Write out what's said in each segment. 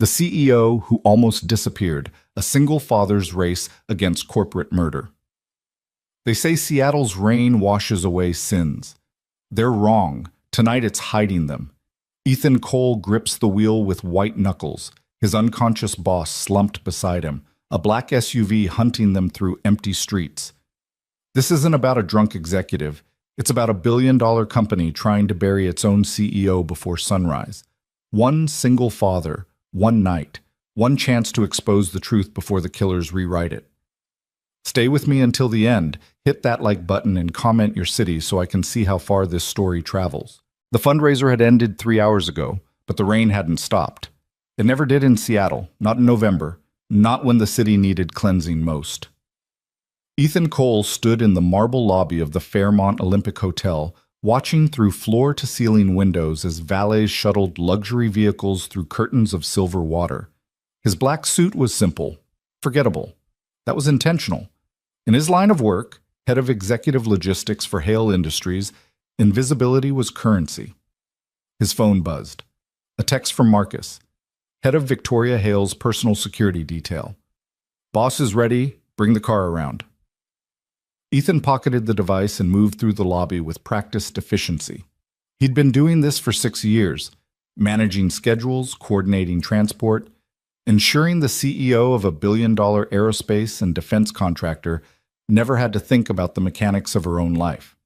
The CEO who almost disappeared, a single father's race against corporate murder. They say Seattle's rain washes away sins. They're wrong. Tonight it's hiding them. Ethan Cole grips the wheel with white knuckles, his unconscious boss slumped beside him, a black SUV hunting them through empty streets. This isn't about a drunk executive. It's about a billion-dollar company trying to bury its own CEO before sunrise. One single father, one night, one chance to expose the truth before the killers rewrite it. Stay with me until the end. Hit that like button and comment your city so I can see how far this story travels. The fundraiser had ended 3 hours ago, but the rain hadn't stopped. It never did in Seattle, not in November, not when the city needed cleansing most. Ethan Cole stood in the marble lobby of the Fairmont Olympic Hotel, watching through floor-to-ceiling windows as valets shuttled luxury vehicles through curtains of silver water. His black suit was simple, forgettable. That was intentional. In his line of work, head of executive logistics for Hale Industries, invisibility was currency. His phone buzzed. A text from Marcus, head of Victoria Hale's personal security detail. "Boss is ready. Bring the car around." Ethan pocketed the device and moved through the lobby with practiced efficiency. He'd been doing this for 6 years, managing schedules, coordinating transport, ensuring the CEO of a billion-dollar aerospace and defense contractor never had to think about the mechanics of her own life.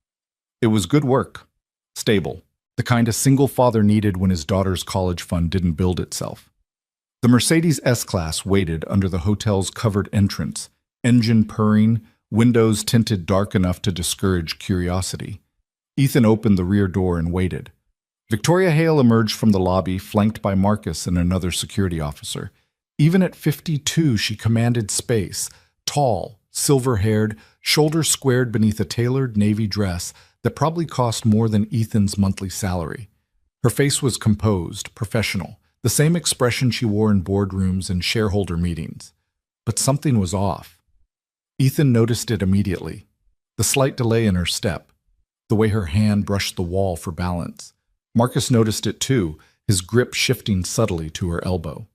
It was good work, stable, the kind a single father needed when his daughter's college fund didn't build itself. The Mercedes S-Class waited under the hotel's covered entrance, engine purring, windows tinted dark enough to discourage curiosity. Ethan opened the rear door and waited. Victoria Hale emerged from the lobby, flanked by Marcus and another security officer. Even at 52, she commanded space, tall, silver-haired, shoulders squared beneath a tailored navy dress that probably cost more than Ethan's monthly salary. Her face was composed, professional, the same expression she wore in boardrooms and shareholder meetings. But something was off. Ethan noticed it immediately. The slight delay in her step, the way her hand brushed the wall for balance. Marcus noticed it too, his grip shifting subtly to her elbow.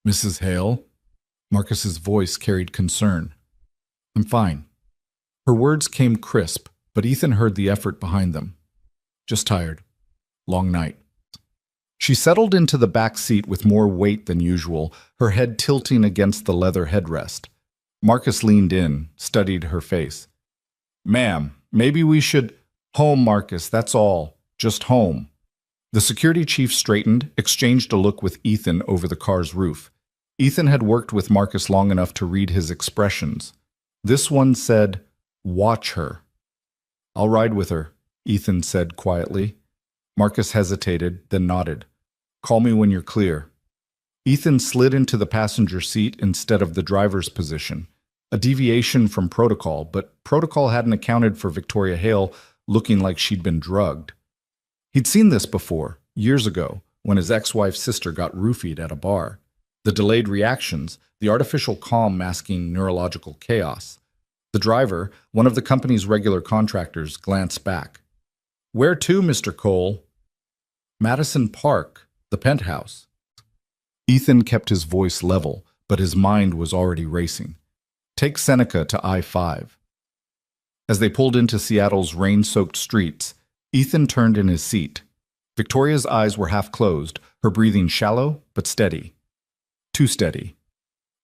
"Mrs. Hale?" Marcus's voice carried concern. "I'm fine." Her words came crisp, but Ethan heard the effort behind them. "Just tired. Long night." She settled into the back seat with more weight than usual, her head tilting against the leather headrest. Marcus leaned in, studied her face. "Ma'am, maybe we should—" "Home, Marcus, that's all. Just home." The security chief straightened, exchanged a look with Ethan over the car's roof. Ethan had worked with Marcus long enough to read his expressions. This one said, "Watch her." "I'll ride with her," Ethan said quietly. Marcus hesitated, then nodded. "Call me when you're clear." Ethan slid into the passenger seat instead of the driver's position. A deviation from protocol, but protocol hadn't accounted for Victoria Hale looking like she'd been drugged. He'd seen this before, years ago, when his ex-wife's sister got roofied at a bar. The delayed reactions, the artificial calm masking neurological chaos. The driver, one of the company's regular contractors, glanced back. "Where to, Mr. Cole?" "Madison Park, the penthouse." Ethan kept his voice level, but his mind was already racing. "Take Seneca to I-5. As they pulled into Seattle's rain-soaked streets, Ethan turned in his seat. Victoria's eyes were half closed, her breathing shallow but steady. Too steady.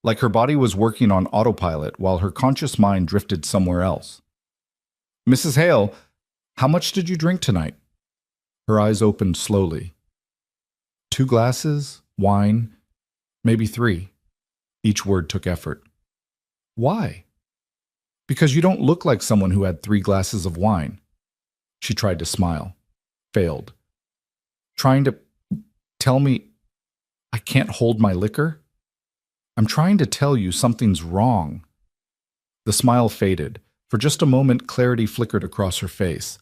Like her body was working on autopilot while her conscious mind drifted somewhere else. "Mrs. Hale, how much did you drink tonight?" Her eyes opened slowly. 2 glasses, wine, maybe 3. Each word took effort. "Why?" "Because you don't look like someone who had 3 glasses of wine." She tried to smile. Failed. "Trying to tell me I can't hold my liquor?" "I'm trying to tell you something's wrong." The smile faded. For just a moment, clarity flickered across her face.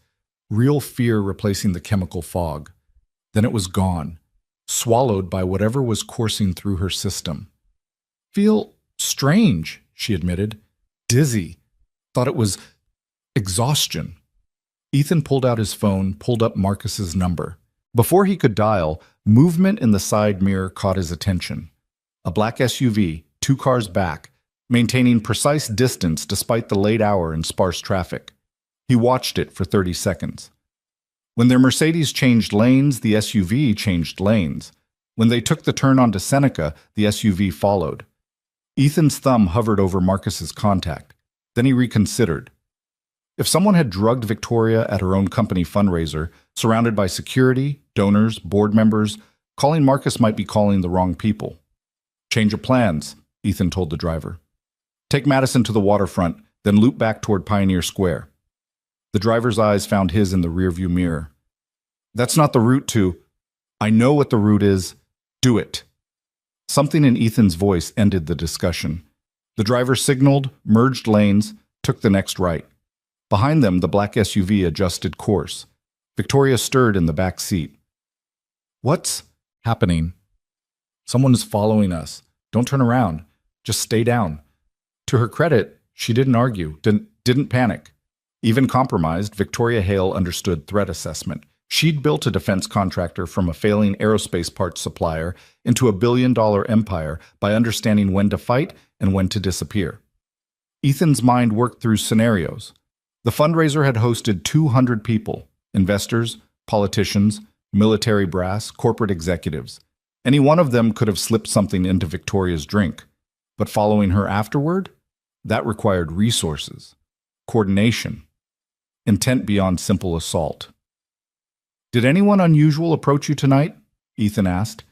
Real fear replacing the chemical fog. Then it was gone, swallowed by whatever was coursing through her system. "Feel strange," she admitted. "Dizzy. Thought it was exhaustion." Ethan pulled out his phone, pulled up Marcus's number. Before he could dial, Movement in the side mirror caught his attention. A black SUV, 2 cars back, maintaining precise distance despite the late hour and sparse traffic. He watched it for 30 seconds. When their Mercedes changed lanes, the SUV changed lanes. When they took the turn onto Seneca, the SUV followed. Ethan's thumb hovered over Marcus's contact. Then he reconsidered. If someone had drugged Victoria at her own company fundraiser, surrounded by security, donors, board members, calling Marcus might be calling the wrong people. Change of plans, Ethan told the driver. Take Madison to the waterfront, then loop back toward Pioneer Square. The driver's eyes found his in the rearview mirror. That's not the route to... I know what the route is. Do it. Something in Ethan's voice ended the discussion. The driver signaled, merged lanes, took the next right. Behind them, the black SUV adjusted course. Victoria stirred in the back seat. What's happening? Someone is following us. Don't turn around. Just stay down. To her credit, she didn't argue, didn't panic. Even compromised, Victoria Hale understood threat assessment. She'd built a defense contractor from a failing aerospace parts supplier into a billion-dollar empire by understanding when to fight and when to disappear. Ethan's mind worked through scenarios. The fundraiser had hosted 200 people, investors, politicians, military brass, corporate executives. Any one of them could have slipped something into Victoria's drink. But following her afterward? That required resources, coordination, intent beyond simple assault. Did anyone unusual approach you tonight? Ethan asked.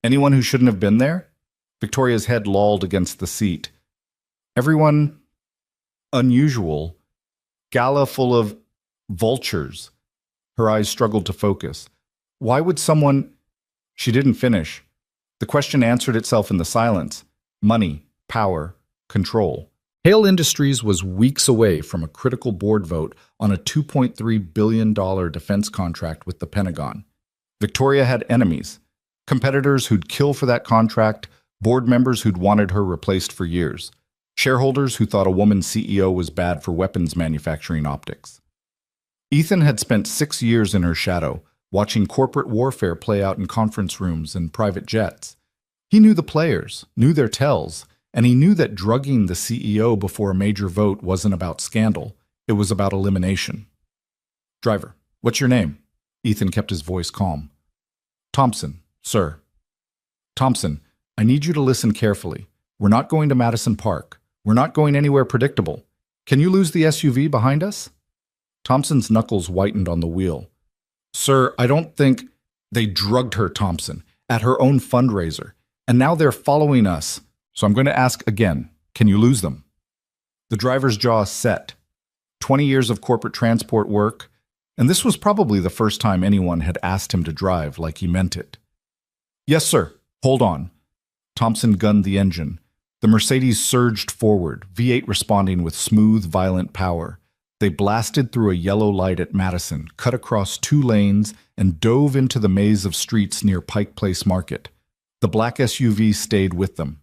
Anyone who shouldn't have been there? Victoria's head lolled against the seat. Everyone unusual. Gala full of vultures. Her eyes struggled to focus. Why would someone... She didn't finish. The question answered itself in the silence. Money, power, control. Hale Industries was weeks away from a critical board vote on a $2.3 billion defense contract with the Pentagon. Victoria had enemies, competitors who'd kill for that contract, board members who'd wanted her replaced for years, shareholders who thought a woman CEO was bad for weapons manufacturing optics. Ethan had spent 6 years in her shadow, watching corporate warfare play out in conference rooms and private jets. He knew the players, knew their tells, and he knew that drugging the CEO before a major vote wasn't about scandal. It was about elimination. Driver, what's your name? Ethan kept his voice calm. Thompson, sir. Thompson, I need you to listen carefully. We're not going to Madison Park. We're not going anywhere predictable. Can you lose the SUV behind us? Thompson's knuckles whitened on the wheel. Sir, I don't think... They drugged her, Thompson, at her own fundraiser, and now they're following us. So I'm going to ask again, can you lose them? The driver's jaw set. 20 years of corporate transport work, and this was probably the first time anyone had asked him to drive like he meant it. Yes, sir. Hold on. Thompson gunned the engine. The Mercedes surged forward, V8 responding with smooth, violent power. They blasted through a yellow light at Madison, cut across 2 lanes, and dove into the maze of streets near Pike Place Market. The black SUV stayed with them.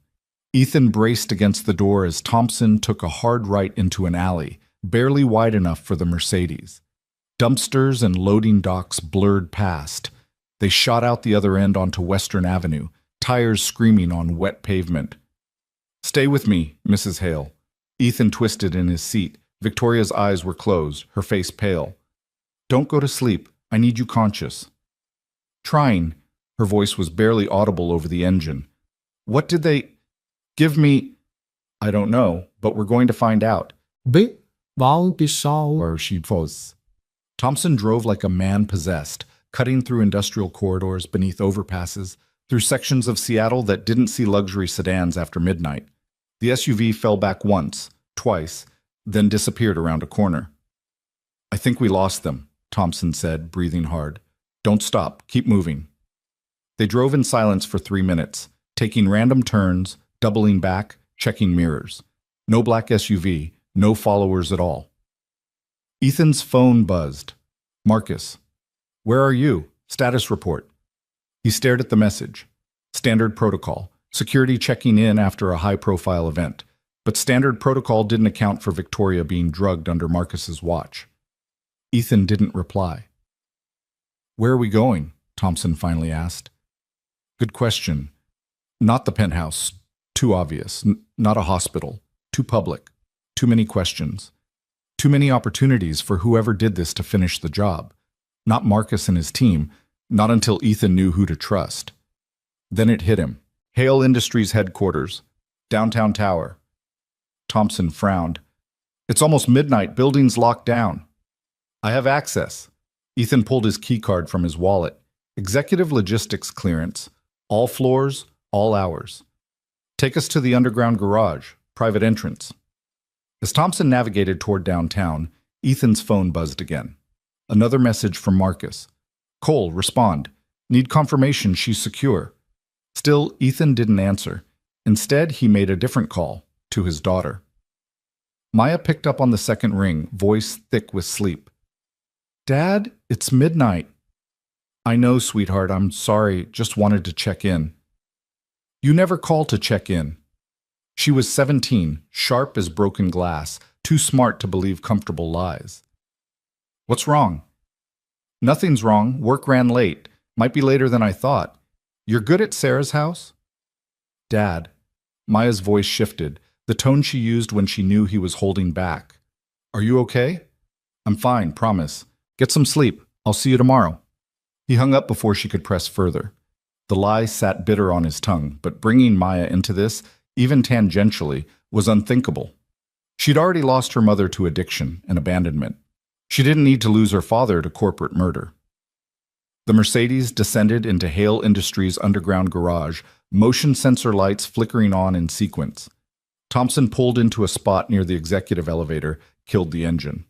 Ethan braced against the door as Thompson took a hard right into an alley, barely wide enough for the Mercedes. Dumpsters and loading docks blurred past. They shot out the other end onto Western Avenue, tires screaming on wet pavement. Stay with me, Mrs. Hale. Ethan twisted in his seat. Victoria's eyes were closed, her face pale. Don't go to sleep. I need you conscious. Trying. Her voice was barely audible over the engine. What did they... Give me... I don't know, but we're going to find out. Or she was. Thompson drove like a man possessed, cutting through industrial corridors, beneath overpasses, through sections of Seattle that didn't see luxury sedans after midnight. The SUV fell back once, twice, then disappeared around a corner. I think we lost them, Thompson said, breathing hard. Don't stop. Keep moving. They drove in silence for 3 minutes, taking random turns, doubling back, checking mirrors. No black SUV, no followers at all. Ethan's phone buzzed. Marcus. Where are you? Status report. He stared at the message. Standard protocol. Security checking in after a high-profile event. But standard protocol didn't account for Victoria being drugged under Marcus's watch. Ethan didn't reply. Where are we going? Thompson finally asked. Good question. Not the penthouse. Too obvious. Not a hospital. Too public. Too many questions. Too many opportunities for whoever did this to finish the job. Not Marcus and his team. Not until Ethan knew who to trust. Then it hit him. Hale Industries headquarters. Downtown tower. Thompson frowned. It's almost midnight. Building's locked down. I have access. Ethan pulled his keycard from his wallet. Executive logistics clearance. All floors, all hours. Take us to the underground garage. Private entrance. As Thompson navigated toward downtown, Ethan's phone buzzed again. Another message from Marcus. Cole, respond. Need confirmation she's secure. Still, Ethan didn't answer. Instead, he made a different call, to his daughter. Maya picked up on the second ring, voice thick with sleep. Dad, it's midnight. I know, sweetheart, I'm sorry, just wanted to check in. You never call to check in. She was 17, sharp as broken glass, too smart to believe comfortable lies. What's wrong? Nothing's wrong. Work ran late. Might be later than I thought. You're good at Sarah's house? Dad. Maya's voice shifted, the tone she used when she knew he was holding back. Are you okay? I'm fine, promise. Get some sleep. I'll see you tomorrow. He hung up before she could press further. The lie sat bitter on his tongue, but bringing Maya into this, even tangentially, was unthinkable. She'd already lost her mother to addiction and abandonment. She didn't need to lose her father to corporate murder. The Mercedes descended into Hale Industries' underground garage, motion sensor lights flickering on in sequence. Thompson pulled into a spot near the executive elevator, killed the engine.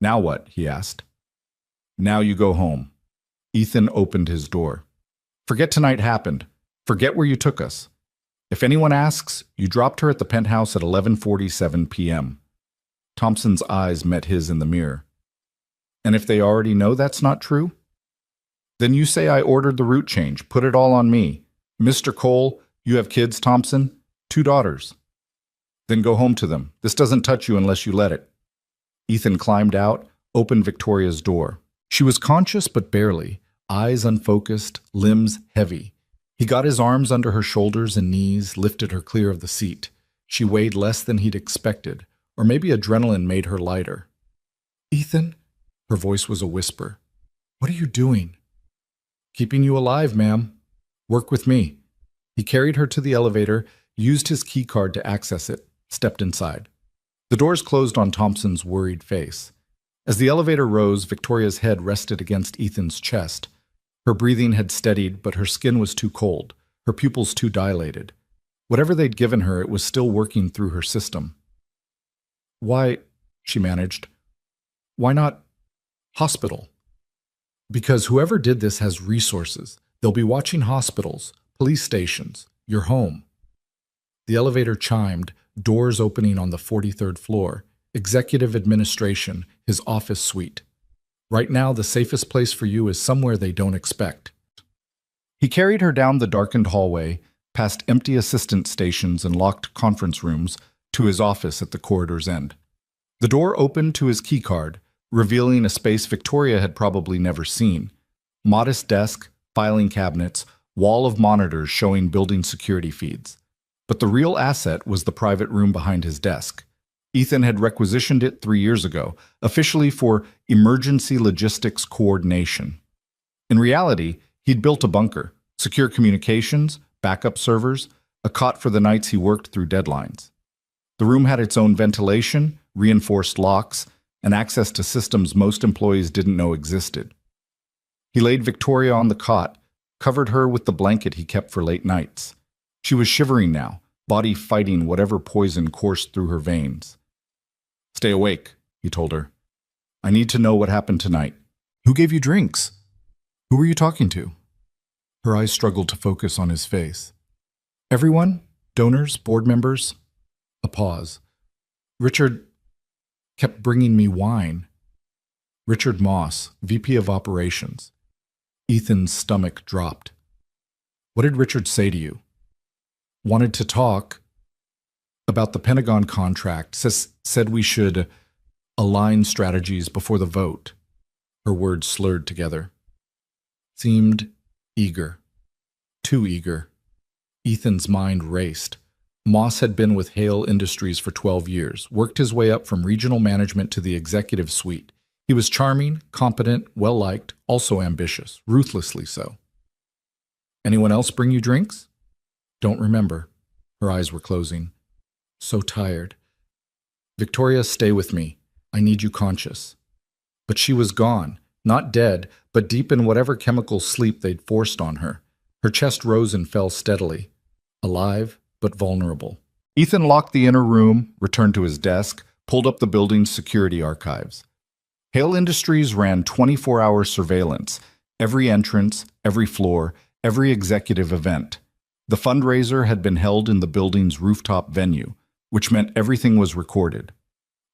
Now what? He asked. Now you go home. Ethan opened his door. Forget tonight happened. Forget where you took us. If anyone asks, you dropped her at the penthouse at 11:47 p.m. Thompson's eyes met his in the mirror. And if they already know that's not true? Then you say I ordered the route change. Put it all on me. Mr. Cole, you have kids, Thompson? 2 daughters. Then go home to them. This doesn't touch you unless you let it. Ethan climbed out, opened Victoria's door. She was conscious but barely, eyes unfocused, limbs heavy. He got his arms under her shoulders and knees, lifted her clear of the seat. She weighed less than he'd expected, or maybe adrenaline made her lighter. Ethan? Her voice was a whisper. What are you doing? Keeping you alive, ma'am. Work with me. He carried her to the elevator, used his key card to access it, stepped inside. The doors closed on Thompson's worried face. As the elevator rose, Victoria's head rested against Ethan's chest. Her breathing had steadied, but her skin was too cold, her pupils too dilated. Whatever they'd given her, it was still working through her system. Why, she managed, why not hospital? Because whoever did this has resources. They'll be watching hospitals, police stations, your home. The elevator chimed, doors opening on the 43rd floor, executive administration, his office suite. Right now, the safest place for you is somewhere they don't expect. He carried her down the darkened hallway, past empty assistant stations and locked conference rooms, to his office at the corridor's end. The door opened to his keycard, revealing a space Victoria had probably never seen. Modest desk, filing cabinets, wall of monitors showing building security feeds. But the real asset was the private room behind his desk. Ethan had requisitioned it 3 years ago, officially for emergency logistics coordination. In reality, he'd built a bunker, secure communications, backup servers, a cot for the nights he worked through deadlines. The room had its own ventilation, reinforced locks, and access to systems most employees didn't know existed. He laid Victoria on the cot, covered her with the blanket he kept for late nights. She was shivering now, body fighting whatever poison coursed through her veins. Stay awake, he told her. I need to know what happened tonight. Who gave you drinks? Who were you talking to? Her eyes struggled to focus on his face. Everyone? Donors? Board members? A pause. Richard kept bringing me wine. Richard Moss, VP of Operations. Ethan's stomach dropped. What did Richard say to you? Wanted to talk about the Pentagon contract, said we should align strategies before the vote. Her words slurred together. seemed eager. Too eager. Ethan's mind raced. Moss had been with Hale Industries for 12 years, worked his way up from regional management to the executive suite. He was charming, competent, well-liked, also ambitious, ruthlessly so. Anyone else bring you drinks? Don't remember. Her eyes were closing. So tired. Victoria, stay with me. I need you conscious. But she was gone, not dead, but deep in whatever chemical sleep they'd forced on her. Her chest rose and fell steadily. Alive, but vulnerable. Ethan locked the inner room, returned to his desk, pulled up the building's security archives. Hale Industries ran 24-hour surveillance, every entrance, every floor, every executive event. The fundraiser had been held in the building's rooftop venue, which meant everything was recorded.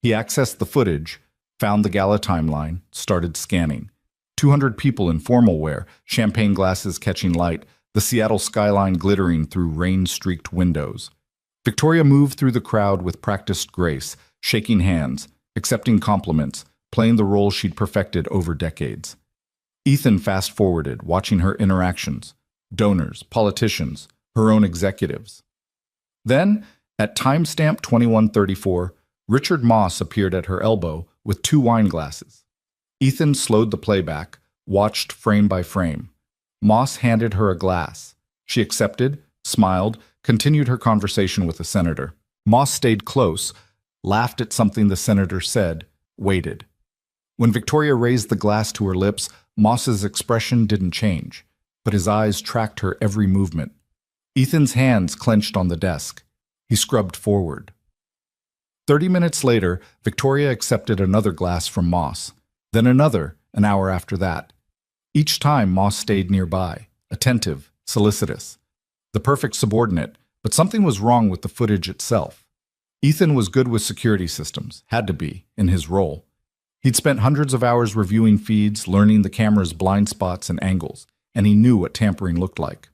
He accessed the footage, found the gala timeline, started scanning. 200 people in formal wear, champagne glasses catching light, the Seattle skyline glittering through rain-streaked windows. Victoria moved through the crowd with practiced grace, shaking hands, accepting compliments, playing the role she'd perfected over decades. Ethan fast-forwarded, watching her interactions. Donors, politicians, her own executives. Then, at timestamp 2134, Richard Moss appeared at her elbow with 2 wine glasses. Ethan slowed the playback, watched frame by frame. Moss handed her a glass. She accepted, smiled, continued her conversation with the senator. Moss stayed close, laughed at something the senator said, waited. When Victoria raised the glass to her lips, Moss's expression didn't change, but his eyes tracked her every movement. Ethan's hands clenched on the desk. He scrubbed forward. 30 minutes later, Victoria accepted another glass from Moss, then another an hour after that. Each time, Moss stayed nearby, attentive, solicitous. The perfect subordinate, but something was wrong with the footage itself. Ethan was good with security systems, had to be, in his role. He'd spent hundreds of hours reviewing feeds, learning the camera's blind spots and angles, and he knew what tampering looked like.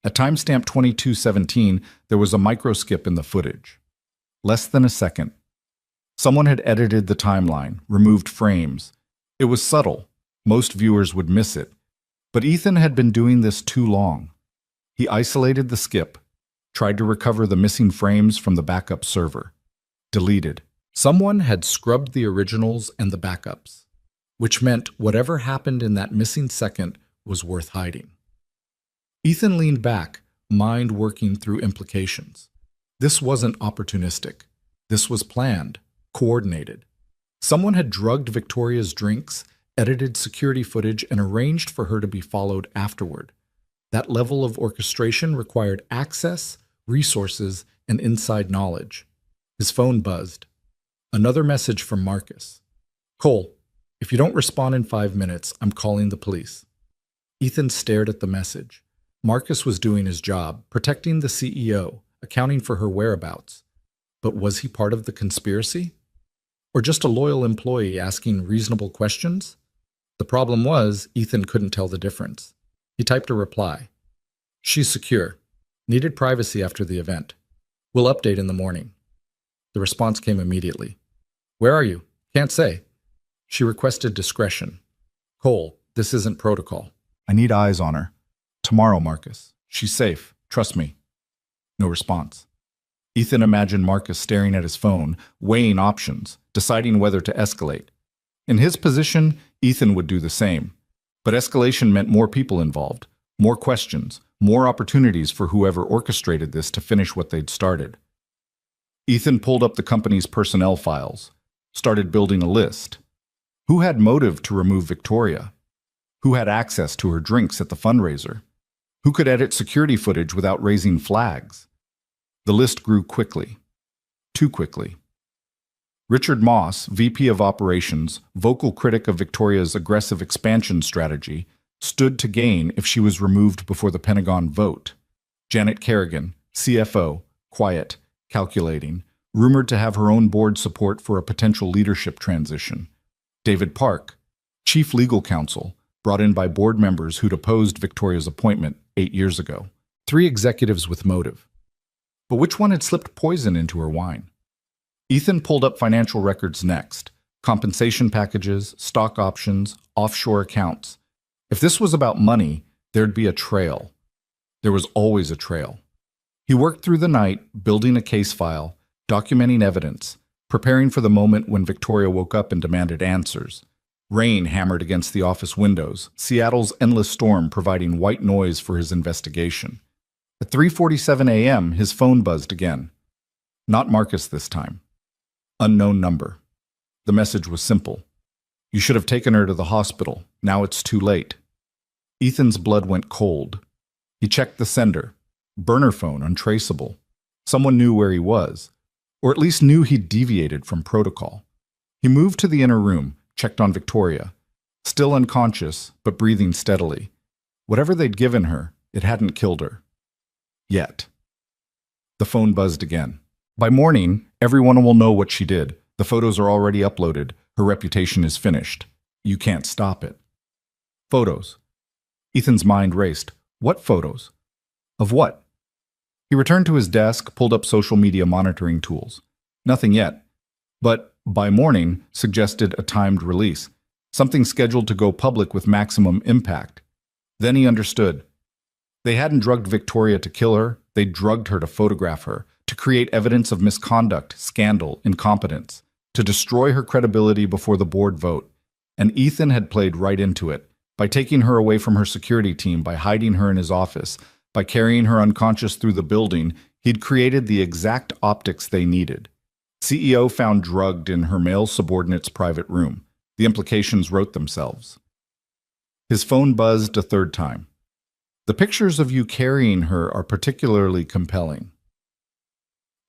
At timestamp 2217, there was a microskip in the footage. Less than a second. Someone had edited the timeline, removed frames. It was subtle. Most viewers would miss it. But Ethan had been doing this too long. He isolated the skip, tried to recover the missing frames from the backup server. Deleted. Someone had scrubbed the originals and the backups, which meant whatever happened in that missing second was worth hiding. Ethan leaned back, mind working through implications. This wasn't opportunistic. This was planned, coordinated. Someone had drugged Victoria's drinks, edited security footage, and arranged for her to be followed afterward. That level of orchestration required access, resources, and inside knowledge. His phone buzzed. Another message from Marcus. Cole, if you don't respond in 5 minutes, I'm calling the police. Ethan stared at the message. Marcus was doing his job, protecting the CEO, accounting for her whereabouts. But was he part of the conspiracy? Or just a loyal employee asking reasonable questions? The problem was, Ethan couldn't tell the difference. He typed a reply. She's secure. Needed privacy after the event. We'll update in the morning. The response came immediately. Where are you? Can't say. She requested discretion. Cole, this isn't protocol. I need eyes on her. Tomorrow, Marcus. She's safe. Trust me. No response. Ethan imagined Marcus staring at his phone, weighing options, deciding whether to escalate. In his position, Ethan would do the same. But escalation meant more people involved, more questions, more opportunities for whoever orchestrated this to finish what they'd started. Ethan pulled up the company's personnel files, started building a list. Who had motive to remove Victoria? Who had access to her drinks at the fundraiser? Who could edit security footage without raising flags? The list grew quickly. Too quickly. Richard Moss, VP of Operations, vocal critic of Victoria's aggressive expansion strategy, stood to gain if she was removed before the Pentagon vote. Janet Kerrigan, CFO, quiet, calculating, rumored to have her own board support for a potential leadership transition. David Park, Chief Legal Counsel, brought in by board members who'd opposed Victoria's appointment 8 years ago. 3 executives with motive. But which one had slipped poison into her wine? Ethan pulled up financial records next. Compensation packages, stock options, offshore accounts. If this was about money, there'd be a trail. There was always a trail. He worked through the night, building a case file, documenting evidence, preparing for the moment when Victoria woke up and demanded answers. Rain hammered against the office windows, Seattle's endless storm providing white noise for his investigation. At 3:47 a.m., his phone buzzed again. Not Marcus this time. Unknown number. The message was simple. You should have taken her to the hospital. Now it's too late. Ethan's blood went cold. He checked the sender. Burner phone untraceable. Someone knew where he was, or at least knew he'd deviated from protocol. He moved to the inner room, checked on Victoria. Still unconscious, but breathing steadily. Whatever they'd given her, it hadn't killed her. Yet. The phone buzzed again. By morning, everyone will know what she did. The photos are already uploaded. Her reputation is finished. You can't stop it. Photos. Ethan's mind raced. What photos? Of what? He returned to his desk, pulled up social media monitoring tools. Nothing yet. But by morning suggested a timed release. Something scheduled to go public with maximum impact. Then he understood. They hadn't drugged Victoria to kill her. They drugged her to photograph her, to create evidence of misconduct, scandal, incompetence, to destroy her credibility before the board vote. And Ethan had played right into it, by taking her away from her security team, by hiding her in his office, by carrying her unconscious through the building. He'd created the exact optics they needed. CEO found drugged in her male subordinate's private room. The implications wrote themselves. His phone buzzed a third time. The pictures of you carrying her are particularly compelling.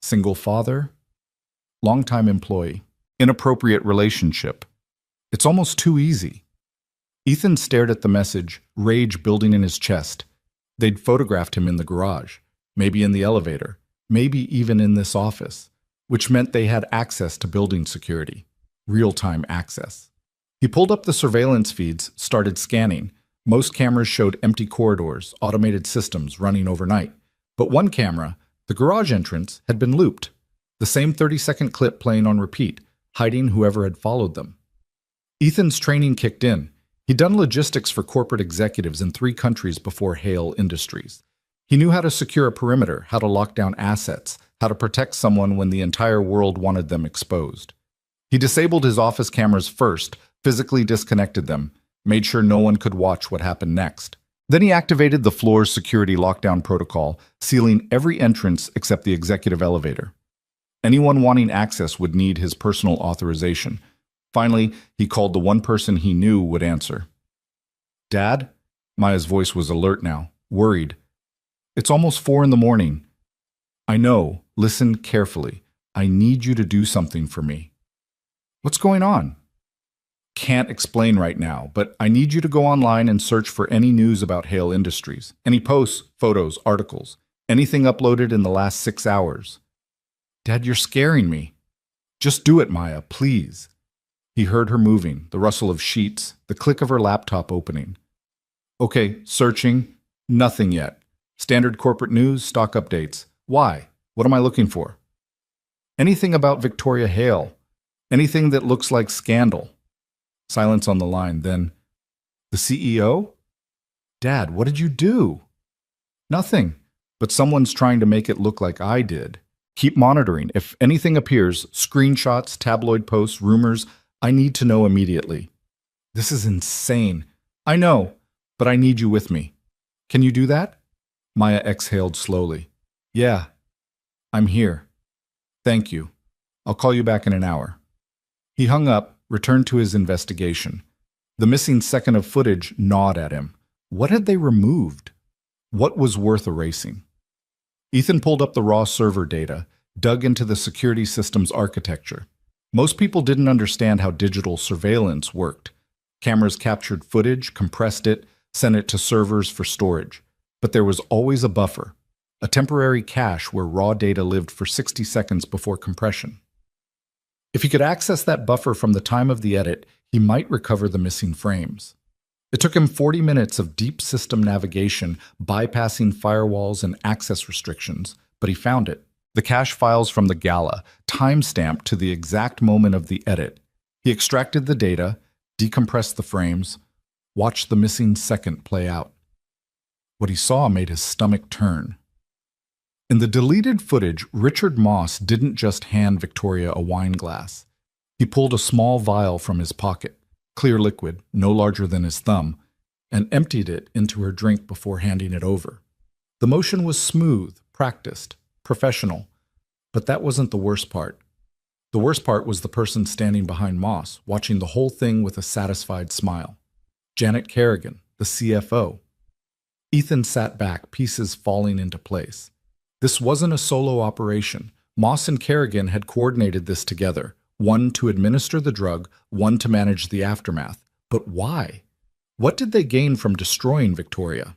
Single father, longtime employee, inappropriate relationship. It's almost too easy. Ethan stared at the message, rage building in his chest. They'd photographed him in the garage, maybe in the elevator, maybe even in this office, which meant they had access to building security, real-time access. He pulled up the surveillance feeds, started scanning. Most cameras showed empty corridors, automated systems running overnight. But one camera, the garage entrance, had been looped. The same 30-second clip playing on repeat, hiding whoever had followed them. Ethan's training kicked in. He'd done logistics for corporate executives in 3 countries before Hale Industries. He knew how to secure a perimeter, how to lock down assets, how to protect someone when the entire world wanted them exposed. He disabled his office cameras first, physically disconnected them, made sure no one could watch what happened next. Then he activated the floor's security lockdown protocol, sealing every entrance except the executive elevator. Anyone wanting access would need his personal authorization. Finally, he called the one person he knew would answer. Dad? Maya's voice was alert now, worried. It's almost 4 in the morning. I know. Listen carefully. I need you to do something for me. What's going on? Can't explain right now, but I need you to go online and search for any news about Hale Industries. Any posts, photos, articles. Anything uploaded in the last 6 hours. Dad, you're scaring me. Just do it, Maya, please. He heard her moving, the rustle of sheets, the click of her laptop opening. Okay, searching. Nothing yet. Standard corporate news, stock updates. Why? What am I looking for? Anything about Victoria Hale. Anything that looks like scandal. Silence on the line, then, the CEO? Dad, what did you do? Nothing, but someone's trying to make it look like I did. Keep monitoring. If anything appears, screenshots, tabloid posts, rumors, I need to know immediately. This is insane. I know, but I need you with me. Can you do that? Maya exhaled slowly. Yeah, I'm here. Thank you. I'll call you back in an hour. He hung up, returned to his investigation. The missing second of footage gnawed at him. What had they removed? What was worth erasing? Ethan pulled up the raw server data, dug into the security system's architecture. Most people didn't understand how digital surveillance worked. Cameras captured footage, compressed it, sent it to servers for storage. But there was always a buffer, a temporary cache where raw data lived for 60 seconds before compression. If he could access that buffer from the time of the edit, he might recover the missing frames. It took him 40 minutes of deep system navigation, bypassing firewalls and access restrictions, but he found it. The cache files from the Gala, time-stamped to the exact moment of the edit. He extracted the data, decompressed the frames. watched the missing second play out. What he saw made his stomach turn. In the deleted footage, Richard Moss didn't just hand Victoria a wine glass. He pulled a small vial from his pocket, clear liquid, no larger than his thumb, and emptied it into her drink before handing it over. The motion was smooth, practiced, professional, but that wasn't the worst part. The worst part was the person standing behind Moss, watching the whole thing with a satisfied smile. Janet Kerrigan, the CFO. Ethan sat back, pieces falling into place. This wasn't a solo operation. Moss and Kerrigan had coordinated this together, one to administer the drug, one to manage the aftermath. But why? What did they gain from destroying Victoria?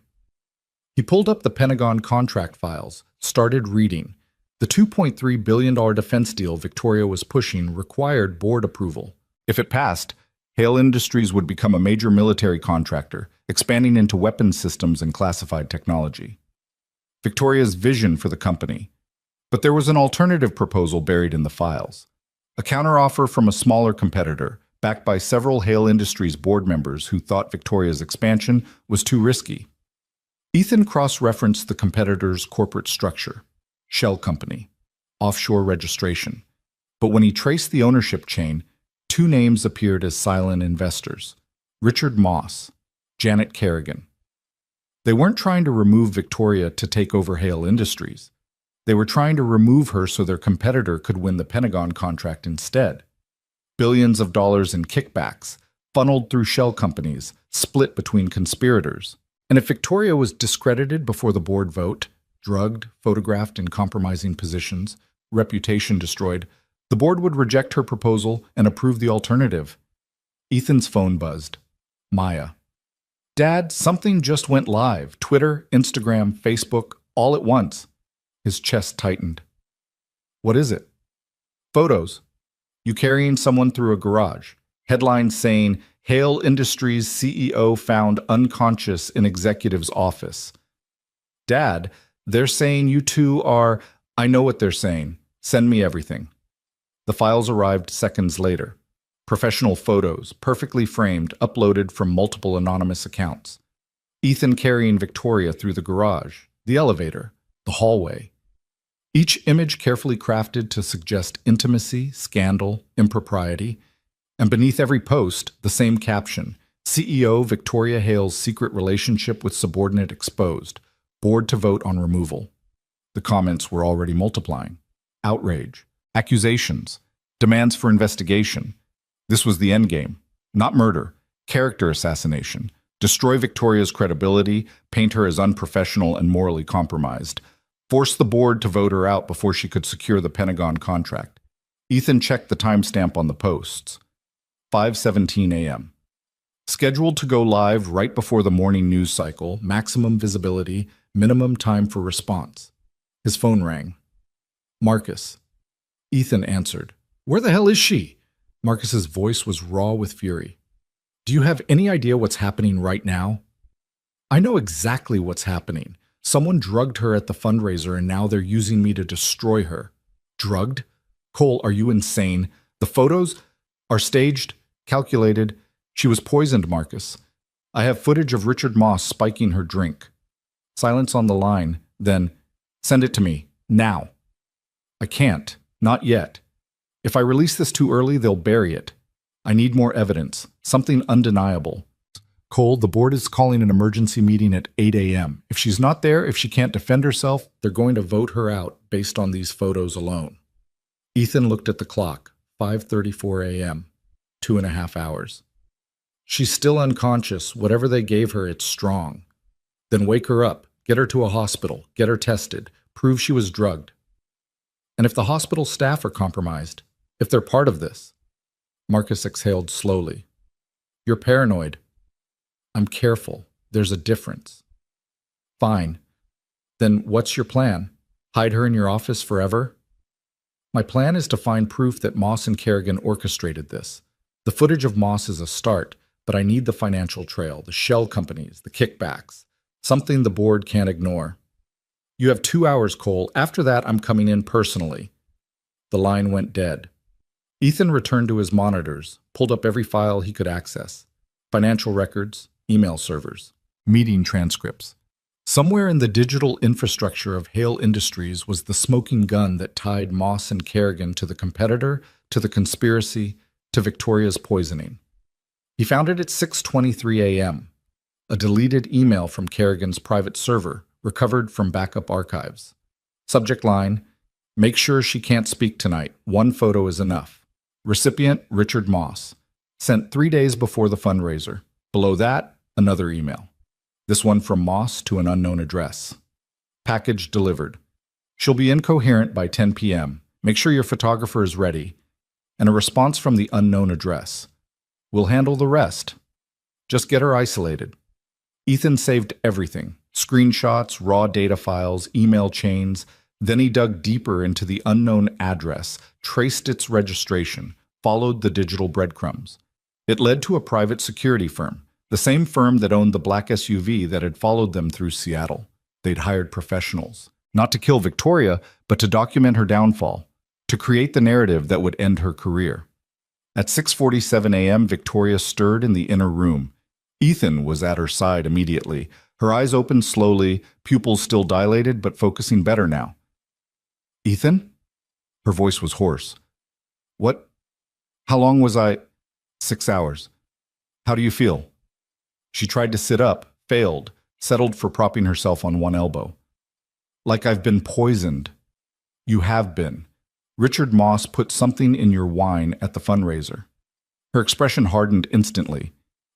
He pulled up the Pentagon contract files, started reading. The $2.3 billion defense deal Victoria was pushing required board approval. If it passed, Hale Industries would become a major military contractor, expanding into weapons systems and classified technology. Victoria's vision for the company. But there was an alternative proposal buried in the files. A counteroffer from a smaller competitor, backed by several Hale Industries board members who thought Victoria's expansion was too risky. Ethan cross-referenced the competitor's corporate structure. Shell Company, offshore registration. But when he traced the ownership chain, two names appeared as silent investors: Richard Moss, Janet Kerrigan. They weren't trying to remove Victoria to take over Hale Industries. They were trying to remove her so their competitor could win the Pentagon contract instead. Billions of dollars in kickbacks, funneled through shell companies, split between conspirators. And if Victoria was discredited before the board vote, drugged, photographed in compromising positions, reputation destroyed, the board would reject her proposal and approve the alternative. Ethan's phone buzzed. Maya. Dad, something just went live. Twitter, Instagram, Facebook, all at once. His chest tightened. What is it? Photos. You carrying someone through a garage. Headline saying, Hale Industries CEO found unconscious in executive's office. Dad, they're saying you two are... I know what they're saying. Send me everything. The files arrived seconds later. Professional photos, perfectly framed, uploaded from multiple anonymous accounts. Ethan carrying Victoria through the garage, the elevator, the hallway. Each image carefully crafted to suggest intimacy, scandal, impropriety. And beneath every post, the same caption: CEO Victoria Hale's secret relationship with subordinate exposed. Board to vote on removal. The comments were already multiplying. Outrage. Accusations. Demands for investigation. This was the endgame. Not murder. Character assassination. Destroy Victoria's credibility, paint her as unprofessional and morally compromised. Force the board to vote her out before she could secure the Pentagon contract. Ethan checked the timestamp on the posts. 5:17 a.m. Scheduled to go live right before the morning news cycle, maximum visibility, minimum time for response. His phone rang. Marcus. Ethan answered. Where the hell is she? Marcus's voice was raw with fury. Do you have any idea what's happening right now? I know exactly what's happening. Someone drugged her at the fundraiser and now they're using me to destroy her. Drugged? Cole, are you insane? The photos are staged, calculated. She was poisoned, Marcus. I have footage of Richard Moss spiking her drink. Silence on the line, then, send it to me, now. I can't, not yet. If I release this too early, they'll bury it. I need more evidence, something undeniable. Cole, the board is calling an emergency meeting at 8 a.m. If she's not there, if she can't defend herself, they're going to vote her out based on these photos alone. Ethan looked at the clock, 5:34 a.m., 2.5 hours. She's still unconscious. Whatever they gave her, it's strong. Then wake her up, get her to a hospital, get her tested, prove she was drugged. And if the hospital staff are compromised, if they're part of this. Marcus exhaled slowly. You're paranoid. I'm careful. There's a difference. Fine. Then what's your plan? Hide her in your office forever? My plan is to find proof that Moss and Kerrigan orchestrated this. The footage of Moss is a start, but I need the financial trail, the shell companies, the kickbacks, something the board can't ignore. You have 2 hours, Cole. After that, I'm coming in personally. The line went dead. Ethan returned to his monitors, pulled up every file he could access. Financial records, email servers, meeting transcripts. Somewhere in the digital infrastructure of Hale Industries was the smoking gun that tied Moss and Kerrigan to the competitor, to the conspiracy, to Victoria's poisoning. He found it at 6:23 a.m., a deleted email from Kerrigan's private server, recovered from backup archives. Subject line, "Make sure she can't speak tonight. One photo is enough." Recipient, Richard Moss. Sent 3 days before the fundraiser. Below that, another email. This one from Moss to an unknown address. Package delivered. She'll be incoherent by 10 p.m. Make sure your photographer is ready. And a response from the unknown address. We'll handle the rest. Just get her isolated. Ethan saved everything. Screenshots, raw data files, email chains. Then he dug deeper into the unknown address, traced its registration, followed the digital breadcrumbs. It led to a private security firm. The same firm that owned the black SUV that had followed them through Seattle. They'd hired professionals, not to kill Victoria, but to document her downfall, to create the narrative that would end her career. At 6:47 a.m., Victoria stirred in the inner room. Ethan was at her side immediately. Her eyes opened slowly, pupils still dilated, but focusing better now. "Ethan?" Her voice was hoarse. "What? How long was I?" "6 hours. How do you feel?" She tried to sit up, failed, settled for propping herself on one elbow. "Like I've been poisoned." "You have been. Richard Moss put something in your wine at the fundraiser." Her expression hardened instantly.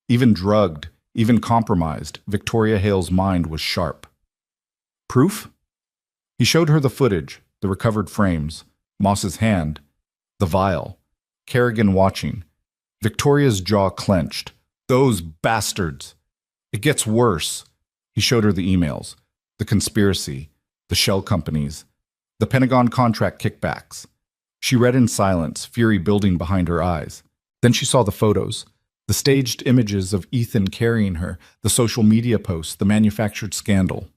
Even drugged, even compromised, Victoria Hale's mind was sharp. "Proof?" He showed her the footage, the recovered frames, Moss's hand, the vial, Kerrigan watching. Victoria's jaw clenched. "Those bastards!" "It gets worse." He showed her the emails, the conspiracy, the shell companies, the Pentagon contract kickbacks. She read in silence, fury building behind her eyes. Then she saw the photos, the staged images of Ethan carrying her, the social media posts, the manufactured scandal.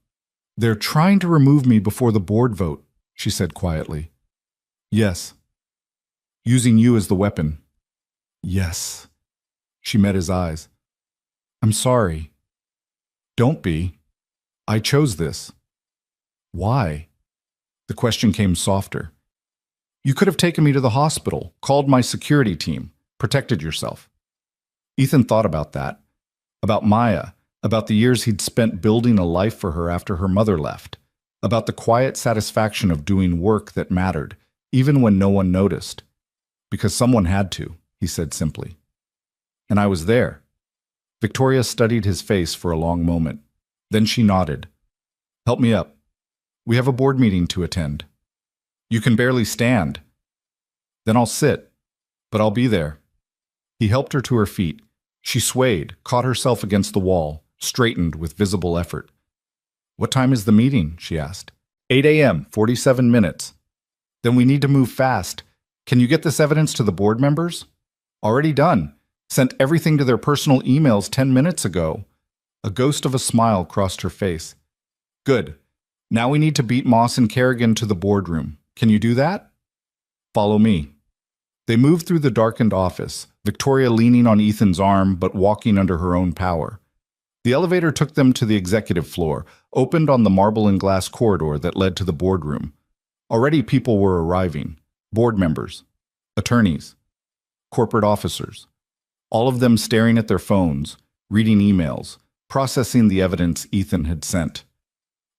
"They're trying to remove me before the board vote," she said quietly. "Yes." "Using you as the weapon." "Yes." She met his eyes. "I'm sorry." "Don't be. I chose this." "Why?" The question came softer. "You could have taken me to the hospital, called my security team, protected yourself." Ethan thought about that, about Maya, about the years he'd spent building a life for her after her mother left, about the quiet satisfaction of doing work that mattered, even when no one noticed. "Because someone had to," he said simply. "And I was there." Victoria studied his face for a long moment. Then she nodded. "Help me up. We have a board meeting to attend." "You can barely stand." "Then I'll sit. But I'll be there." He helped her to her feet. She swayed, caught herself against the wall, straightened with visible effort. "What time is the meeting?" she asked. 8 a.m., 47 minutes. "Then we need to move fast. Can you get this evidence to the board members?" "Already done. Sent everything to their personal emails 10 minutes ago." A ghost of a smile crossed her face. "Good. Now we need to beat Moss and Kerrigan to the boardroom. Can you do that?" "Follow me." They moved through the darkened office, Victoria leaning on Ethan's arm but walking under her own power. The elevator took them to the executive floor, opened on the marble and glass corridor that led to the boardroom. Already people were arriving. Board members, attorneys, corporate officers. All of them staring at their phones, reading emails, processing the evidence Ethan had sent.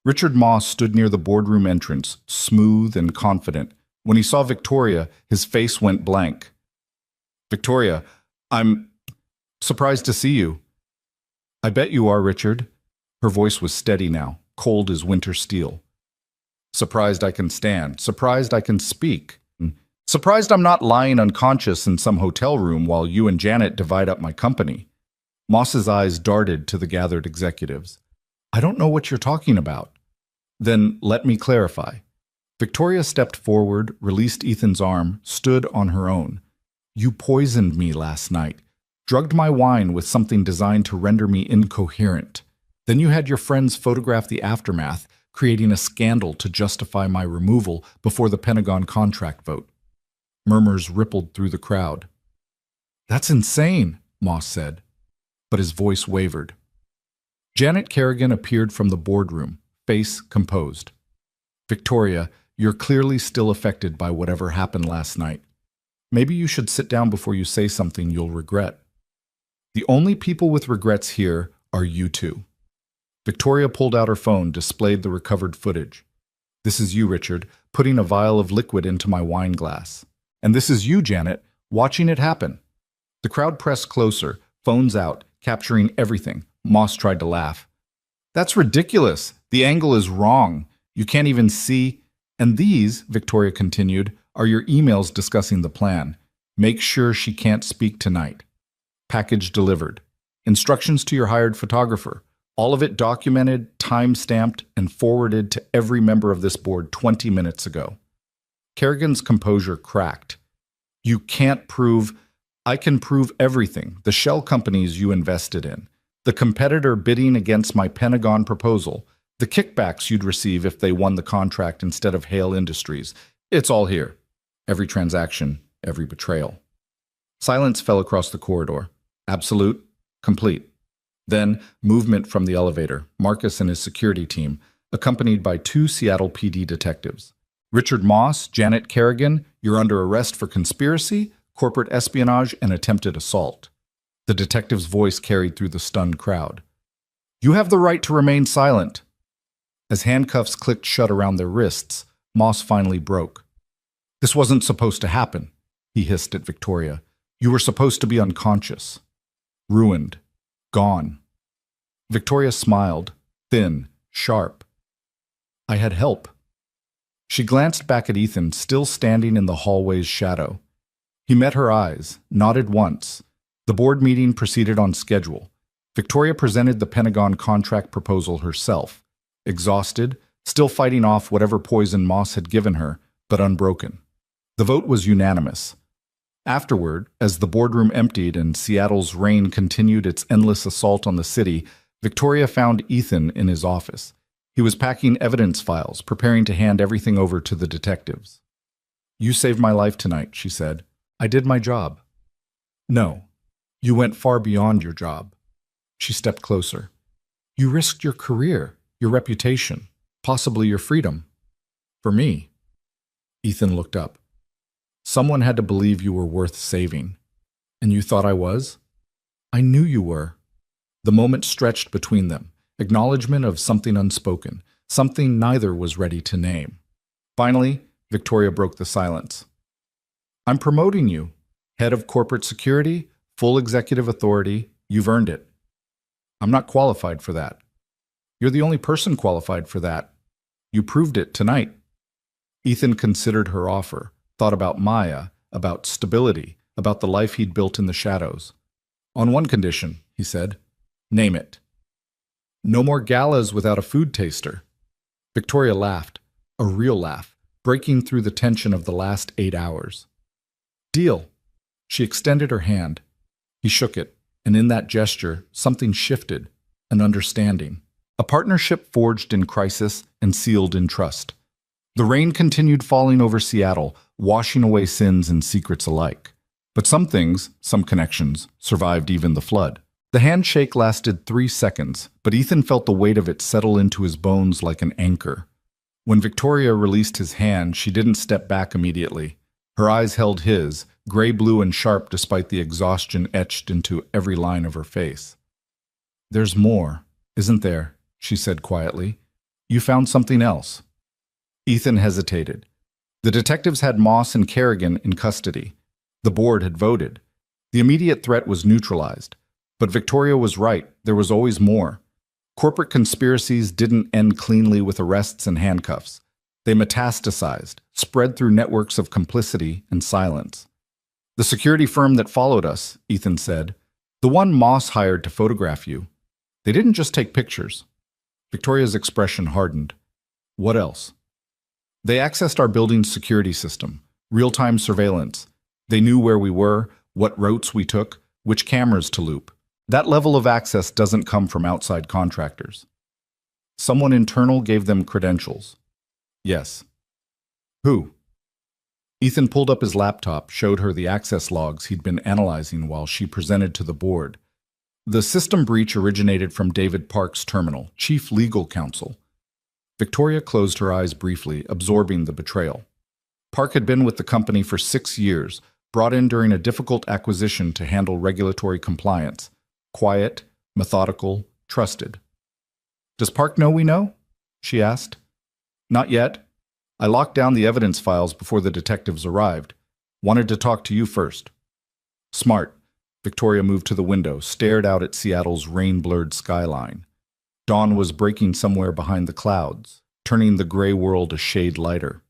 Richard Moss stood near the boardroom entrance, smooth and confident. When he saw Victoria, his face went blank. "Victoria, I'm surprised to see you." "I bet you are, Richard." Her voice was steady now, cold as winter steel. "Surprised I can stand. Surprised I can speak. Surprised I'm not lying unconscious in some hotel room while you and Janet divide up my company." Moss's eyes darted to the gathered executives. "I don't know what you're talking about." "Then let me clarify." Victoria stepped forward, released Ethan's arm, stood on her own. "You poisoned me last night, drugged my wine with something designed to render me incoherent. Then you had your friends photograph the aftermath, creating a scandal to justify my removal before the Pentagon contract vote." Murmurs rippled through the crowd. "That's insane," Moss said, but his voice wavered. Janet Kerrigan appeared from the boardroom, face composed. Victoria, you're clearly still affected by whatever happened last night. Maybe you should sit down before you say something you'll regret. The only people with regrets here are you two. Victoria pulled out her phone, displayed the recovered footage. This is you, Richard, putting a vial of liquid into my wine glass. And this is you, Janet, watching it happen. The crowd pressed closer, phones out, capturing everything. Moss tried to laugh. That's ridiculous. The angle is wrong. You can't even see. And these, Victoria continued, are your emails discussing the plan. Make sure she can't speak tonight. Package delivered. Instructions to your hired photographer. All of it documented, time-stamped, and forwarded to every member of this board 20 minutes ago. Kerrigan's composure cracked. You can't prove... I can prove everything. The shell companies you invested in. The competitor bidding against my Pentagon proposal. The kickbacks you'd receive if they won the contract instead of Hale Industries. It's all here. Every transaction, every betrayal. Silence fell across the corridor. Absolute, complete. Then, movement from the elevator, Marcus and his security team, accompanied by 2 Seattle PD detectives. Richard Moss, Janet Kerrigan, you're under arrest for conspiracy, corporate espionage, and attempted assault. The detective's voice carried through the stunned crowd. You have the right to remain silent. As handcuffs clicked shut around their wrists, Moss finally broke. This wasn't supposed to happen, he hissed at Victoria. You were supposed to be unconscious. Ruined. Gone. Victoria smiled, thin, sharp. I had help. She glanced back at Ethan, still standing in the hallway's shadow. He met her eyes, nodded once. The board meeting proceeded on schedule. Victoria presented the Pentagon contract proposal herself, exhausted, still fighting off whatever poison Moss had given her, but unbroken. The vote was unanimous. Afterward, as the boardroom emptied and Seattle's rain continued its endless assault on the city, Victoria found Ethan in his office. He was packing evidence files, preparing to hand everything over to the detectives. You saved my life tonight, she said. I did my job. No, you went far beyond your job. She stepped closer. You risked your career, your reputation, possibly your freedom. For me. Ethan looked up. Someone had to believe you were worth saving. And you thought I was? I knew you were. The moment stretched between them, acknowledgement of something unspoken, something neither was ready to name. Finally, Victoria broke the silence. I'm promoting you. Head of corporate security, full executive authority, you've earned it. I'm not qualified for that. You're the only person qualified for that. You proved it tonight. Ethan considered her offer. Thought about Maya, about stability, about the life he'd built in the shadows. On one condition, he said. Name it. No more galas without a food taster. Victoria laughed, a real laugh, breaking through the tension of the last 8 hours. Deal. She extended her hand. He shook it, and in that gesture, something shifted, an understanding. A partnership forged in crisis and sealed in trust. The rain continued falling over Seattle, washing away sins and secrets alike. But some things, some connections, survived even the flood. The handshake lasted 3 seconds, but Ethan felt the weight of it settle into his bones like an anchor. When Victoria released his hand, she didn't step back immediately. Her eyes held his, gray-blue and sharp despite the exhaustion etched into every line of her face. There's more, isn't there? She said quietly. You found something else. Ethan hesitated. The detectives had Moss and Kerrigan in custody. The board had voted. The immediate threat was neutralized. But Victoria was right, there was always more. Corporate conspiracies didn't end cleanly with arrests and handcuffs. They metastasized, spread through networks of complicity and silence. The security firm that followed us, Ethan said, the one Moss hired to photograph you, they didn't just take pictures. Victoria's expression hardened. What else? They accessed our building's security system, real-time surveillance. They knew where we were, what routes we took, which cameras to loop. That level of access doesn't come from outside contractors. Someone internal gave them credentials. Yes. Who? Ethan pulled up his laptop, showed her the access logs he'd been analyzing while she presented to the board. The system breach originated from David Park's terminal, chief legal counsel. Victoria closed her eyes briefly, absorbing the betrayal. Park had been with the company for 6 years, brought in during a difficult acquisition to handle regulatory compliance. Quiet, methodical, trusted. "Does Park know we know?" she asked. "Not yet. I locked down the evidence files before the detectives arrived. Wanted to talk to you first." "Smart." Victoria moved to the window, stared out at Seattle's rain-blurred skyline. Dawn was breaking somewhere behind the clouds, turning the gray world a shade lighter.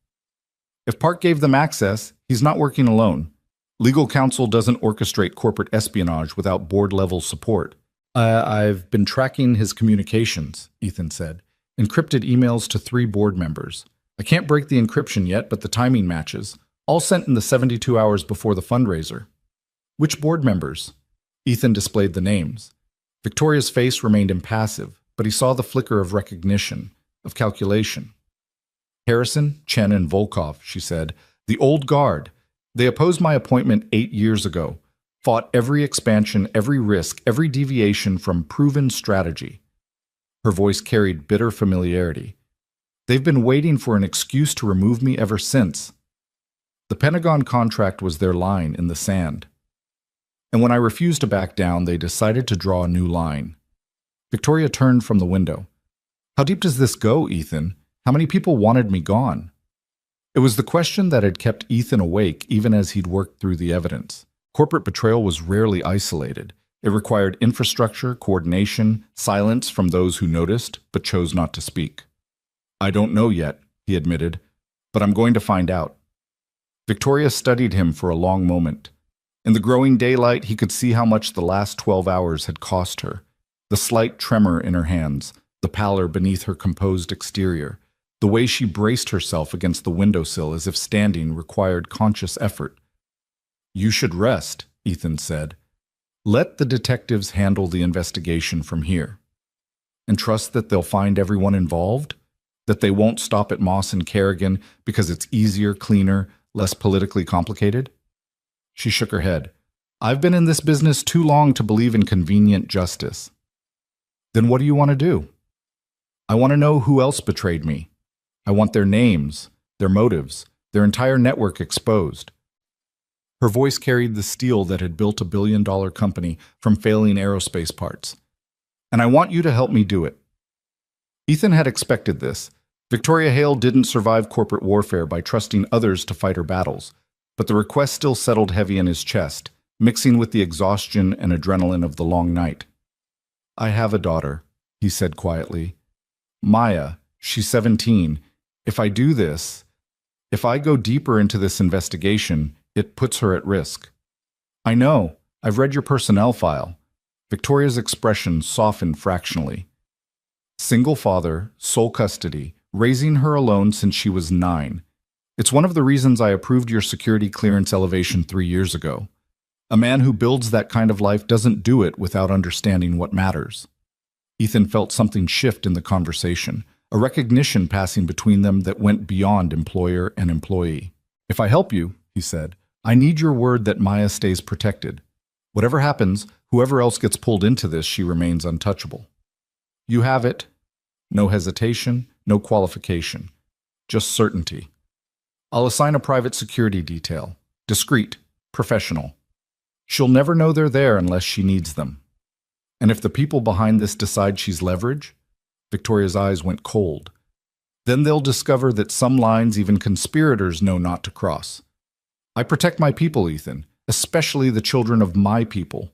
If Park gave them access, he's not working alone. Legal counsel doesn't orchestrate corporate espionage without board-level support. I've been tracking his communications, Ethan said. Encrypted emails to 3 board members. I can't break the encryption yet, but the timing matches. All sent in the 72 hours before the fundraiser. Which board members? Ethan displayed the names. Victoria's face remained impassive, but he saw the flicker of recognition, of calculation. Harrison, Chen, and Volkov, she said. The old guard. They opposed my appointment 8 years ago. Fought every expansion, every risk, every deviation from proven strategy. Her voice carried bitter familiarity. They've been waiting for an excuse to remove me ever since. The Pentagon contract was their line in the sand. And when I refused to back down, they decided to draw a new line. Victoria turned from the window. How deep does this go, Ethan? How many people wanted me gone? It was the question that had kept Ethan awake even as he'd worked through the evidence. Corporate betrayal was rarely isolated. It required infrastructure, coordination, silence from those who noticed but chose not to speak. I don't know yet, he admitted, but I'm going to find out. Victoria studied him for a long moment. In the growing daylight, he could see how much the last 12 hours had cost her. The slight tremor in her hands, the pallor beneath her composed exterior, the way she braced herself against the windowsill as if standing required conscious effort. You should rest, Ethan said. Let the detectives handle the investigation from here. And trust that they'll find everyone involved? That they won't stop at Moss and Kerrigan because it's easier, cleaner, less politically complicated? She shook her head. I've been in this business too long to believe in convenient justice. Then what do you want to do? I want to know who else betrayed me. I want their names, their motives, their entire network exposed. Her voice carried the steel that had built a billion-dollar company from failing aerospace parts. And I want you to help me do it. Ethan had expected this. Victoria Hale didn't survive corporate warfare by trusting others to fight her battles, but the request still settled heavy in his chest, mixing with the exhaustion and adrenaline of the long night. I have a daughter, he said quietly. Maya, she's 17. If I do this, if I go deeper into this investigation, it puts her at risk. I know. I've read your personnel file. Victoria's expression softened fractionally. Single father, sole custody, raising her alone since she was 9. It's one of the reasons I approved your security clearance elevation 3 years ago. A man who builds that kind of life doesn't do it without understanding what matters. Ethan felt something shift in the conversation, a recognition passing between them that went beyond employer and employee. If I help you, he said, I need your word that Maya stays protected. Whatever happens, whoever else gets pulled into this, she remains untouchable. You have it. No hesitation, no qualification. Just certainty. I'll assign a private security detail. Discreet, professional. She'll never know they're there unless she needs them. And if the people behind this decide she's leverage, Victoria's eyes went cold. Then they'll discover that some lines even conspirators know not to cross. I protect my people, Ethan, especially the children of my people.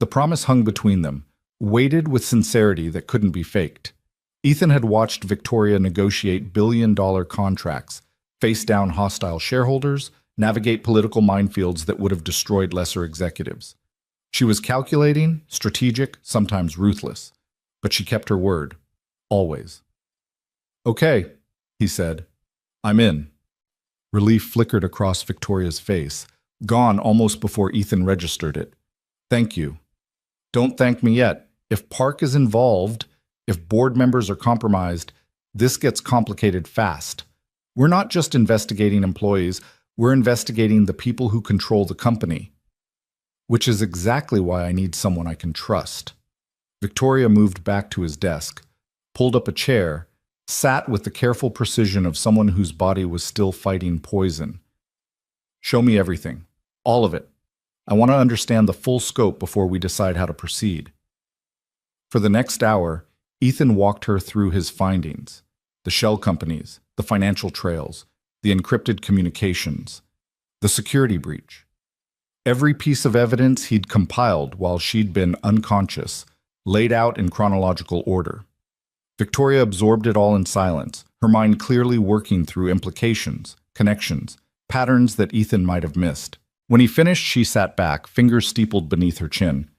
The promise hung between them, weighted with sincerity that couldn't be faked. Ethan had watched Victoria negotiate billion-dollar contracts, face down hostile shareholders, navigate political minefields that would have destroyed lesser executives. She was calculating, strategic, sometimes ruthless, but she kept her word, always. Okay, he said. I'm in. Relief flickered across Victoria's face, gone almost before Ethan registered it. Thank you. Don't thank me yet. If Park is involved, if board members are compromised, this gets complicated fast. We're not just investigating employees, we're investigating the people who control the company. which is exactly why I need someone I can trust. Victoria moved back to his desk, pulled up a chair, sat with the careful precision of someone whose body was still fighting poison. Show me everything. All of it. I want to understand the full scope before we decide how to proceed. For the next hour, Ethan walked her through his findings, the shell companies, the financial trails, the encrypted communications, the security breach. Every piece of evidence he'd compiled while she'd been unconscious, laid out in chronological order. Victoria absorbed it all in silence, her mind clearly working through implications, connections, patterns that Ethan might have missed. When he finished, she sat back, fingers steepled beneath her chin.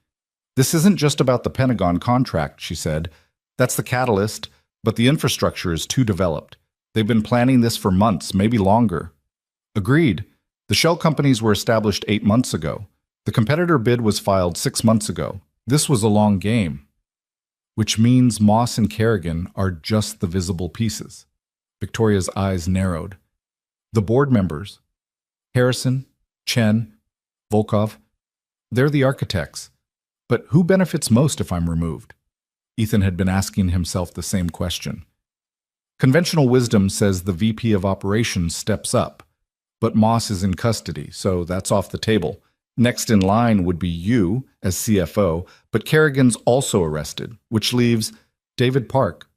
"This isn't just about the Pentagon contract," she said. "That's the catalyst, but the infrastructure is too developed. They've been planning this for months, maybe longer." "Agreed. The shell companies were established 8 months ago. The competitor bid was filed 6 months ago. This was a long game." "Which means Moss and Kerrigan are just the visible pieces." Victoria's eyes narrowed. "The board members, Harrison, Chen, Volkov, they're the architects. But who benefits most if I'm removed?" Ethan had been asking himself the same question. Conventional wisdom says the VP of operations steps up, but Moss is in custody, so that's off the table. Next in line would be you as CFO, but Kerrigan's also arrested, which leaves David Park.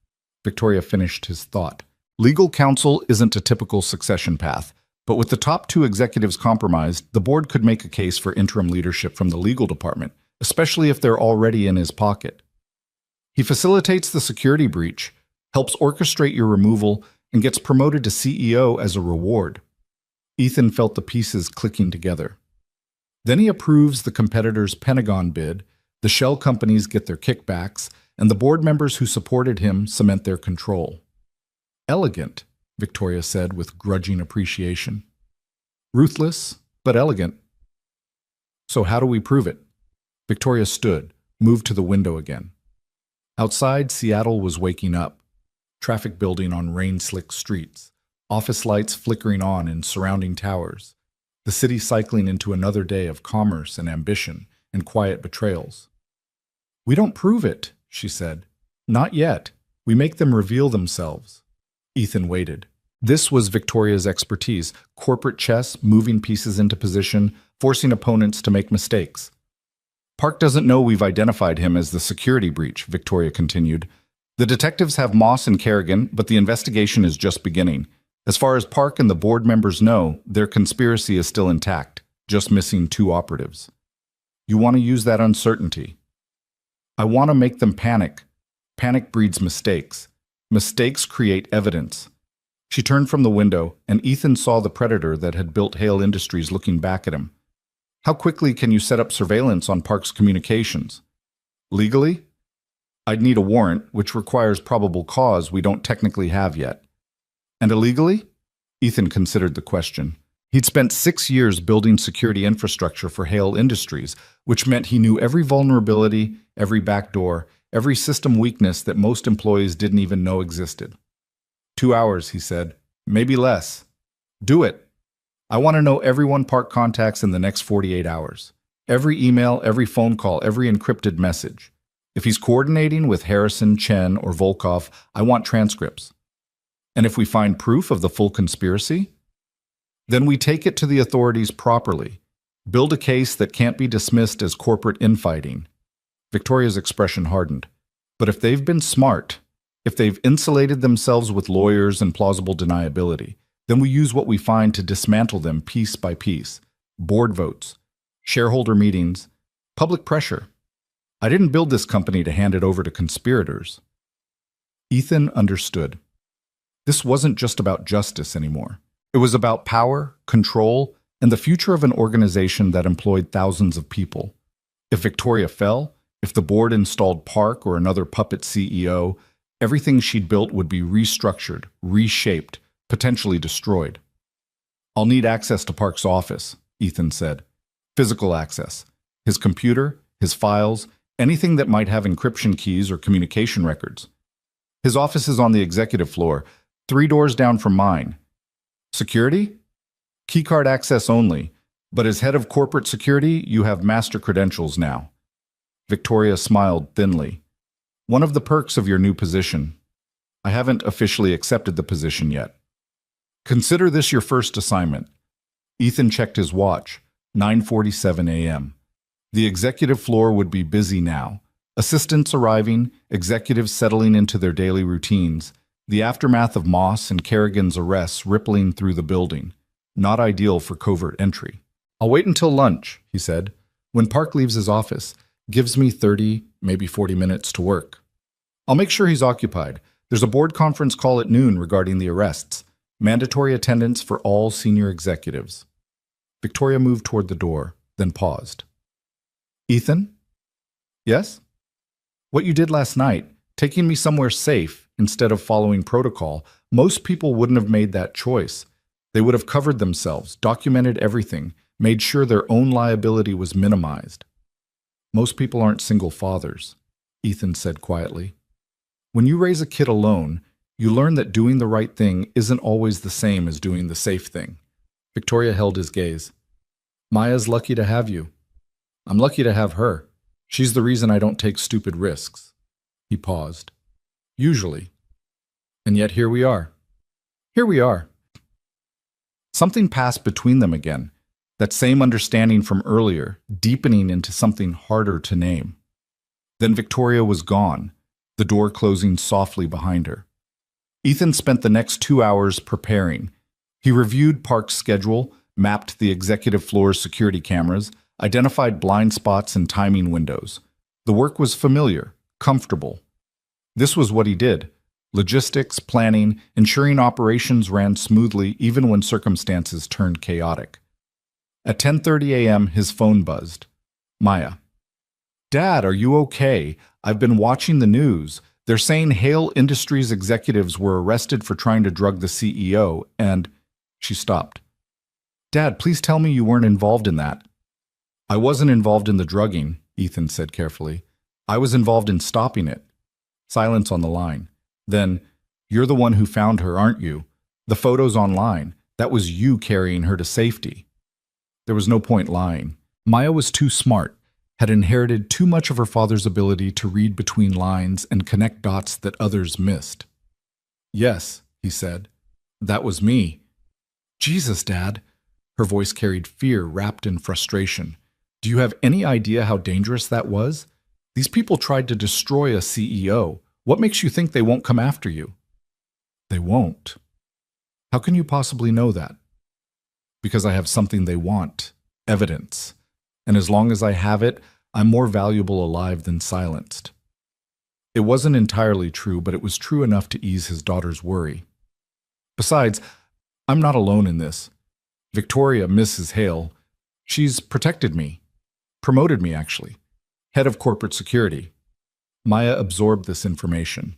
Victoria finished his thought. Legal counsel isn't a typical succession path, but with the top 2 executives compromised, the board could make a case for interim leadership from the legal department, especially if they're already in his pocket. He facilitates the security breach, helps orchestrate your removal, and gets promoted to CEO as a reward. Ethan felt the pieces clicking together. Then he approves the competitor's Pentagon bid, the shell companies get their kickbacks, and the board members who supported him cement their control. "Elegant," Victoria said with grudging appreciation. "Ruthless, but elegant." "So how do we prove it?" Victoria stood, moved to the window again. Outside, Seattle was waking up. Traffic building on rain-slicked streets, office lights flickering on in surrounding towers, the city cycling into another day of commerce and ambition and quiet betrayals. "We don't prove it," she said. "Not yet. We make them reveal themselves." Ethan waited. This was Victoria's expertise, corporate chess, moving pieces into position, forcing opponents to make mistakes. "Park doesn't know we've identified him as the security breach," Victoria continued. "The detectives have Moss and Kerrigan, but the investigation is just beginning. As far as Park and the board members know, their conspiracy is still intact, just missing 2 operatives. You want to use that uncertainty. I want to make them panic. Panic breeds mistakes. Mistakes create evidence." She turned from the window, and Ethan saw the predator that had built Hale Industries looking back at him. "How quickly can you set up surveillance on Park's communications?" "Legally? I'd need a warrant, which requires probable cause we don't technically have yet." "And illegally?" Ethan considered the question. He'd spent 6 years building security infrastructure for Hale Industries, which meant he knew every vulnerability, every backdoor, every system weakness that most employees didn't even know existed. 2 hours, he said. Maybe less. "Do it. I want to know everyone Park contacts in the next 48 hours. Every email, every phone call, every encrypted message. If he's coordinating with Harrison, Chen, or Volkov, I want transcripts. And if we find proof of the full conspiracy, then we take it to the authorities properly. Build a case that can't be dismissed as corporate infighting." Victoria's expression hardened. "But if they've been smart, if they've insulated themselves with lawyers and plausible deniability, then we use what we find to dismantle them piece by piece. Board votes, shareholder meetings, public pressure. I didn't build this company to hand it over to conspirators." Ethan understood. This wasn't just about justice anymore. It was about power, control, and the future of an organization that employed thousands of people. If Victoria fell, if the board installed Park or another puppet CEO, everything she'd built would be restructured, reshaped, potentially destroyed. "I'll need access to Park's office," Ethan said. "Physical access. His computer, his files, anything that might have encryption keys or communication records. His office is on the executive floor, 3 doors down from mine. Security? Keycard access only, But as head of corporate security, you have master credentials now. Victoria smiled thinly. One of the perks of your new position. I haven't officially accepted the position yet. Consider this your first assignment. Ethan checked his watch. 9:47 a.m. The executive floor would be busy now. Assistants arriving, executives settling into their daily routines, the aftermath of Moss and Kerrigan's arrests rippling through the building. Not ideal for covert entry. I'll wait until lunch, he said. When Park leaves his office, gives me 30, maybe 40 minutes to work. I'll make sure he's occupied. There's a board conference call at noon regarding the arrests. Mandatory attendance for all senior executives. Victoria moved toward the door, then paused. Ethan? Yes? What you did last night, taking me somewhere safe instead of following protocol, most people wouldn't have made that choice. They would have covered themselves, documented everything, made sure their own liability was minimized. Most people aren't single fathers, Ethan said quietly. When you raise a kid alone, you learn that doing the right thing isn't always the same as doing the safe thing. Victoria held his gaze. Maya's lucky to have you. I'm lucky to have her. She's the reason I don't take stupid risks. He paused. Usually. And yet here we are. Here we are. Something passed between them again. That same understanding from earlier, deepening into something harder to name. Then Victoria was gone, the door closing softly behind her. Ethan spent the next 2 hours preparing. He reviewed Park's schedule, mapped the executive floor's security cameras, identified blind spots and timing windows. The work was familiar, comfortable. This was what he did. Logistics, planning, ensuring operations ran smoothly even when circumstances turned chaotic. At 10:30 a.m., his phone buzzed. Maya. Dad, are you okay? I've been watching the news. They're saying Hale Industries executives were arrested for trying to drug the CEO, and... She stopped. Dad, please tell me you weren't involved in that. I wasn't involved in the drugging, Ethan said carefully. I was involved in stopping it. Silence on the line. Then, you're the one who found her, aren't you? The photos online. That was you carrying her to safety. There was no point lying. Maya was too smart, had inherited too much of her father's ability to read between lines and connect dots that others missed. Yes, he said. That was me. Jesus, Dad. Her voice carried fear wrapped in frustration. Do you have any idea how dangerous that was? These people tried to destroy a CEO. What makes you think they won't come after you? They won't. How can you possibly know that? Because I have something they want, evidence. And as long as I have it, I'm more valuable alive than silenced. It wasn't entirely true, but it was true enough to ease his daughter's worry. Besides, I'm not alone in this. Victoria, Mrs. Hale, she's protected me. Promoted me, actually. Head of corporate security. Maya absorbed this information.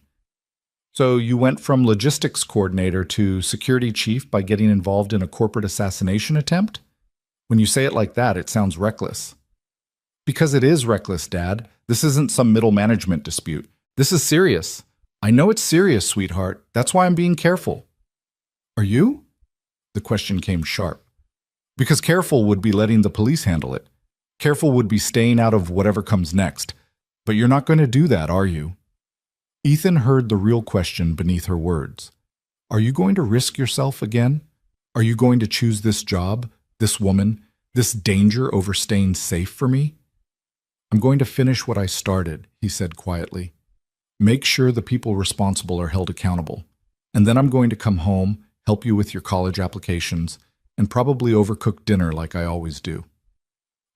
So you went from logistics coordinator to security chief by getting involved in a corporate assassination attempt? When you say it like that, it sounds reckless. Because it is reckless, Dad. This isn't some middle management dispute. This is serious. I know it's serious, sweetheart. That's why I'm being careful. Are you? The question came sharp. Because careful would be letting the police handle it. Careful would be staying out of whatever comes next. But you're not going to do that, are you? Ethan heard the real question beneath her words. Are you going to risk yourself again? Are you going to choose this job, this woman, this danger over staying safe for me? I'm going to finish what I started, he said quietly. Make sure the people responsible are held accountable. And then I'm going to come home, help you with your college applications, and probably overcook dinner like I always do.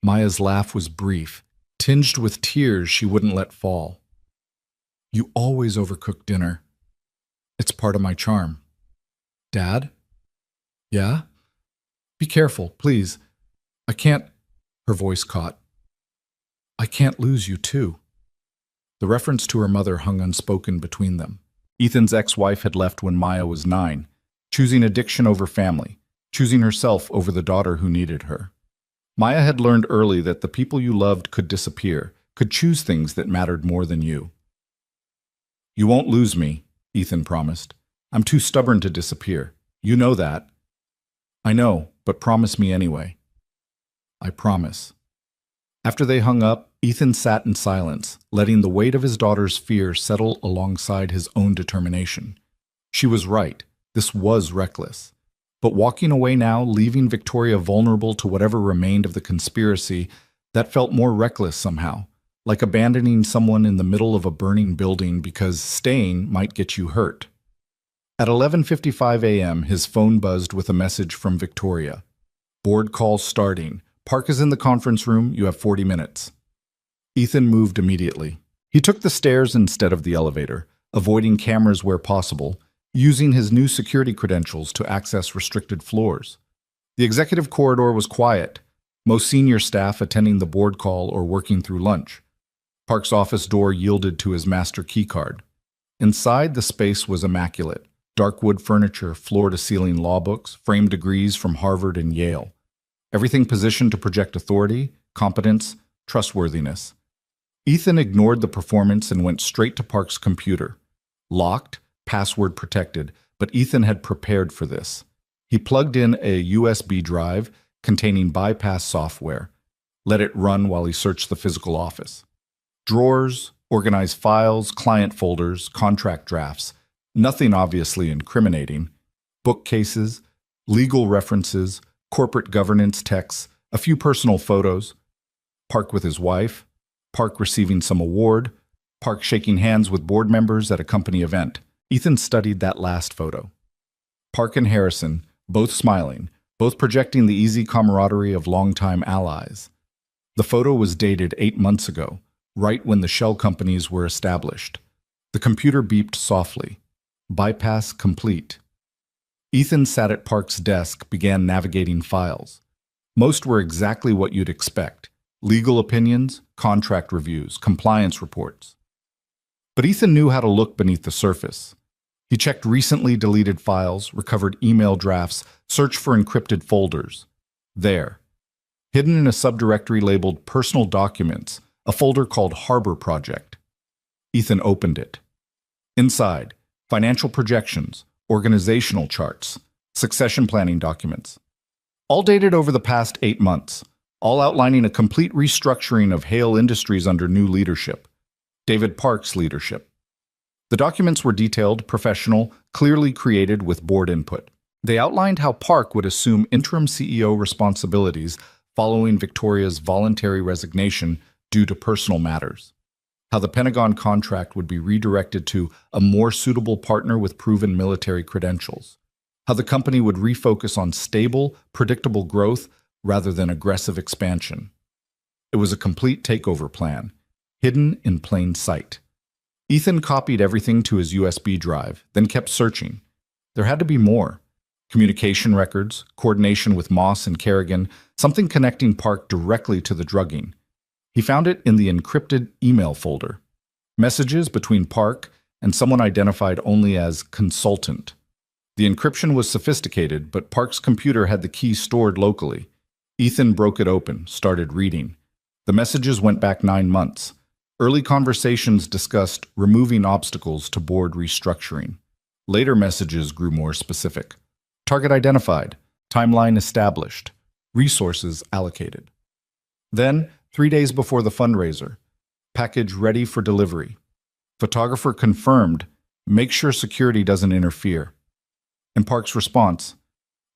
Maya's laugh was brief, tinged with tears she wouldn't let fall. You always overcook dinner. It's part of my charm. Dad? Yeah? Be careful, please. I can't... Her voice caught. I can't lose you, too. The reference to her mother hung unspoken between them. Ethan's ex-wife had left when Maya was 9, choosing addiction over family, choosing herself over the daughter who needed her. Maya had learned early that the people you loved could disappear, could choose things that mattered more than you. You won't lose me, Ethan promised. I'm too stubborn to disappear. You know that. I know, but promise me anyway. I promise." After they hung up, Ethan sat in silence, letting the weight of his daughter's fear settle alongside his own determination. She was right. This was reckless. But walking away now, leaving Victoria vulnerable to whatever remained of the conspiracy, that felt more reckless somehow, like abandoning someone in the middle of a burning building because staying might get you hurt. At 11:55 a.m., his phone buzzed with a message from Victoria. "Board call starting. Park is in the conference room. You have 40 minutes. Ethan moved immediately. He took the stairs instead of the elevator, avoiding cameras where possible, using his new security credentials to access restricted floors. The executive corridor was quiet, most senior staff attending the board call or working through lunch. Park's office door yielded to his master keycard. Inside, the space was immaculate. Dark wood furniture, floor-to-ceiling law books, framed degrees from Harvard and Yale. Everything positioned to project authority, competence, trustworthiness. Ethan ignored the performance and went straight to Park's computer. Locked, password protected, but Ethan had prepared for this. He plugged in a USB drive containing bypass software, let it run while he searched the physical office. Drawers, organized files, client folders, contract drafts, nothing obviously incriminating, bookcases, legal references, corporate governance texts, a few personal photos, Park with his wife, Park receiving some award, Park shaking hands with board members at a company event. Ethan studied that last photo. Park and Harrison, both smiling, both projecting the easy camaraderie of longtime allies. The photo was dated 8 months ago, right when the shell companies were established. The computer beeped softly. Bypass complete. Ethan sat at Park's desk, began navigating files. Most were exactly what you'd expect. Legal opinions, contract reviews, compliance reports. But Ethan knew how to look beneath the surface. He checked recently deleted files, recovered email drafts, searched for encrypted folders. There, hidden in a subdirectory labeled Personal Documents, a folder called Harbor Project. Ethan opened it. Inside, financial projections, organizational charts, succession planning documents. All dated over the past 8 months, all outlining a complete restructuring of Hale Industries under new leadership, David Park's leadership. The documents were detailed, professional, clearly created with board input. They outlined how Park would assume interim CEO responsibilities following Victoria's voluntary resignation due to personal matters, how the Pentagon contract would be redirected to a more suitable partner with proven military credentials, how the company would refocus on stable, predictable growth rather than aggressive expansion. It was a complete takeover plan, hidden in plain sight. Ethan copied everything to his USB drive, then kept searching. There had to be more. Communication records, coordination with Moss and Kerrigan, something connecting Park directly to the drugging. He found it in the encrypted email folder. Messages between Park and someone identified only as consultant. The encryption was sophisticated, but Park's computer had the key stored locally. Ethan broke it open, started reading. The messages went back 9 months. Early conversations discussed removing obstacles to board restructuring. Later messages grew more specific. Target identified, timeline established, resources allocated. Then, 3 days before the fundraiser, package ready for delivery. Photographer confirmed, make sure security doesn't interfere. And Park's response,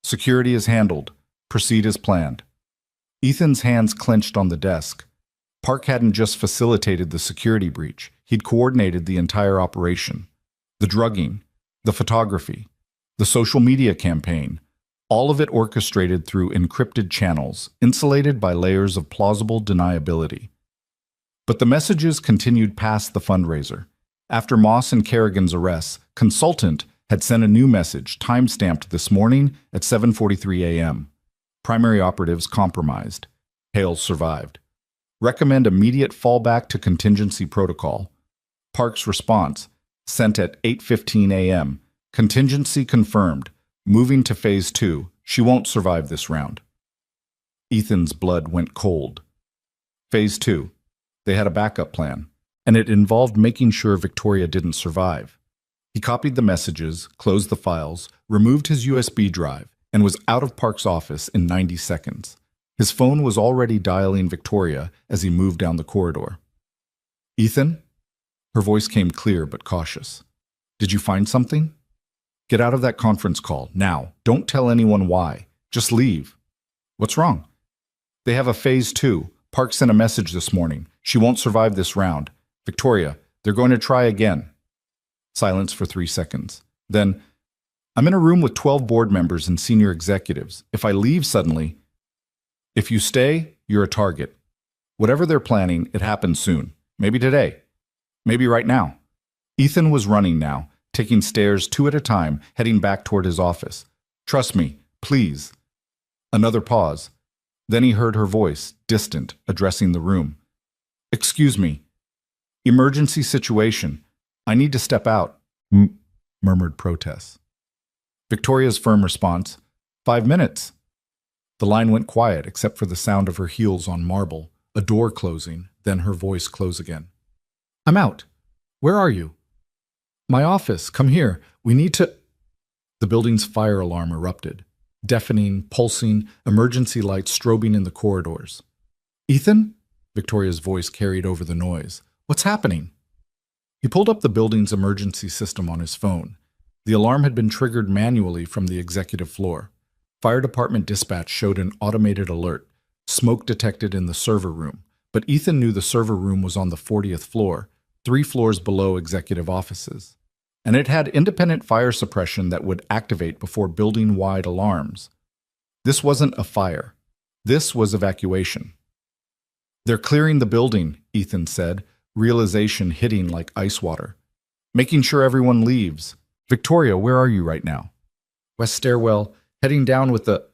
security is handled, proceed as planned. Ethan's hands clenched on the desk. Park hadn't just facilitated the security breach, he'd coordinated the entire operation. The drugging, the photography, the social media campaign, all of it orchestrated through encrypted channels, insulated by layers of plausible deniability. But the messages continued past the fundraiser. After Moss and Kerrigan's arrests, Consultant had sent a new message, time-stamped this morning at 7:43 a.m. Primary operatives compromised. Hale survived. Recommend immediate fallback to contingency protocol. Park's response, sent at 8:15 a.m. Contingency confirmed. Moving to phase 2. She won't survive this round. Ethan's blood went cold. Phase 2. They had a backup plan, and it involved making sure Victoria didn't survive. He copied the messages, closed the files, removed his USB drive, and was out of Park's office in 90 seconds. His phone was already dialing Victoria as he moved down the corridor. "Ethan?" Her voice came clear but cautious. "Did you find something? Get out of that conference call, now. Don't tell anyone why. Just leave." "What's wrong?" "They have a phase 2. Park sent a message this morning. She won't survive this round. Victoria, they're going to try again." Silence for 3 seconds. Then, "I'm in a room with 12 board members and senior executives. If I leave suddenly..." "If you stay, you're a target. Whatever they're planning, it happens soon. Maybe today. Maybe right now." Ethan was running now, taking stairs 2 at a time, heading back toward his office. "Trust me, please." Another pause. Then he heard her voice, distant, addressing the room. "Excuse me. Emergency situation. I need to step out," murmured protests. Victoria's firm response, "5 minutes." The line went quiet except for the sound of her heels on marble, a door closing, then her voice close again. "I'm out. Where are you?" "My office. Come here. We need to..." The building's fire alarm erupted. Deafening, pulsing, emergency lights strobing in the corridors. "Ethan?" Victoria's voice carried over the noise. "What's happening?" He pulled up the building's emergency system on his phone. The alarm had been triggered manually from the executive floor. Fire department dispatch showed an automated alert. Smoke detected in the server room, but Ethan knew the server room was on the 40th floor, 3 floors below executive offices. And it had independent fire suppression that would activate before building-wide alarms. This wasn't a fire. This was evacuation. "They're clearing the building," Ethan said, realization hitting like ice water. "Making sure everyone leaves. Victoria, where are you right now?" "West stairwell, heading down with the..."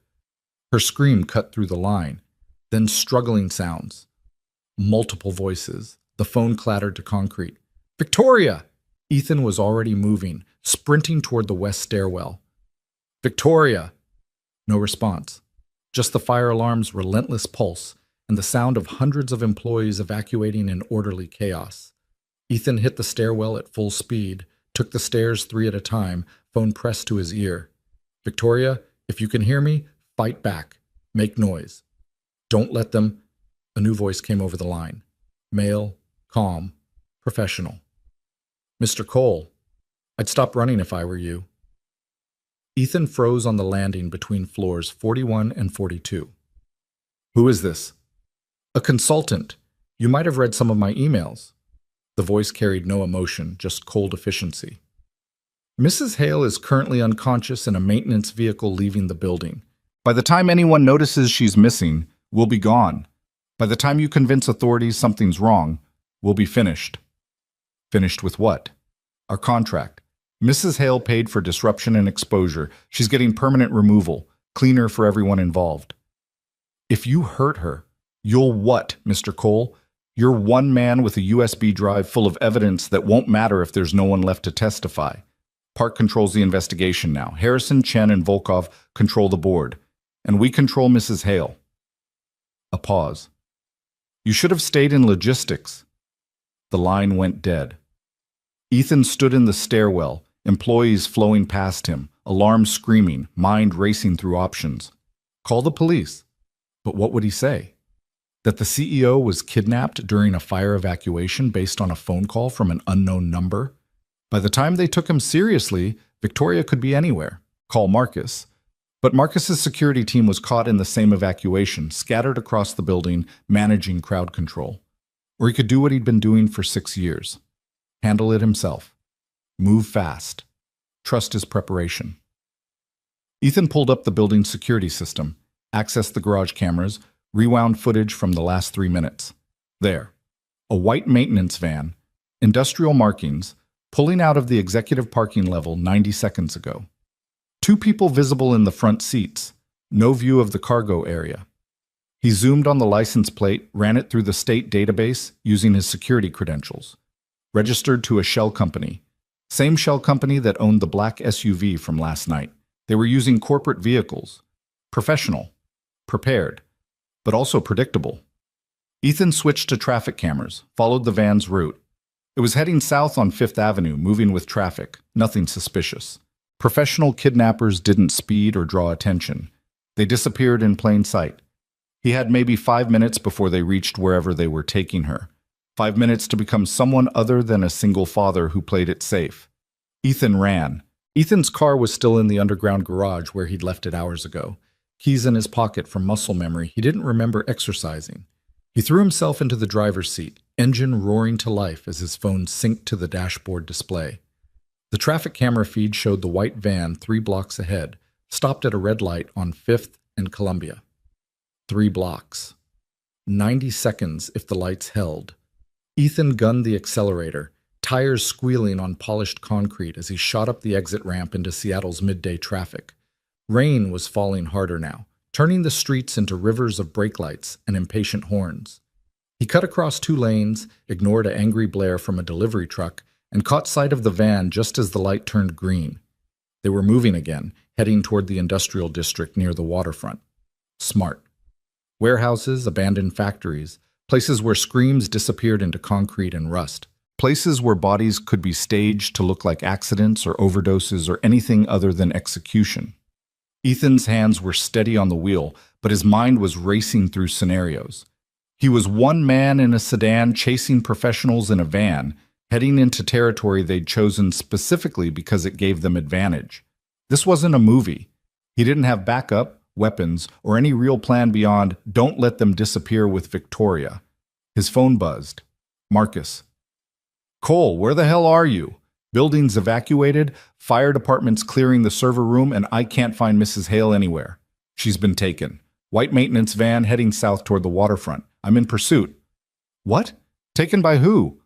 Her scream cut through the line. Then struggling sounds. Multiple voices. The phone clattered to concrete. "Victoria!" Ethan was already moving, sprinting toward the west stairwell. "Victoria!" No response. Just the fire alarm's relentless pulse and the sound of hundreds of employees evacuating in orderly chaos. Ethan hit the stairwell at full speed, took the stairs 3 at a time, phone pressed to his ear. "Victoria, if you can hear me, fight back. Make noise. Don't let them..." A new voice came over the line. Male, calm, professional. "Mr. Cole, I'd stop running if I were you." Ethan froze on the landing between floors 41 and 42. "Who is this?" "A consultant. You might have read some of my emails." The voice carried no emotion, just cold efficiency. "Mrs. Hale is currently unconscious in a maintenance vehicle leaving the building. By the time anyone notices she's missing, we'll be gone. By the time you convince authorities something's wrong, we'll be finished." "Finished with what?" "Our contract. Mrs. Hale paid for disruption and exposure. She's getting permanent removal, cleaner for everyone involved." "If you hurt her, you'll what, Mr. Cole? You're one man with a USB drive full of evidence that won't matter if there's no one left to testify. Park controls the investigation now. Harrison, Chen, and Volkov control the board. And we control Mrs. Hale." A pause. "You should have stayed in logistics." The line went dead. Ethan stood in the stairwell, employees flowing past him, alarms screaming, mind racing through options. Call the police. But what would he say? That the CEO was kidnapped during a fire evacuation based on a phone call from an unknown number? By the time they took him seriously, Victoria could be anywhere. Call Marcus. But Marcus's security team was caught in the same evacuation, scattered across the building, managing crowd control. Or he could do what he'd been doing for 6 years. Handle it himself. Move fast. Trust his preparation. Ethan pulled up the building's security system, accessed the garage cameras, rewound footage from the last 3 minutes. There. A white maintenance van, industrial markings, pulling out of the executive parking level 90 seconds ago. 2 people visible in the front seats, no view of the cargo area. He zoomed on the license plate, ran it through the state database using his security credentials. Registered to a shell company. Same shell company that owned the black SUV from last night. They were using corporate vehicles. Professional. Prepared. But also predictable. Ethan switched to traffic cameras, followed the van's route. It was heading south on 5th Avenue, moving with traffic. Nothing suspicious. Professional kidnappers didn't speed or draw attention. They disappeared in plain sight. He had maybe 5 minutes before they reached wherever they were taking her. 5 minutes to become someone other than a single father who played it safe. Ethan ran. Ethan's car was still in the underground garage where he'd left it hours ago. Keys in his pocket from muscle memory. He didn't remember exercising. He threw himself into the driver's seat, engine roaring to life as his phone synced to the dashboard display. The traffic camera feed showed the white van 3 blocks ahead, stopped at a red light on 5th and Columbia. 3 blocks. 90 seconds if the lights held. Ethan gunned the accelerator, tires squealing on polished concrete as he shot up the exit ramp into Seattle's midday traffic. Rain was falling harder now, turning the streets into rivers of brake lights and impatient horns. He cut across 2 lanes, ignored an angry blare from a delivery truck, and caught sight of the van just as the light turned green. They were moving again, heading toward the industrial district near the waterfront. Smart. Warehouses, abandoned factories, places where screams disappeared into concrete and rust. Places where bodies could be staged to look like accidents or overdoses or anything other than execution. Ethan's hands were steady on the wheel, but his mind was racing through scenarios. He was one man in a sedan chasing professionals in a van, heading into territory they'd chosen specifically because it gave them advantage. This wasn't a movie. He didn't have backup, weapons, or any real plan beyond don't let them disappear with Victoria. His phone buzzed. Marcus. Cole, where the hell are you? Buildings evacuated, fire departments clearing the server room, and I can't find Mrs. Hale anywhere. She's been taken. White maintenance van heading south toward the waterfront. I'm in pursuit. What? Taken by who?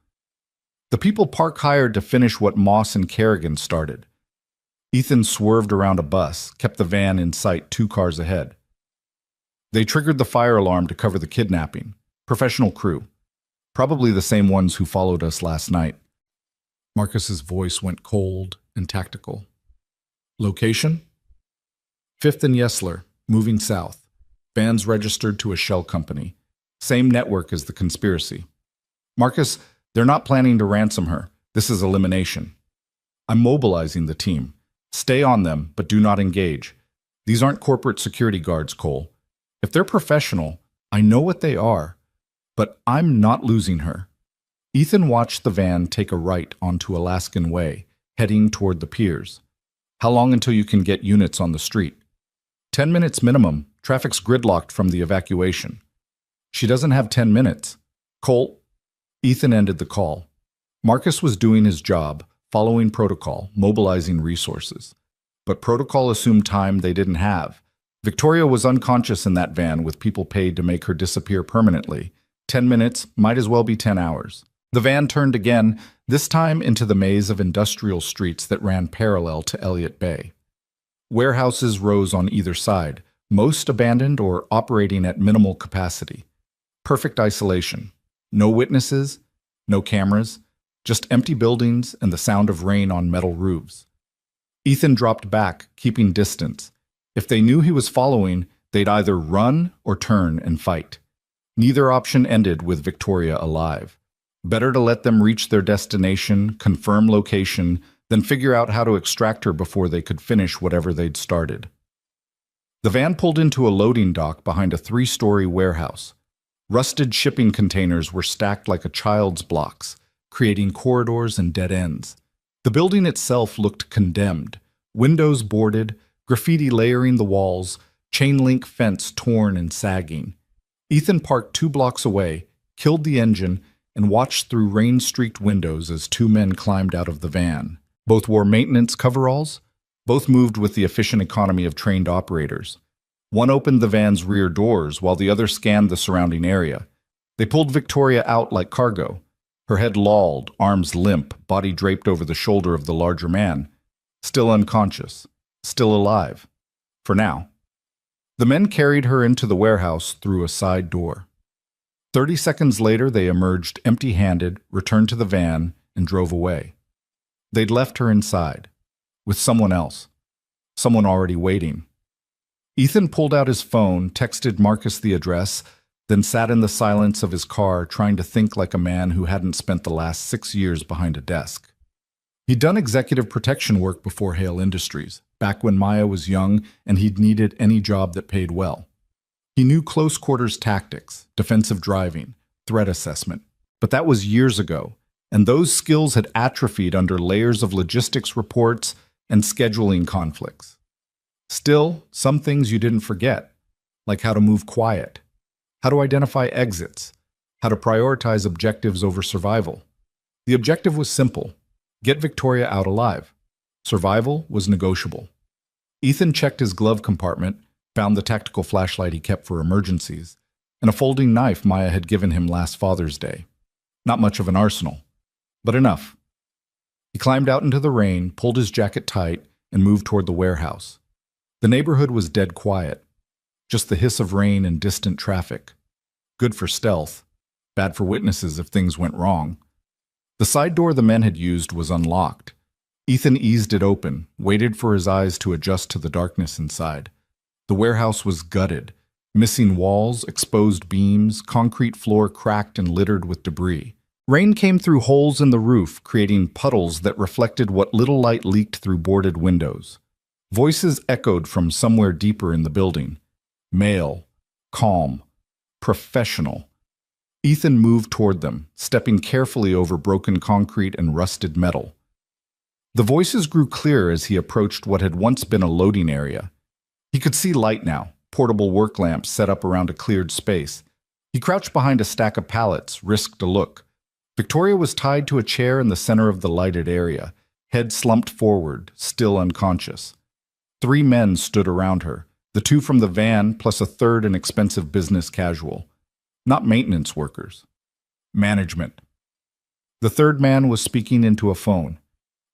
The people Park hired to finish what Moss and Kerrigan started. Ethan swerved around a bus, kept the van in sight 2 cars ahead. They triggered the fire alarm to cover the kidnapping. Professional crew. Probably the same ones who followed us last night. Marcus's voice went cold and tactical. Location? 5th and Yesler, moving south. Vans registered to a shell company. Same network as the conspiracy. Marcus, they're not planning to ransom her. This is elimination. I'm mobilizing the team. Stay on them, but do not engage. These aren't corporate security guards, Cole. If they're professional, I know what they are. But I'm not losing her. Ethan watched the van take a right onto Alaskan Way, heading toward the piers. How long until you can get units on the street? 10 minutes minimum. Traffic's gridlocked from the evacuation. She doesn't have 10 minutes. Cole. Ethan ended the call. Marcus was doing his job, following protocol, mobilizing resources. But protocol assumed time they didn't have. Victoria was unconscious in that van with people paid to make her disappear permanently. 10 minutes might as well be 10 hours. The van turned again, this time into the maze of industrial streets that ran parallel to Elliott Bay. Warehouses rose on either side, most abandoned or operating at minimal capacity. Perfect isolation. No witnesses, no cameras, just empty buildings and the sound of rain on metal roofs. Ethan dropped back, keeping distance. If they knew he was following, they'd either run or turn and fight. Neither option ended with Victoria alive. Better to let them reach their destination, confirm location, than figure out how to extract her before they could finish whatever they'd started. The van pulled into a loading dock behind a 3-story warehouse. Rusted shipping containers were stacked like a child's blocks, creating corridors and dead ends. The building itself looked condemned, windows boarded, graffiti layering the walls, chain-link fence torn and sagging. Ethan parked 2 blocks away, killed the engine, and watched through rain-streaked windows as 2 men climbed out of the van. Both wore maintenance coveralls. Both moved with the efficient economy of trained operators. One opened the van's rear doors while the other scanned the surrounding area. They pulled Victoria out like cargo. Her head lolled, arms limp, body draped over the shoulder of the larger man. Still unconscious. Still alive. For now. The men carried her into the warehouse through a side door. 30 seconds later, they emerged empty-handed, returned to the van, and drove away. They'd left her inside, with someone else, someone already waiting. Ethan pulled out his phone, texted Marcus the address, then sat in the silence of his car trying to think like a man who hadn't spent the last 6 years behind a desk. He'd done executive protection work before Hale Industries, back when Maya was young and he'd needed any job that paid well. He knew close quarters tactics, defensive driving, threat assessment. But that was years ago, and those skills had atrophied under layers of logistics reports and scheduling conflicts. Still, some things you didn't forget, like how to move quiet, how to identify exits, how to prioritize objectives over survival. The objective was simple: get Victoria out alive. Survival was negotiable. Ethan checked his glove compartment, found the tactical flashlight he kept for emergencies, and a folding knife Maya had given him last Father's Day. Not much of an arsenal, but enough. He climbed out into the rain, pulled his jacket tight, and moved toward the warehouse. The neighborhood was dead quiet, just the hiss of rain and distant traffic. Good for stealth, bad for witnesses if things went wrong. The side door the men had used was unlocked. Ethan eased it open, waited for his eyes to adjust to the darkness inside. The warehouse was gutted, missing walls, exposed beams, concrete floor cracked and littered with debris. Rain came through holes in the roof, creating puddles that reflected what little light leaked through boarded windows. Voices echoed from somewhere deeper in the building. Male, calm, professional. Ethan moved toward them, stepping carefully over broken concrete and rusted metal. The voices grew clearer as he approached what had once been a loading area. He could see light now, portable work lamps set up around a cleared space. He crouched behind a stack of pallets, risked a look. Victoria was tied to a chair in the center of the lighted area, head slumped forward, still unconscious. 3 men stood around her, the 2 from the van plus a third an expensive business casual. Not maintenance workers. Management. The third man was speaking into a phone.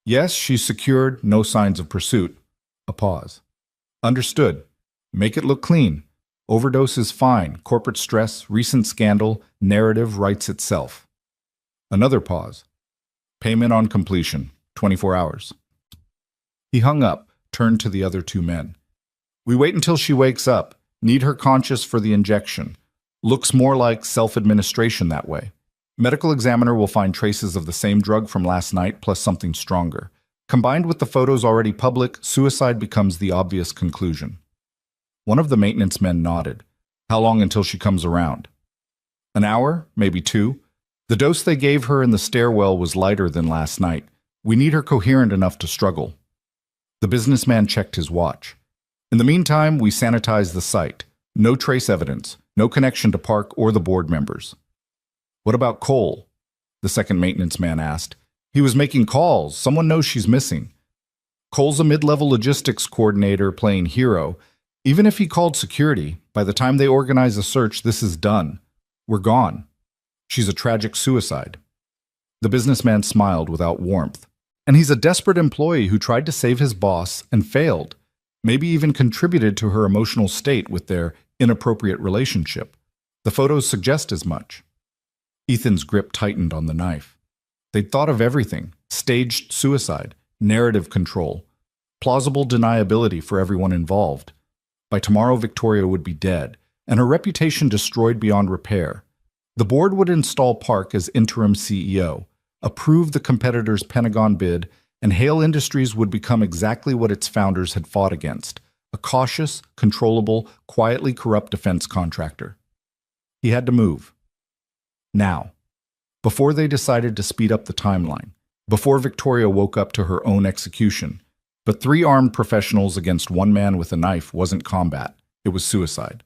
Yes, she's secured, no signs of pursuit. A pause. Understood. Make it look clean. Overdose is fine. Corporate stress, recent scandal, narrative writes itself. Another pause. Payment on completion. 24 hours. He hung up, turned to the other 2 men. We wait until she wakes up. Need her conscious for the injection. Looks more like self-administration that way. Medical examiner will find traces of the same drug from last night plus something stronger. Combined with the photos already public, suicide becomes the obvious conclusion. One of the maintenance men nodded. How long until she comes around? An hour, maybe 2. The dose they gave her in the stairwell was lighter than last night. We need her coherent enough to struggle. The businessman checked his watch. In the meantime, we sanitize the site. No trace evidence, no connection to Park or the board members. What about Cole? The second maintenance man asked. He was making calls. Someone knows she's missing. Cole's a mid-level logistics coordinator playing hero. Even if he called security, by the time they organize a search, this is done. We're gone. She's a tragic suicide. The businessman smiled without warmth. And he's a desperate employee who tried to save his boss and failed, maybe even contributed to her emotional state with their inappropriate relationship. The photos suggest as much. Ethan's grip tightened on the knife. They'd thought of everything: staged suicide, narrative control, plausible deniability for everyone involved. By tomorrow, Victoria would be dead, and her reputation destroyed beyond repair. The board would install Park as interim CEO, approve the competitor's Pentagon bid, and Hale Industries would become exactly what its founders had fought against: a cautious, controllable, quietly corrupt defense contractor. He had to move. Now. Before they decided to speed up the timeline. Before Victoria woke up to her own execution. But 3 armed professionals against 1 man with a knife wasn't combat. It was suicide.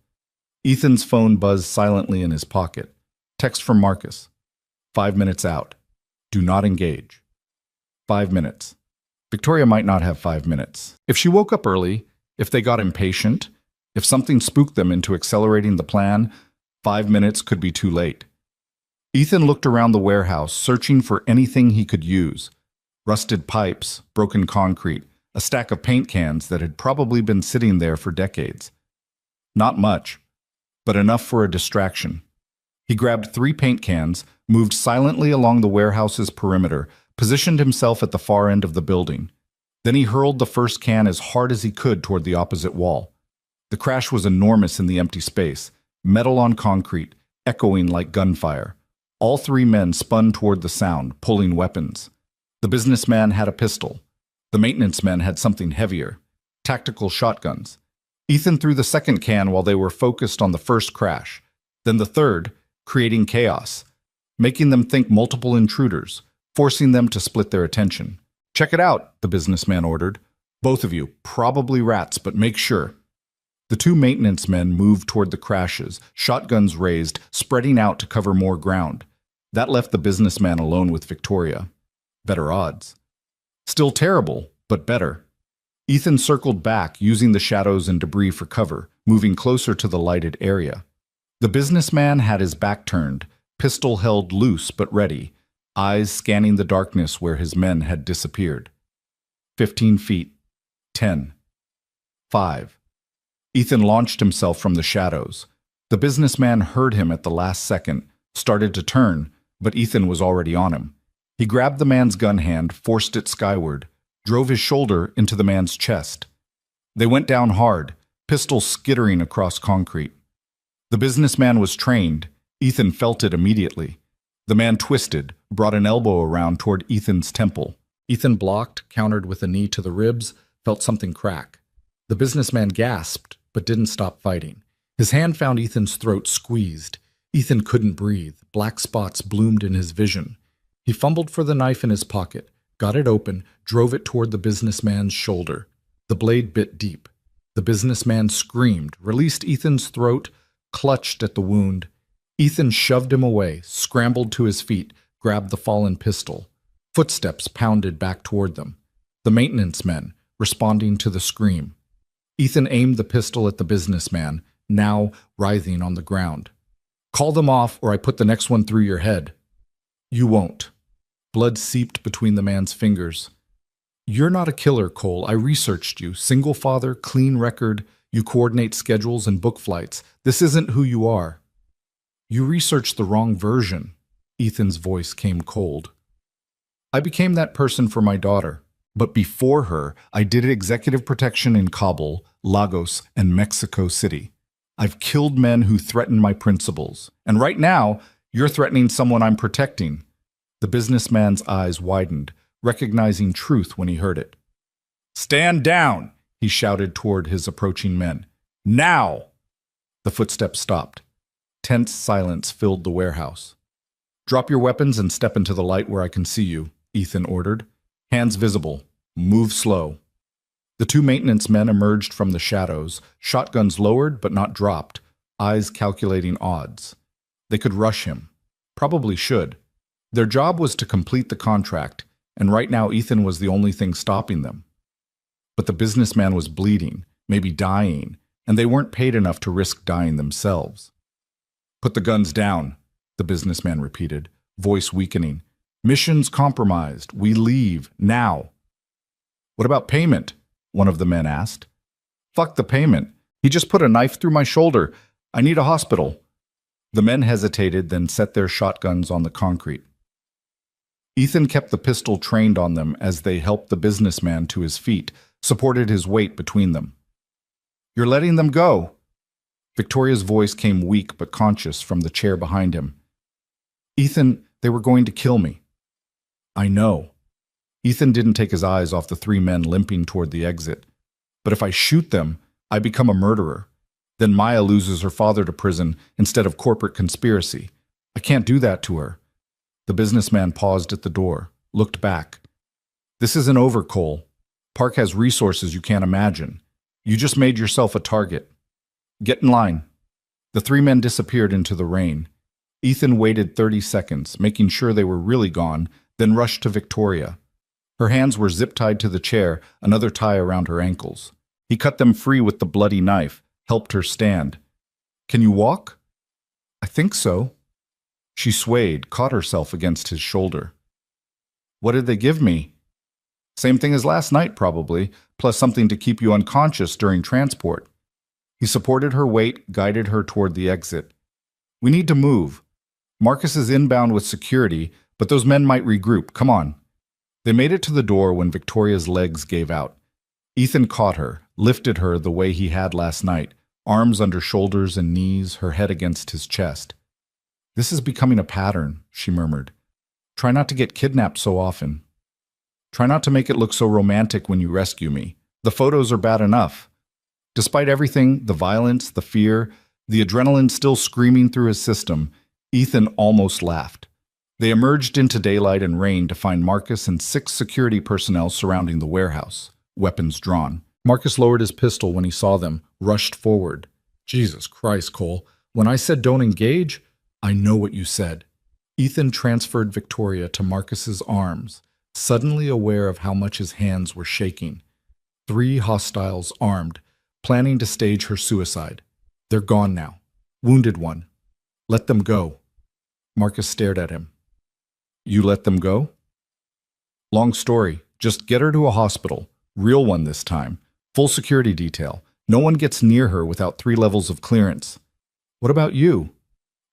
Ethan's phone buzzed silently in his pocket. Text from Marcus. 5 minutes out. Do not engage. 5 minutes. Victoria might not have 5 minutes. If she woke up early, if they got impatient, if something spooked them into accelerating the plan, 5 minutes could be too late. Ethan looked around the warehouse, searching for anything he could use. Rusted pipes, broken concrete, a stack of paint cans that had probably been sitting there for decades. Not much, but enough for a distraction. He grabbed 3 paint cans, moved silently along the warehouse's perimeter, positioned himself at the far end of the building. Then he hurled the first can as hard as he could toward the opposite wall. The crash was enormous in the empty space, metal on concrete, echoing like gunfire. All 3 men spun toward the sound, pulling weapons. The businessman had a pistol. The maintenance men had something heavier, tactical shotguns. Ethan threw the second can while they were focused on the first crash, then the third, creating chaos, making them think multiple intruders, forcing them to split their attention. "Check it out," the businessman ordered. "Both of you, probably rats, but make sure." The two maintenance men moved toward the crashes, shotguns raised, spreading out to cover more ground. That left the businessman alone with Victoria. Better odds. Still terrible, but better. Ethan circled back, using the shadows and debris for cover, moving closer to the lighted area. The businessman had his back turned, pistol held loose but ready, eyes scanning the darkness where his men had disappeared. 15 feet. 10. 5. Ethan launched himself from the shadows. The businessman heard him at the last second, started to turn, but Ethan was already on him. He grabbed the man's gun hand, forced it skyward, drove his shoulder into the man's chest. They went down hard, pistol skittering across concrete. The businessman was trained. Ethan felt it immediately. The man twisted, brought an elbow around toward Ethan's temple. Ethan blocked, countered with a knee to the ribs, felt something crack. The businessman gasped, but didn't stop fighting. His hand found Ethan's throat squeezed. Ethan couldn't breathe. Black spots bloomed in his vision. He fumbled for the knife in his pocket, got it open, drove it toward the businessman's shoulder. The blade bit deep. The businessman screamed, released Ethan's throat, clutched at the wound. Ethan shoved him away, scrambled to his feet, grabbed the fallen pistol. Footsteps pounded back toward them. The maintenance men, responding to the scream. Ethan aimed the pistol at the businessman, now writhing on the ground. "Call them off, or I put the next one through your head." "You won't." Blood seeped between the man's fingers. "You're not a killer, Cole. I researched you. Single father, clean record. You coordinate schedules and book flights. This isn't who you are." "You researched the wrong version." Ethan's voice came cold. "I became that person for my daughter. But before her, I did executive protection in Kabul, Lagos, and Mexico City. I've killed men who threaten my principles. And right now, you're threatening someone I'm protecting." The businessman's eyes widened, recognizing truth when he heard it. "Stand down!" he shouted toward his approaching men. "Now!" The footsteps stopped. Tense silence filled the warehouse. "Drop your weapons and step into the light where I can see you," Ethan ordered. "Hands visible. Move slow." The two maintenance men emerged from the shadows, shotguns lowered but not dropped, eyes calculating odds. They could rush him. Probably should. Their job was to complete the contract, and right now Ethan was the only thing stopping them. But the businessman was bleeding, maybe dying, and they weren't paid enough to risk dying themselves. "Put the guns down," the businessman repeated, voice weakening. "Mission's compromised. We leave, now." "What about payment?" one of the men asked. "Fuck the payment. He just put a knife through my shoulder. I need a hospital." The men hesitated, then set their shotguns on the concrete. Ethan kept the pistol trained on them as they helped the businessman to his feet, supported his weight between them. "You're letting them go." Victoria's voice came weak but conscious from the chair behind him. "Ethan, they were going to kill me." "I know." Ethan didn't take his eyes off the three men limping toward the exit. "But if I shoot them, I become a murderer. Then Maya loses her father to prison instead of corporate conspiracy. I can't do that to her." The businessman paused at the door, looked back. "This isn't over, Cole. Park has resources you can't imagine. You just made yourself a target. Get in line." The three men disappeared into the rain. Ethan waited 30 seconds, making sure they were really gone, then rushed to Victoria. Her hands were zip-tied to the chair, another tie around her ankles. He cut them free with the bloody knife, helped her stand. "Can you walk?" "I think so." She swayed, caught herself against his shoulder. "What did they give me?" "Same thing as last night, probably, plus something to keep you unconscious during transport." He supported her weight, guided her toward the exit. "We need to move. Marcus is inbound with security, but those men might regroup. Come on." They made it to the door when Victoria's legs gave out. Ethan caught her, lifted her the way he had last night, arms under shoulders and knees, her head against his chest. "This is becoming a pattern," she murmured. "Try not to get kidnapped so often. Try not to make it look so romantic when you rescue me. The photos are bad enough." Despite everything, the violence, the fear, the adrenaline still screaming through his system, Ethan almost laughed. They emerged into daylight and rain to find Marcus and 6 security personnel surrounding the warehouse, weapons drawn. Marcus lowered his pistol when he saw them, rushed forward. Jesus Christ, Cole. When I said don't engage, I know what you said. Ethan transferred Victoria to Marcus's arms, suddenly aware of how much his hands were shaking. 3 hostiles armed, planning to stage her suicide. They're gone now. Wounded one. Let them go. Marcus stared at him. You let them go? Long story. Just get her to a hospital. Real one this time. Full security detail. No one gets near her without 3 levels of clearance. What about you?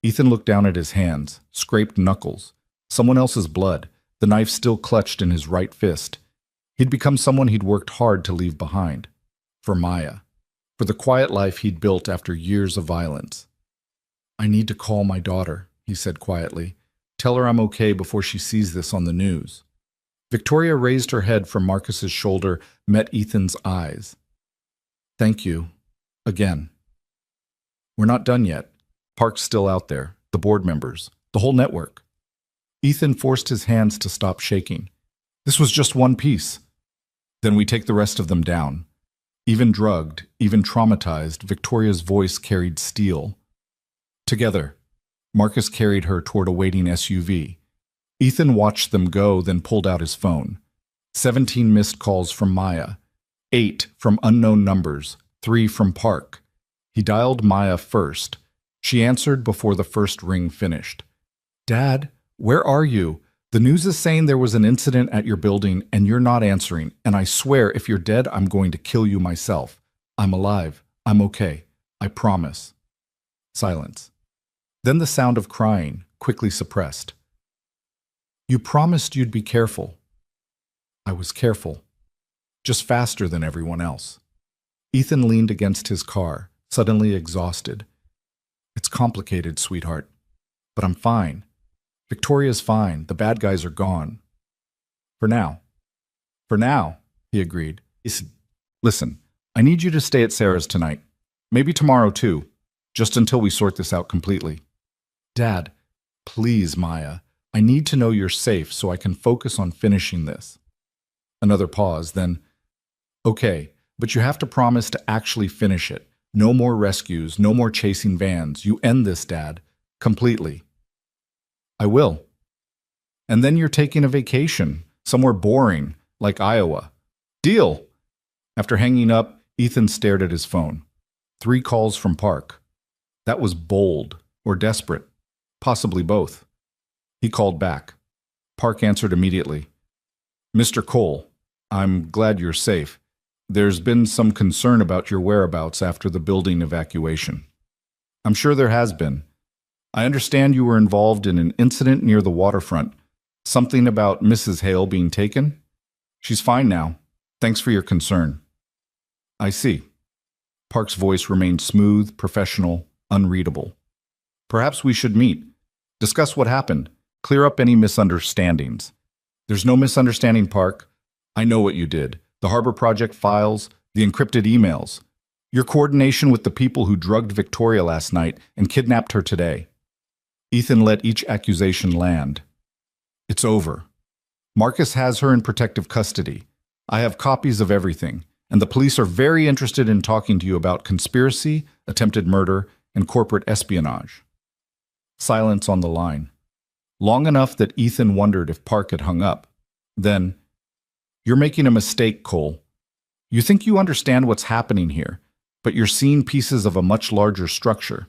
Ethan looked down at his hands, scraped knuckles. Someone else's blood, the knife still clutched in his right fist. He'd become someone he'd worked hard to leave behind. For Maya. For the quiet life he'd built after years of violence. I need to call my daughter, he said quietly. Tell her I'm okay before she sees this on the news. Victoria raised her head from Marcus's shoulder, met Ethan's eyes. Thank you. Again. We're not done yet. Park's still out there, the board members, the whole network. Ethan forced his hands to stop shaking. This was just one piece. Then we take the rest of them down. Even drugged, even traumatized, Victoria's voice carried steel. Together, Marcus carried her toward a waiting SUV. Ethan watched them go, then pulled out his phone. 17 missed calls from Maya. 8 from unknown numbers, 3 from Park. He dialed Maya first. She answered before the first ring finished. Dad, where are you? The news is saying there was an incident at your building and you're not answering, and I swear if you're dead, I'm going to kill you myself. I'm alive. I'm okay. I promise. Silence. Then the sound of crying, quickly suppressed. You promised you'd be careful. I was careful. Just faster than everyone else. Ethan leaned against his car, suddenly exhausted. It's complicated, sweetheart. But I'm fine. Victoria's fine. The bad guys are gone. For now. For now, he agreed. Listen, I need you to stay at Sarah's tonight. Maybe tomorrow too. Just until we sort this out completely. Dad, please, Maya. I need to know you're safe so I can focus on finishing this. Another pause, then, okay, but you have to promise to actually finish it. No more rescues, no more chasing vans. You end this, Dad. Completely. I will. And then you're taking a vacation, somewhere boring, like Iowa. Deal! After hanging up, Ethan stared at his phone. 3 calls from Park. That was bold, or desperate. Possibly both. He called back. Park answered immediately. Mr. Cole, I'm glad you're safe. There's been some concern about your whereabouts after the building evacuation. I'm sure there has been. I understand you were involved in an incident near the waterfront. Something about Mrs. Hale being taken? She's fine now. Thanks for your concern. I see. Park's voice remained smooth, professional, unreadable. Perhaps we should meet. Discuss what happened. Clear up any misunderstandings. There's no misunderstanding, Park. I know what you did. The Harbor Project files, the encrypted emails. Your coordination with the people who drugged Victoria last night and kidnapped her today. Ethan let each accusation land. It's over. Marcus has her in protective custody. I have copies of everything, and the police are very interested in talking to you about conspiracy, attempted murder, and corporate espionage. Silence on the line. Long enough that Ethan wondered if Park had hung up. Then, you're making a mistake, Cole. You think you understand what's happening here, but you're seeing pieces of a much larger structure.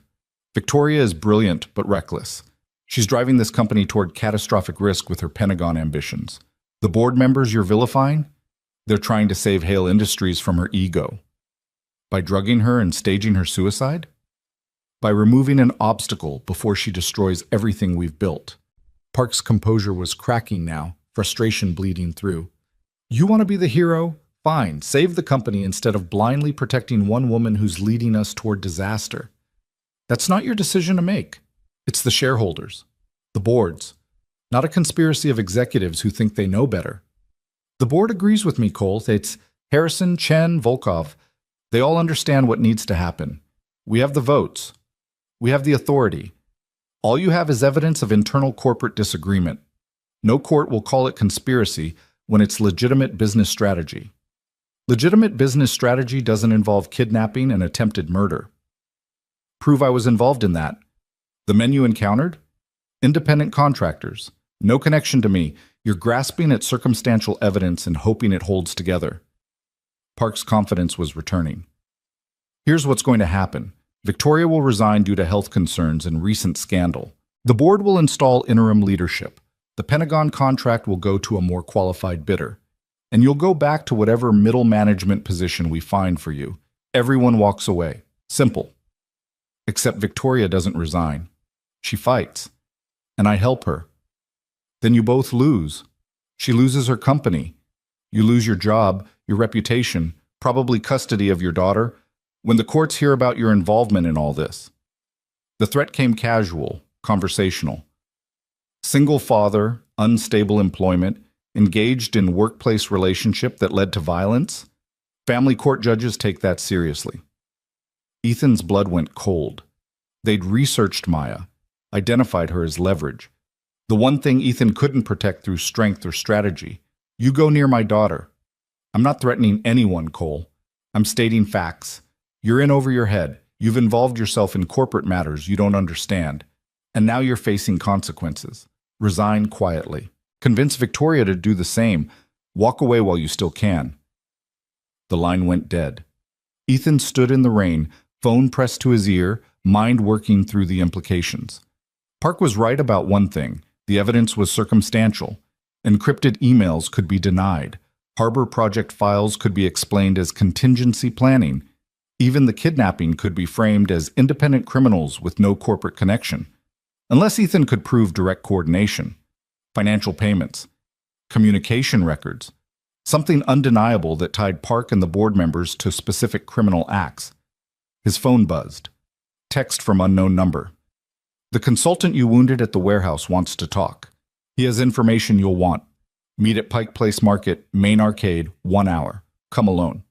Victoria is brilliant but reckless. She's driving this company toward catastrophic risk with her Pentagon ambitions. The board members you're vilifying? They're trying to save Hale Industries from her ego. By drugging her and staging her suicide? By removing an obstacle before she destroys everything we've built. Park's composure was cracking now, frustration bleeding through. You want to be the hero? Fine, save the company instead of blindly protecting one woman who's leading us toward disaster. That's not your decision to make. It's the shareholders, the boards, not a conspiracy of executives who think they know better. The board agrees with me, Cole. It's Harrison, Chen, Volkov. They all understand what needs to happen. We have the votes. We have the authority. All you have is evidence of internal corporate disagreement. No court will call it conspiracy when it's legitimate business strategy. Legitimate business strategy doesn't involve kidnapping and attempted murder. Prove I was involved in that. The men you encountered? Independent contractors. No connection to me. You're grasping at circumstantial evidence and hoping it holds together. Park's confidence was returning. Here's what's going to happen. Victoria will resign due to health concerns and recent scandal. The board will install interim leadership. The Pentagon contract will go to a more qualified bidder. And you'll go back to whatever middle management position we find for you. Everyone walks away. Simple. Except Victoria doesn't resign. She fights. And I help her. Then you both lose. She loses her company. You lose your job, your reputation, probably custody of your daughter, when the courts hear about your involvement in all this. The threat came casual, conversational. Single father, unstable employment, engaged in workplace relationship that led to violence. Family court judges take that seriously. Ethan's blood went cold. They'd researched Maya, identified her as leverage. The one thing Ethan couldn't protect through strength or strategy. You go near my daughter. I'm not threatening anyone, Cole. I'm stating facts. You're in over your head. You've involved yourself in corporate matters you don't understand. And now you're facing consequences. Resign quietly. Convince Victoria to do the same. Walk away while you still can. The line went dead. Ethan stood in the rain, phone pressed to his ear, mind working through the implications. Park was right about one thing. The evidence was circumstantial. Encrypted emails could be denied. Harbor Project files could be explained as contingency planning. Even the kidnapping could be framed as independent criminals with no corporate connection. Unless Ethan could prove direct coordination, financial payments, communication records, something undeniable that tied Park and the board members to specific criminal acts. His phone buzzed. Text from unknown number. The consultant you wounded at the warehouse wants to talk. He has information you'll want. Meet at Pike Place Market, Main Arcade, 1 hour. Come alone.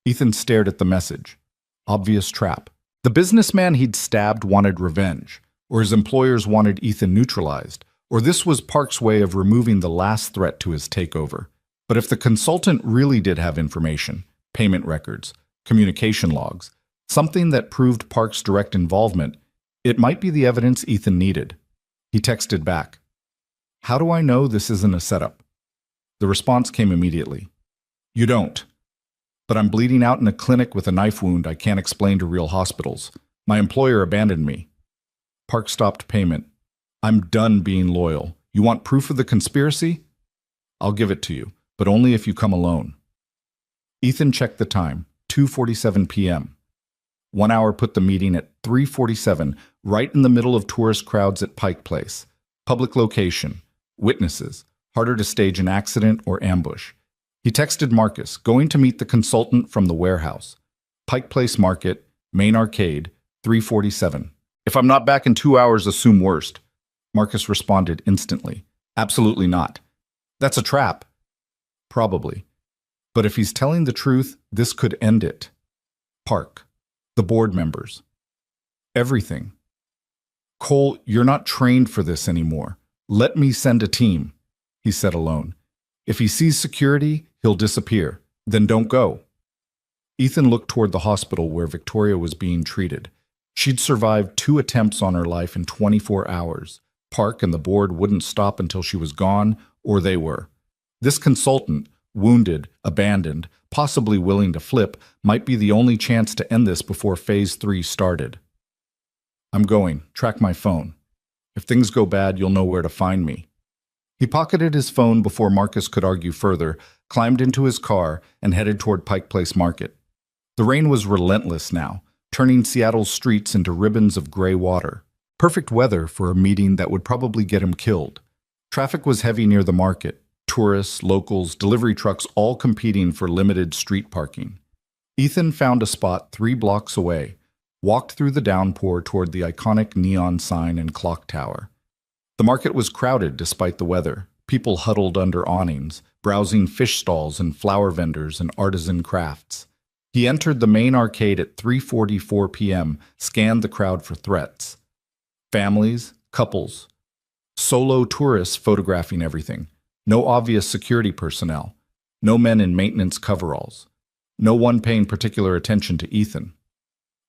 Ethan stared at the message. Obvious trap. The businessman he'd stabbed wanted revenge, or his employers wanted Ethan neutralized, or this was Park's way of removing the last threat to his takeover. But if the consultant really did have information, payment records, communication logs, something that proved Park's direct involvement, it might be the evidence Ethan needed. He texted back. How do I know this isn't a setup? The response came immediately. You don't. But I'm bleeding out in a clinic with a knife wound I can't explain to real hospitals. My employer abandoned me. Park stopped payment. I'm done being loyal. You want proof of the conspiracy? I'll give it to you, but only if you come alone. Ethan checked the time, 2:47 p.m. 1 hour put the meeting at 3:47, right in the middle of tourist crowds at Pike Place. Public location, witnesses, harder to stage an accident or ambush. He texted Marcus, going to meet the consultant from the warehouse. Pike Place Market, Main Arcade, 3:47. If I'm not back in 2 hours, assume worst. Marcus responded instantly. Absolutely not. That's a trap. Probably. But if he's telling the truth, this could end it. Park. The board members. Everything. Cole, you're not trained for this anymore. Let me send a team, he said alone. If he sees security, he'll disappear. Then don't go. Ethan looked toward the hospital where Victoria was being treated. She'd survived 2 attempts on her life in 24 hours. Park and the board wouldn't stop until she was gone, or they were. This consultant, wounded, abandoned, possibly willing to flip, might be the only chance to end this before Phase 3 started. I'm going. Track my phone. If things go bad, you'll know where to find me. He pocketed his phone before Marcus could argue further, climbed into his car, and headed toward Pike Place Market. The rain was relentless now, turning Seattle's streets into ribbons of gray water. Perfect weather for a meeting that would probably get him killed. Traffic was heavy near the market. Tourists, locals, delivery trucks all competing for limited street parking. Ethan found a spot 3 blocks away, walked through the downpour toward the iconic neon sign and clock tower. The market was crowded despite the weather. People huddled under awnings, browsing fish stalls and flower vendors and artisan crafts. He entered the main arcade at 3:44 p.m., scanned the crowd for threats. Families, couples, solo tourists photographing everything. No obvious security personnel. No men in maintenance coveralls. No one paying particular attention to Ethan.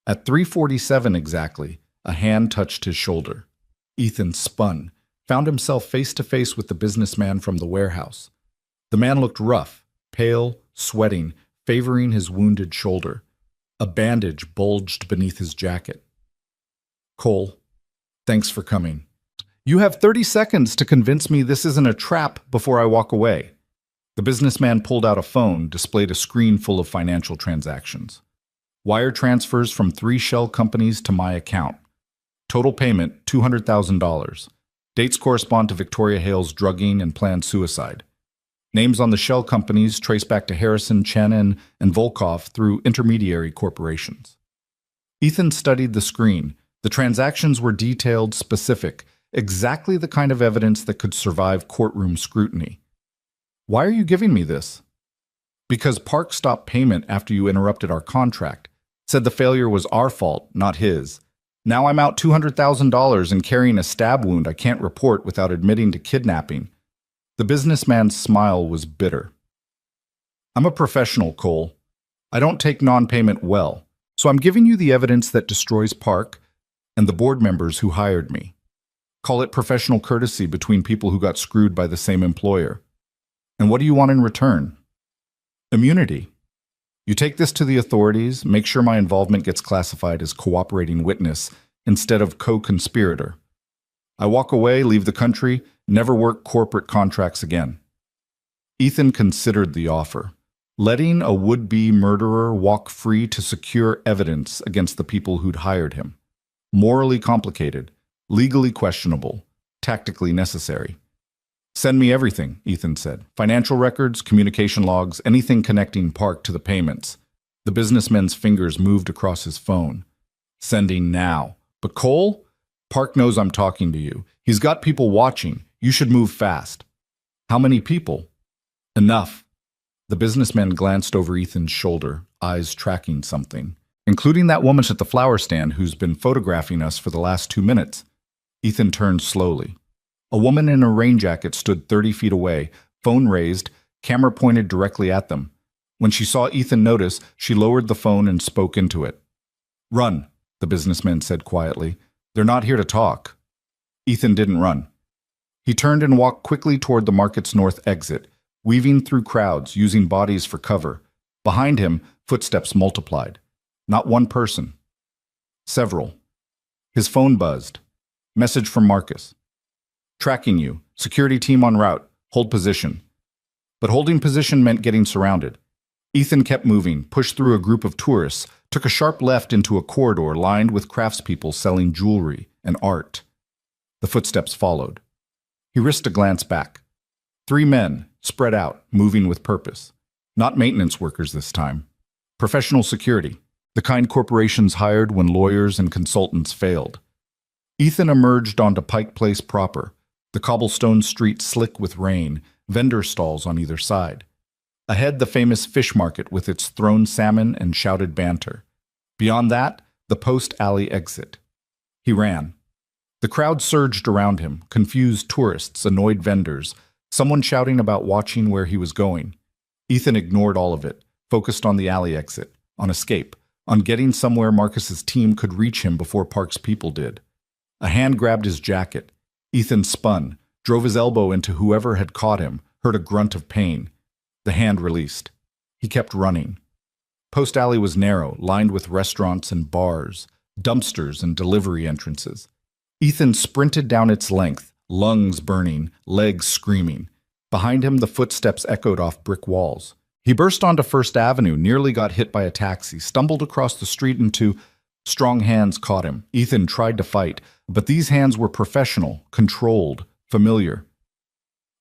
At 3:47 exactly, a hand touched his shoulder. Ethan spun, found himself face to face with the businessman from the warehouse. The man looked rough, pale, sweating, favoring his wounded shoulder. A bandage bulged beneath his jacket. "Cole, thanks for coming. You have 30 seconds to convince me this isn't a trap before I walk away." The businessman pulled out a phone, displayed a screen full of financial transactions. Wire transfers from 3 shell companies to my account. Total payment, $200,000. Dates correspond to Victoria Hale's drugging and planned suicide. Names on the shell companies trace back to Harrison, Chenin, and Volkov through intermediary corporations. Ethan studied the screen. The transactions were detailed, specific, exactly the kind of evidence that could survive courtroom scrutiny. "Why are you giving me this?" "Because Park stopped payment after you interrupted our contract. Said the failure was our fault, not his. Now I'm out $200,000 and carrying a stab wound I can't report without admitting to kidnapping." The businessman's smile was bitter. "I'm a professional, Cole. I don't take non-payment well, so I'm giving you the evidence that destroys Park and the board members who hired me. Call it professional courtesy between people who got screwed by the same employer. And what do you want in return?" "Immunity. You take this to the authorities, make sure my involvement gets classified as cooperating witness instead of co-conspirator. I walk away, leave the country, never work corporate contracts again." Ethan considered the offer. Letting a would-be murderer walk free to secure evidence against the people who'd hired him. Morally complicated, legally questionable, tactically necessary. "Send me everything," Ethan said. "Financial records, communication logs, anything connecting Park to the payments." The businessman's fingers moved across his phone. "Sending now. But Cole, Park knows I'm talking to you. He's got people watching. You should move fast." "How many people?" "Enough." The businessman glanced over Ethan's shoulder, eyes tracking something. "Including that woman at the flower stand who's been photographing us for the last 2 minutes. Ethan turned slowly. A woman in a rain jacket stood 30 feet away, phone raised, camera pointed directly at them. When she saw Ethan notice, she lowered the phone and spoke into it. "Run," the businessman said quietly. "They're not here to talk." Ethan didn't run. He turned and walked quickly toward the market's north exit, weaving through crowds, using bodies for cover. Behind him, footsteps multiplied. Not one person. Several. His phone buzzed. Message from Marcus. "Tracking you. Security team en route. Hold position." But holding position meant getting surrounded. Ethan kept moving, pushed through a group of tourists, took a sharp left into a corridor lined with craftspeople selling jewelry and art. The footsteps followed. He risked a glance back. 3 men, spread out, moving with purpose. Not maintenance workers this time. Professional security, the kind corporations hired when lawyers and consultants failed. Ethan emerged onto Pike Place proper, the cobblestone street slick with rain, vendor stalls on either side. Ahead, the famous fish market with its thrown salmon and shouted banter. Beyond that, the post alley exit. He ran. The crowd surged around him, confused tourists, annoyed vendors, someone shouting about watching where he was going. Ethan ignored all of it, focused on the alley exit, on escape, on getting somewhere Marcus's team could reach him before Park's people did. A hand grabbed his jacket. Ethan spun, drove his elbow into whoever had caught him, heard a grunt of pain. The hand released. He kept running. Post Alley was narrow, lined with restaurants and bars, dumpsters and delivery entrances. Ethan sprinted down its length, lungs burning, legs screaming. Behind him, the footsteps echoed off brick walls. He burst onto First Avenue, nearly got hit by a taxi, stumbled across the street into... Strong hands caught him. Ethan tried to fight, but these hands were professional, controlled, familiar.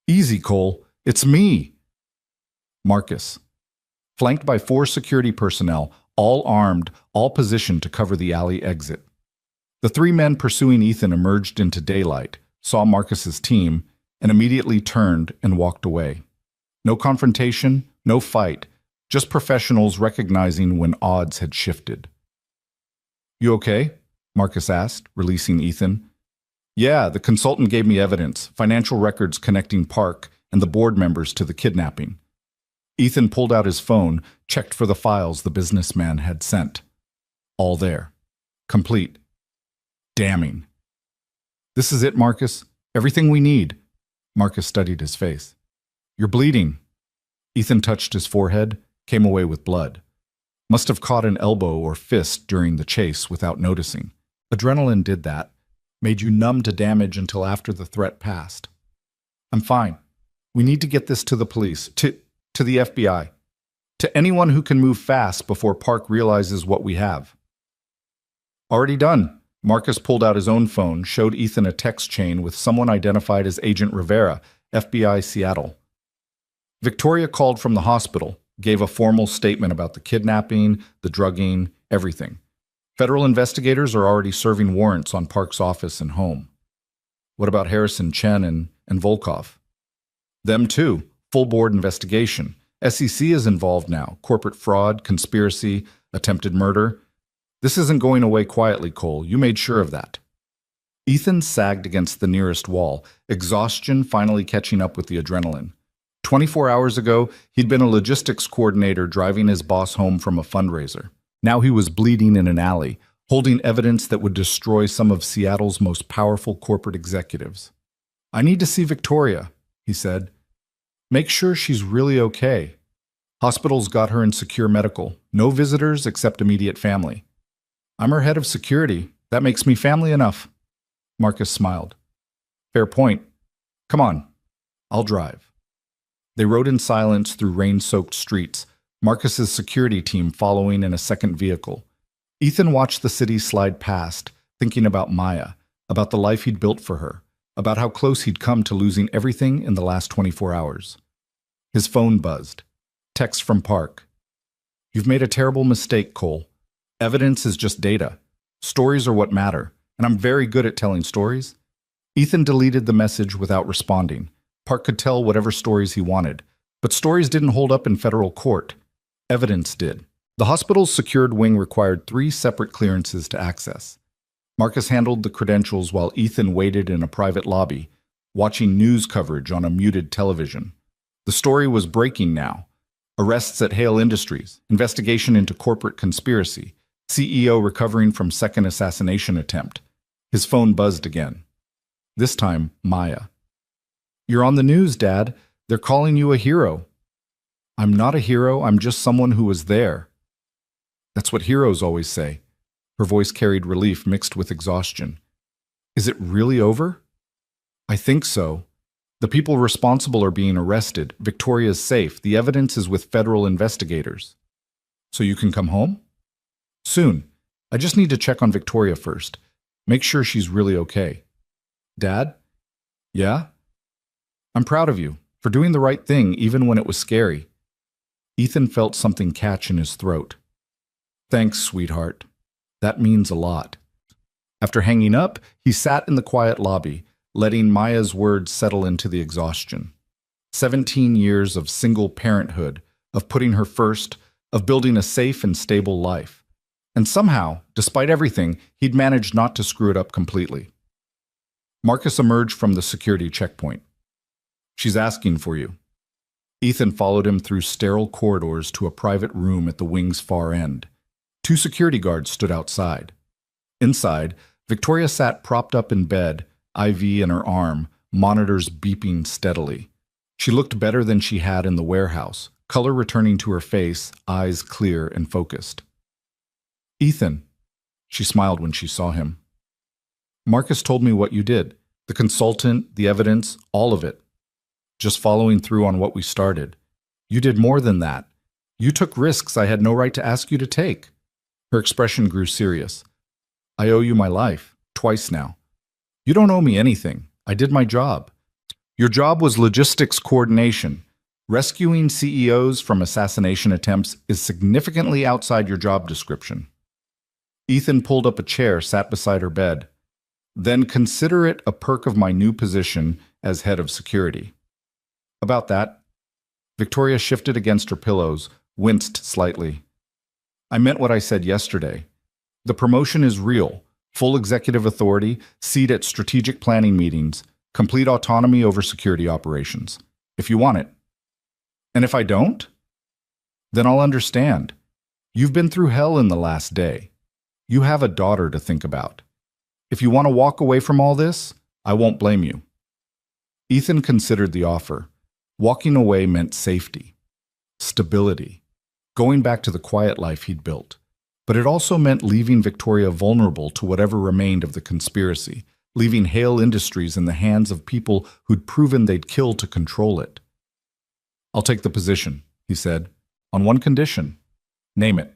"Easy, Cole. It's me." Marcus. Flanked by 4 security personnel, all armed, all positioned to cover the alley exit. The 3 men pursuing Ethan emerged into daylight, saw Marcus's team, and immediately turned and walked away. No confrontation, no fight, Just professionals recognizing when odds had shifted. You okay? Marcus asked, releasing Ethan. Yeah, the consultant gave me evidence, financial records connecting Park and the board members to the kidnapping. Ethan pulled out his phone, checked for the files the businessman had sent. All there. Complete. Damning. This is it, Marcus. Everything we need. Marcus studied his face. You're bleeding. Ethan touched his forehead, came away with blood. Must have caught an elbow or fist during the chase without noticing. Adrenaline did that. Made you numb to damage until after the threat passed. I'm fine. We need to get this to the police, to the FBI, to anyone who can move fast before Park realizes what we have. Already done. Marcus pulled out his own phone, showed Ethan a text chain with someone identified as Agent Rivera, FBI Seattle. Victoria called from the hospital, gave a formal statement about the kidnapping, the drugging, everything. Federal investigators are already serving warrants on Park's office and home. What about Harrison, Chen, and Volkov? Them too. Full board investigation. SEC is involved now. Corporate fraud, conspiracy, attempted murder. This isn't going away quietly, Cole. You made sure of that. Ethan sagged against the nearest wall, exhaustion finally catching up with the adrenaline. 24 hours ago, he'd been a logistics coordinator driving his boss home from a fundraiser. Now he was bleeding in an alley, holding evidence that would destroy some of Seattle's most powerful corporate executives. I need to see Victoria, he said. Make sure she's really okay. Hospital's got her in secure medical. No visitors except immediate family. I'm her head of security. That makes me family enough. Marcus smiled. Fair point. Come on. I'll drive. They rode in silence through rain-soaked streets, Marcus's security team following in a second vehicle. Ethan watched the city slide past, thinking about Maya, about the life he'd built for her, about how close he'd come to losing everything in the last 24 hours. His phone buzzed. Text from Park. You've made a terrible mistake, Cole. Evidence is just data. Stories are what matter, and I'm very good at telling stories. Ethan deleted the message without responding. Park could tell whatever stories he wanted, but stories didn't hold up in federal court. Evidence did. The hospital's secured wing required 3 separate clearances to access. Marcus handled the credentials while Ethan waited in a private lobby, watching news coverage on a muted television. The story was breaking now. Arrests at Hale Industries, investigation into corporate conspiracy, CEO recovering from second assassination attempt. His phone buzzed again. This time, Maya. You're on the news, Dad. They're calling you a hero. I'm not a hero, I'm just someone who was there. That's what heroes always say. Her voice carried relief mixed with exhaustion. Is it really over? I think so. The people responsible are being arrested. Victoria's safe. The evidence is with federal investigators. So you can come home? Soon. I just need to check on Victoria first. Make sure she's really okay. Dad? Yeah? I'm proud of you for doing the right thing even when it was scary. Ethan felt something catch in his throat. Thanks, sweetheart. That means a lot. After hanging up, he sat in the quiet lobby, letting Maya's words settle into the exhaustion. 17 years of single parenthood, of putting her first, of building a safe and stable life. And somehow, despite everything, he'd managed not to screw it up completely. Marcus emerged from the security checkpoint. She's asking for you. Ethan followed him through sterile corridors to a private room at the wing's far end. 2 security guards stood outside. Inside, Victoria sat propped up in bed, IV in her arm, monitors beeping steadily. She looked better than she had in the warehouse, color returning to her face, eyes clear and focused. Ethan, she smiled when she saw him. Marcus told me what you did. The consultant, the evidence, all of it. Just following through on what we started. You did more than that. You took risks I had no right to ask you to take. Her expression grew serious. I owe you my life, twice now. You don't owe me anything. I did my job. Your job was logistics coordination. Rescuing CEOs from assassination attempts is significantly outside your job description. Ethan pulled up a chair, sat beside her bed. Then consider it a perk of my new position as head of security. About that, Victoria shifted against her pillows, winced slightly. I meant what I said yesterday. The promotion is real. Full executive authority, seat at strategic planning meetings, complete autonomy over security operations. If you want it. And if I don't? Then I'll understand. You've been through hell in the last day. You have a daughter to think about. If you want to walk away from all this, I won't blame you. Ethan considered the offer. Walking away meant safety, stability, going back to the quiet life he'd built. But it also meant leaving Victoria vulnerable to whatever remained of the conspiracy, leaving Hale Industries in the hands of people who'd proven they'd kill to control it. I'll take the position, he said, on one condition. Name it.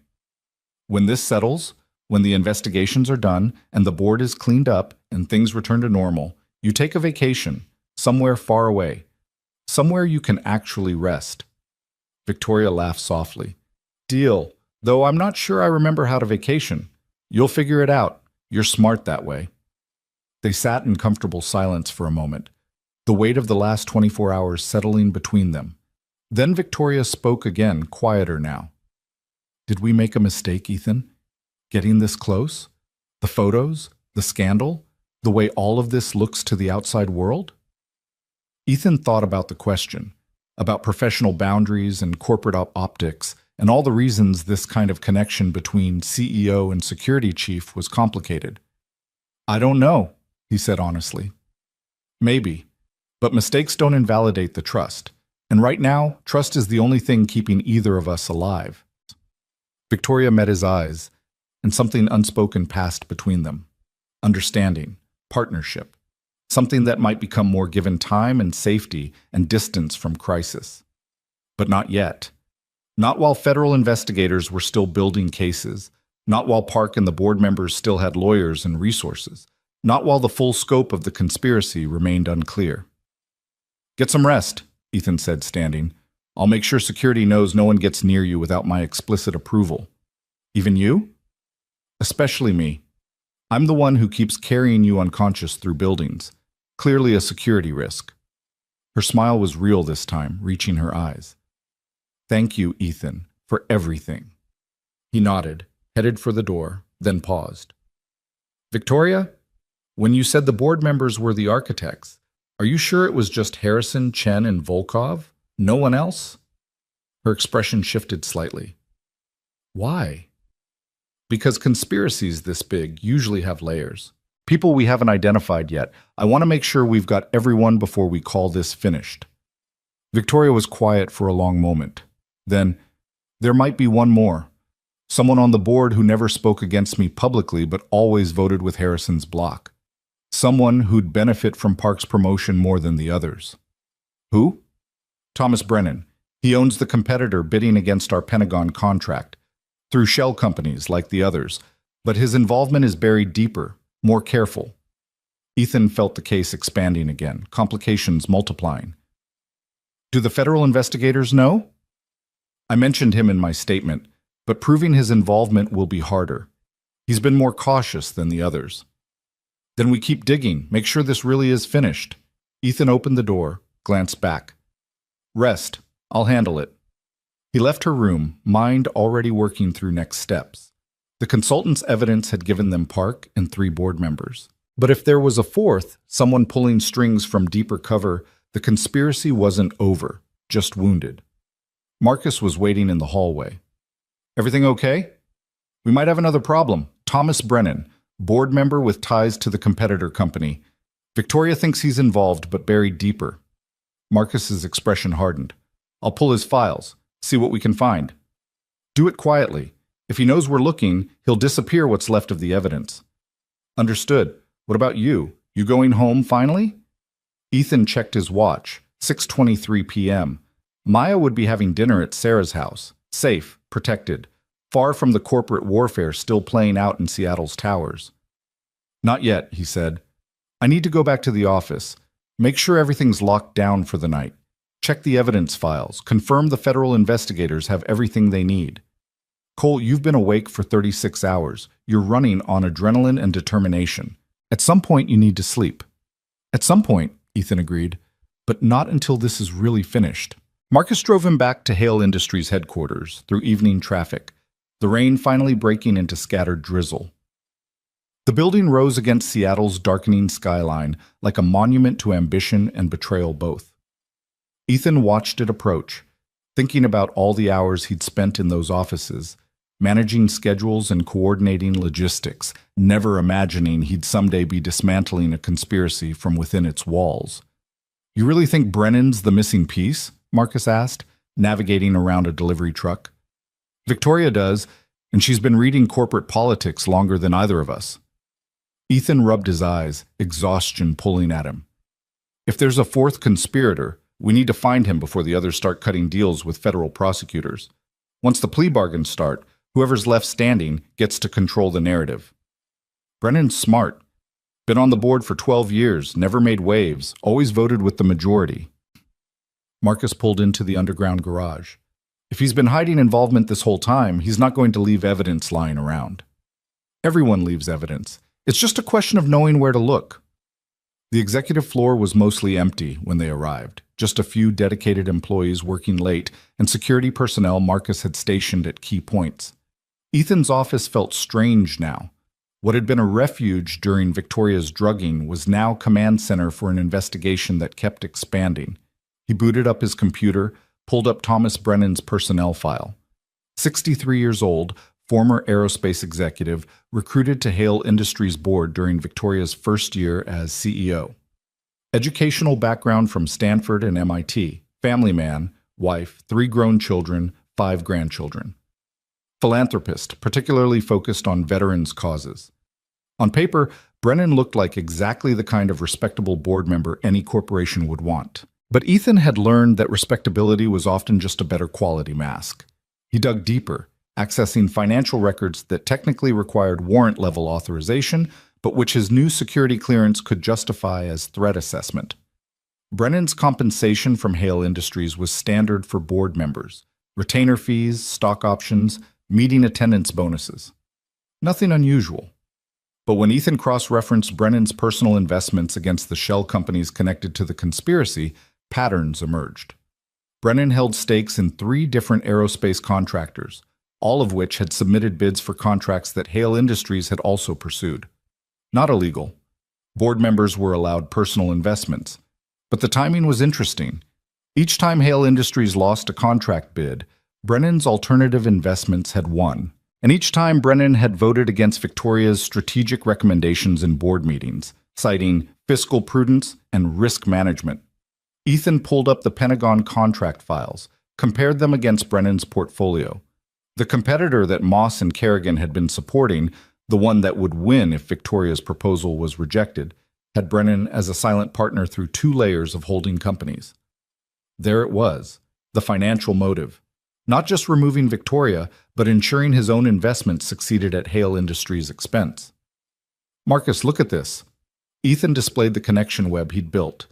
When this settles, when the investigations are done and the board is cleaned up and things return to normal, you take a vacation, somewhere far away, somewhere you can actually rest. Victoria laughed softly. Deal. Though I'm not sure I remember how to vacation. You'll figure it out. You're smart that way. They sat in comfortable silence for a moment, the weight of the last 24 hours settling between them. Then Victoria spoke again, quieter now. Did we make a mistake, Ethan? Getting this close? The photos? The scandal? The way all of this looks to the outside world? Ethan thought about the question, about professional boundaries and corporate optics, and all the reasons this kind of connection between CEO and security chief was complicated. I don't know, he said honestly. Maybe, but mistakes don't invalidate the trust. And right now, trust is the only thing keeping either of us alive. Victoria met his eyes, and something unspoken passed between them. Understanding, partnership, something that might become more given time and safety and distance from crisis. But not yet. Not while federal investigators were still building cases, not while Park and the board members still had lawyers and resources, not while the full scope of the conspiracy remained unclear. Get some rest, Ethan said, standing. I'll make sure security knows no one gets near you without my explicit approval. Even you? Especially me. I'm the one who keeps carrying you unconscious through buildings, clearly a security risk. Her smile was real this time, reaching her eyes. Thank you, Ethan, for everything. He nodded, headed for the door, then paused. Victoria, when you said the board members were the architects, are you sure it was just Harrison, Chen, and Volkov? No one else? Her expression shifted slightly. Why? Because conspiracies this big usually have layers. People we haven't identified yet. I want to make sure we've got everyone before we call this finished. Victoria was quiet for a long moment. Then, there might be one more. Someone on the board who never spoke against me publicly but always voted with Harrison's block. Someone who'd benefit from Park's promotion more than the others. Who? Thomas Brennan. He owns the competitor bidding against our Pentagon contract, through shell companies like the others, but his involvement is buried deeper, more careful. Ethan felt the case expanding again, complications multiplying. Do the federal investigators know? I mentioned him in my statement, but proving his involvement will be harder. He's been more cautious than the others. Then we keep digging, make sure this really is finished. Ethan opened the door, glanced back. Rest, I'll handle it. He left her room, mind already working through next steps. The consultant's evidence had given them Park and 3 board members. But if there was a fourth, someone pulling strings from deeper cover, the conspiracy wasn't over, just wounded. Marcus was waiting in the hallway. Everything okay? We might have another problem. Thomas Brennan, board member with ties to the competitor company. Victoria thinks he's involved, but buried deeper. Marcus's expression hardened. I'll pull his files, see what we can find. Do it quietly. If he knows we're looking, he'll disappear what's left of the evidence. Understood. What about you? You going home finally? Ethan checked his watch. 6:23 p.m. Maya would be having dinner at Sarah's house. Safe, protected, far from the corporate warfare still playing out in Seattle's towers. Not yet, he said. I need to go back to the office. Make sure everything's locked down for the night. Check the evidence files. Confirm the federal investigators have everything they need. Cole, you've been awake for 36 hours. You're running on adrenaline and determination. At some point, you need to sleep. At some point, Ethan agreed, but not until this is really finished. Marcus drove him back to Hale Industries headquarters through evening traffic, the rain finally breaking into scattered drizzle. The building rose against Seattle's darkening skyline like a monument to ambition and betrayal both. Ethan watched it approach, thinking about all the hours he'd spent in those offices, managing schedules and coordinating logistics, never imagining he'd someday be dismantling a conspiracy from within its walls. "You really think Brennan's the missing piece?" Marcus asked, navigating around a delivery truck. "Victoria does, and she's been reading corporate politics longer than either of us." Ethan rubbed his eyes, exhaustion pulling at him. "If there's a fourth conspirator, we need to find him before the others start cutting deals with federal prosecutors. Once the plea bargains start, whoever's left standing gets to control the narrative." "Brennan's smart. Been on the board for 12 years, never made waves, always voted with the majority." Marcus pulled into the underground garage. "If he's been hiding involvement this whole time, he's not going to leave evidence lying around." "Everyone leaves evidence. It's just a question of knowing where to look." The executive floor was mostly empty when they arrived, just a few dedicated employees working late and security personnel Marcus had stationed at key points. Ethan's office felt strange now. What had been a refuge during Victoria's drugging was now command center for an investigation that kept expanding. He booted up his computer, pulled up Thomas Brennan's personnel file. 63 years old, former aerospace executive, recruited to Hale Industries board during Victoria's first year as CEO. Educational background from Stanford and MIT, family man, wife, 3 grown children, 5 grandchildren. Philanthropist, particularly focused on veterans' causes. On paper, Brennan looked like exactly the kind of respectable board member any corporation would want. But Ethan had learned that respectability was often just a better quality mask. He dug deeper, accessing financial records that technically required warrant-level authorization, but which his new security clearance could justify as threat assessment. Brennan's compensation from Hale Industries was standard for board members: retainer fees, stock options, meeting attendance bonuses. Nothing unusual. But when Ethan cross-referenced Brennan's personal investments against the shell companies connected to the conspiracy, patterns emerged. Brennan held stakes in 3 different aerospace contractors, all of which had submitted bids for contracts that Hale Industries had also pursued. Not illegal. Board members were allowed personal investments. But the timing was interesting. Each time Hale Industries lost a contract bid, Brennan's alternative investments had won. And each time Brennan had voted against Victoria's strategic recommendations in board meetings, citing fiscal prudence and risk management. Ethan pulled up the Pentagon contract files, compared them against Brennan's portfolio. The competitor that Moss and Kerrigan had been supporting, the one that would win if Victoria's proposal was rejected, had Brennan as a silent partner through 2 layers of holding companies. There it was, the financial motive. Not just removing Victoria, but ensuring his own investments succeeded at Hale Industries' expense. "Marcus, look at this." Ethan displayed the connection web he'd built.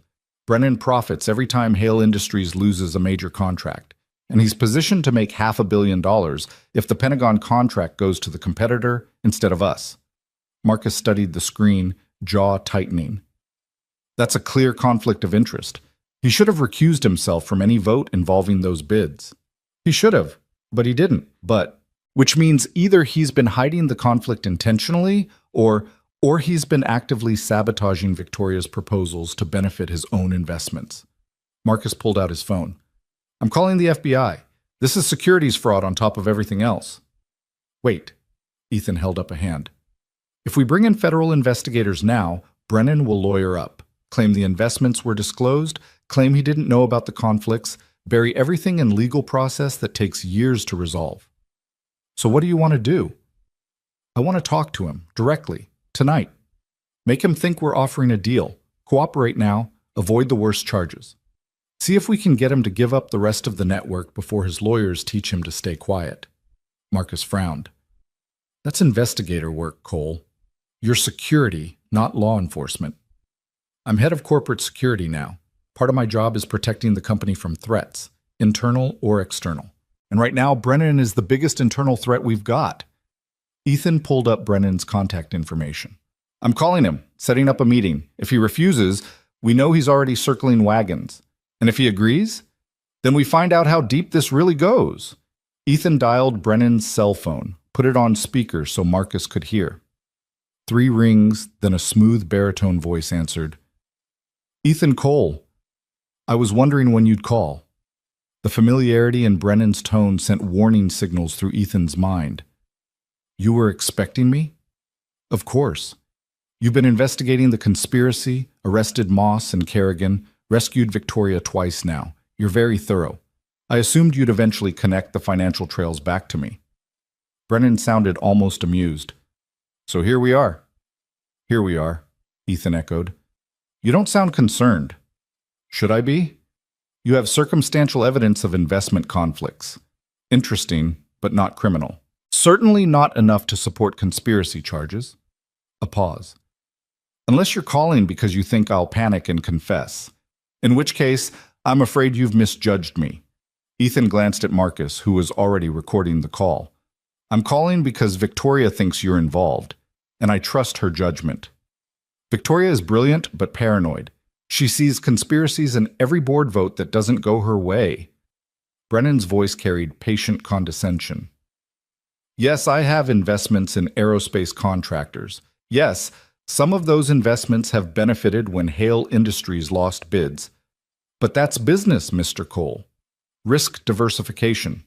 Brennan profits every time Hale Industries loses a major contract, and he's positioned to make $500 million if the Pentagon contract goes to the competitor instead of us. Marcus studied the screen, jaw tightening. That's a clear conflict of interest. He should have recused himself from any vote involving those bids. He should have, but he didn't. Which means either he's been hiding the conflict intentionally, or he's been actively sabotaging Victoria's proposals to benefit his own investments. Marcus pulled out his phone. "I'm calling the FBI. This is securities fraud on top of everything else." "Wait." Ethan held up a hand. "If we bring in federal investigators now, Brennan will lawyer up, claim the investments were disclosed, claim he didn't know about the conflicts, bury everything in legal process that takes years to resolve. So what do you want to do?" "I want to talk to him, directly, tonight. Make him think we're offering a deal. Cooperate now, avoid the worst charges. See if we can get him to give up the rest of the network before his lawyers teach him to stay quiet." Marcus frowned. "That's investigator work, Cole. You're security, not law enforcement. I'm head of corporate security now. Part of my job is protecting the company from threats, internal or external. And right now, Brennan is the biggest internal threat we've got." Ethan pulled up Brennan's contact information. "I'm calling him, setting up a meeting. If he refuses, we know he's already circling wagons. And if he agrees, Then we find out how deep this really goes. Ethan dialed Brennan's cell phone, put it on speaker so Marcus could hear. 3 rings, then a smooth baritone voice answered. Ethan Cole. I was wondering when you'd call. The familiarity in Brennan's tone sent warning signals through Ethan's mind. You were expecting me? Of course. You've been investigating the conspiracy, arrested Moss and Kerrigan, rescued Victoria twice now. You're very thorough. I assumed you'd eventually connect the financial trails back to me. Brennan sounded almost amused. So here we are. Here we are, Ethan echoed. You don't sound concerned. Should I be? You have circumstantial evidence of investment conflicts. Interesting, but not criminal. Certainly not enough to support conspiracy charges. A pause. Unless you're calling because you think I'll panic and confess. In which case, I'm afraid you've misjudged me. Ethan glanced at Marcus, who was already recording the call. I'm calling because Victoria thinks you're involved, and I trust her judgment. Victoria is brilliant but paranoid. She sees conspiracies in every board vote that doesn't go her way. Brennan's voice carried patient condescension. Yes, I have investments in aerospace contractors. Yes, some of those investments have benefited when Hale Industries lost bids. But that's business, Mr. Cole. Risk diversification.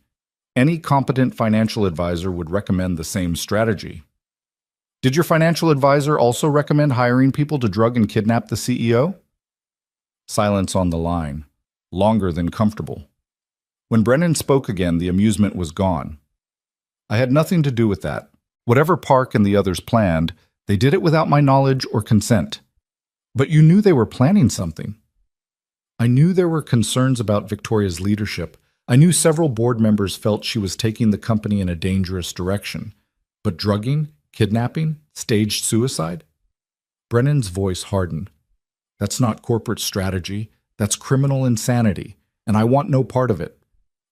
Any competent financial advisor would recommend the same strategy. Did your financial advisor also recommend hiring people to drug and kidnap the CEO? Silence on the line, longer than comfortable. When Brennan spoke again, the amusement was gone. I had nothing to do with that. Whatever Park and the others planned, they did it without my knowledge or consent. But you knew they were planning something. I knew there were concerns about Victoria's leadership. I knew several board members felt she was taking the company in a dangerous direction. But drugging, kidnapping, staged suicide? Brennan's voice hardened. That's not corporate strategy. That's criminal insanity, and I want no part of it.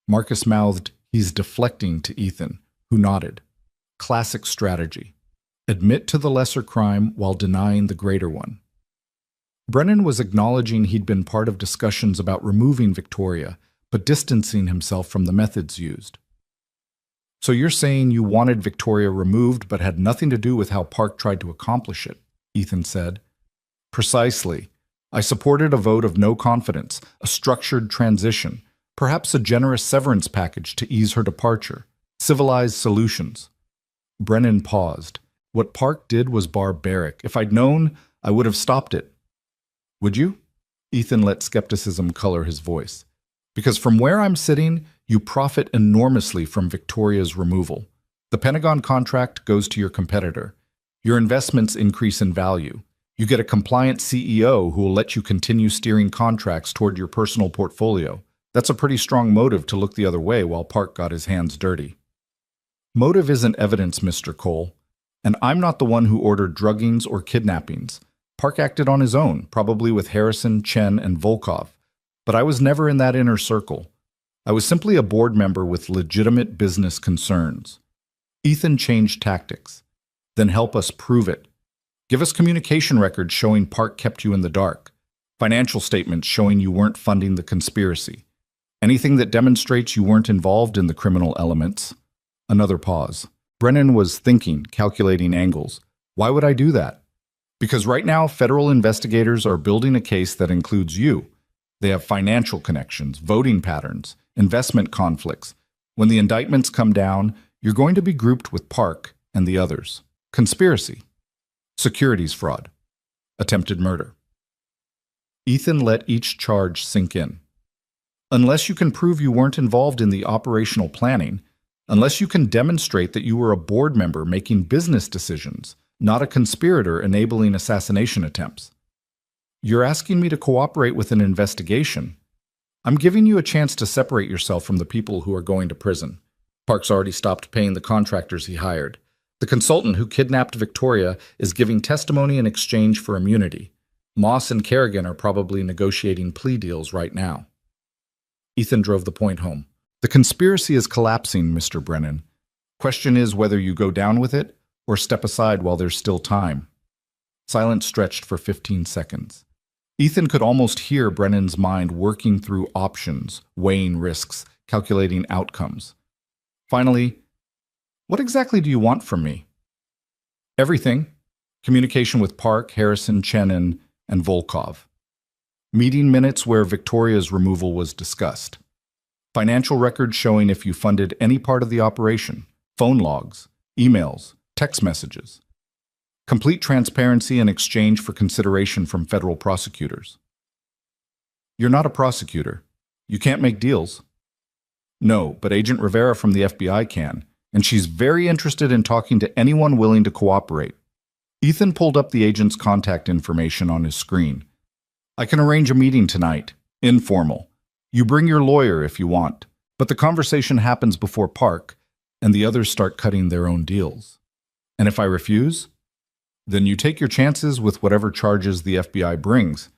Marcus mouthed, he's deflecting to Ethan, who nodded. Classic strategy. Admit to the lesser crime while denying the greater one. Brennan was acknowledging he'd been part of discussions about removing Victoria, but distancing himself from the methods used. So you're saying you wanted Victoria removed but had nothing to do with how Park tried to accomplish it, Ethan said. Precisely. I supported a vote of no confidence, a structured transition, perhaps a generous severance package to ease her departure, civilized solutions. Brennan paused. What Park did was barbaric. If I'd known, I would have stopped it. Would you? Ethan let skepticism color his voice. Because from where I'm sitting, you profit enormously from Victoria's removal. The Pentagon contract goes to your competitor. Your investments increase in value. You get a compliant CEO who will let you continue steering contracts toward your personal portfolio. That's a pretty strong motive to look the other way while Park got his hands dirty. Motive isn't evidence, Mr. Cole. And I'm not the one who ordered druggings or kidnappings. Park acted on his own, probably with Harrison, Chen, and Volkov. But I was never in that inner circle. I was simply a board member with legitimate business concerns. Ethan changed tactics. Then help us prove it. Give us communication records showing Park kept you in the dark. Financial statements showing you weren't funding the conspiracy. Anything that demonstrates you weren't involved in the criminal elements. Another pause. Brennan was thinking, calculating angles. Why would I do that? Because right now, federal investigators are building a case that includes you. They have financial connections, voting patterns, investment conflicts. When the indictments come down, you're going to be grouped with Park and the others. Conspiracy. Securities fraud. Attempted murder. Ethan let each charge sink in. Unless you can prove you weren't involved in the operational planning, unless you can demonstrate that you were a board member making business decisions, not a conspirator enabling assassination attempts. You're asking me to cooperate with an investigation. I'm giving you a chance to separate yourself from the people who are going to prison. Park's already stopped paying the contractors he hired. The consultant who kidnapped Victoria is giving testimony in exchange for immunity. Moss and Kerrigan are probably negotiating plea deals right now. Ethan drove the point home. The conspiracy is collapsing, Mr. Brennan. Question is whether you go down with it or step aside while there's still time. Silence stretched for 15 seconds. Ethan could almost hear Brennan's mind working through options, weighing risks, calculating outcomes. Finally, what exactly do you want from me? Everything. Communication with Park, Harrison, Chenin, and Volkov. Meeting minutes where Victoria's removal was discussed. Financial records showing if you funded any part of the operation. Phone logs, emails, text messages. Complete transparency in exchange for consideration from federal prosecutors. You're not a prosecutor. You can't make deals. No, but Agent Rivera from the FBI can, and she's very interested in talking to anyone willing to cooperate. Ethan pulled up the agent's contact information on his screen. I can arrange a meeting tonight, informal. You bring your lawyer if you want, but the conversation happens before Park, and the others start cutting their own deals. And if I refuse, then you take your chances with whatever charges the FBI brings.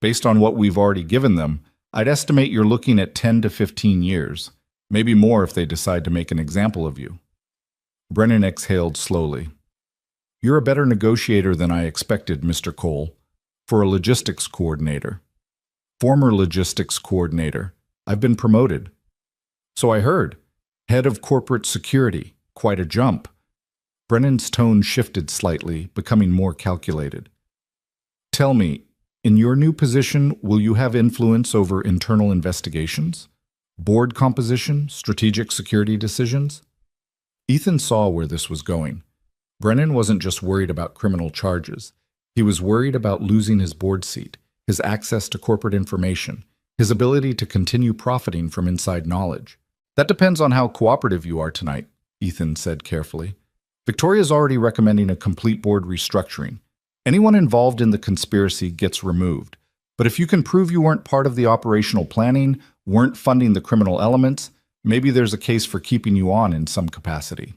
Based on what we've already given them, I'd estimate you're looking at 10 to 15 years, maybe more if they decide to make an example of you. Brennan exhaled slowly. You're a better negotiator than I expected, Mr. Cole, for a logistics coordinator. Former logistics coordinator. I've been promoted. So I heard. Head of corporate security. Quite a jump. Brennan's tone shifted slightly, becoming more calculated. Tell me, in your new position, will you have influence over internal investigations? Board composition? Strategic security decisions? Ethan saw where this was going. Brennan wasn't just worried about criminal charges. He was worried about losing his board seat, his access to corporate information, his ability to continue profiting from inside knowledge. That depends on how cooperative you are tonight, Ethan said carefully. Victoria's already recommending a complete board restructuring. Anyone involved in the conspiracy gets removed. But if you can prove you weren't part of the operational planning, weren't funding the criminal elements, maybe there's a case for keeping you on in some capacity.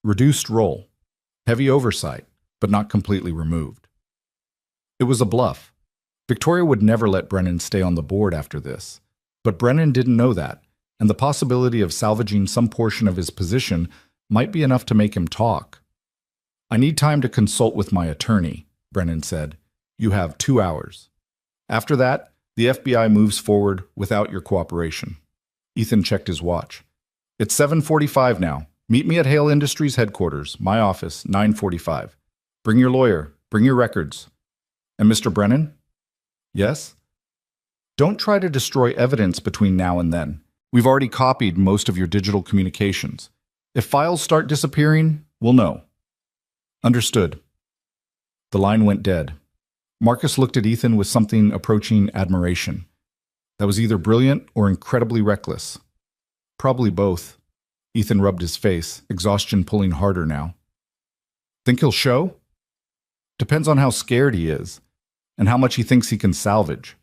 Reduced role. Heavy oversight, but not completely removed. It was a bluff. Victoria would never let Brennan stay on the board after this. But Brennan didn't know that, and the possibility of salvaging some portion of his position might be enough to make him talk. I need time to consult with my attorney, Brennan said. You have 2 hours. After that, the FBI moves forward without your cooperation. Ethan checked his watch. It's 7:45 now. Meet me at Hale Industries headquarters, my office, 9:45. Bring your lawyer, bring your records. And Mr. Brennan? Yes? Don't try to destroy evidence between now and then. We've already copied most of your digital communications. If files start disappearing, we'll know. Understood. The line went dead. Marcus looked at Ethan with something approaching admiration. That was either brilliant or incredibly reckless. Probably both. Ethan rubbed his face, exhaustion pulling harder now. Think he'll show? Depends on how scared he is, and how much he thinks he can salvage.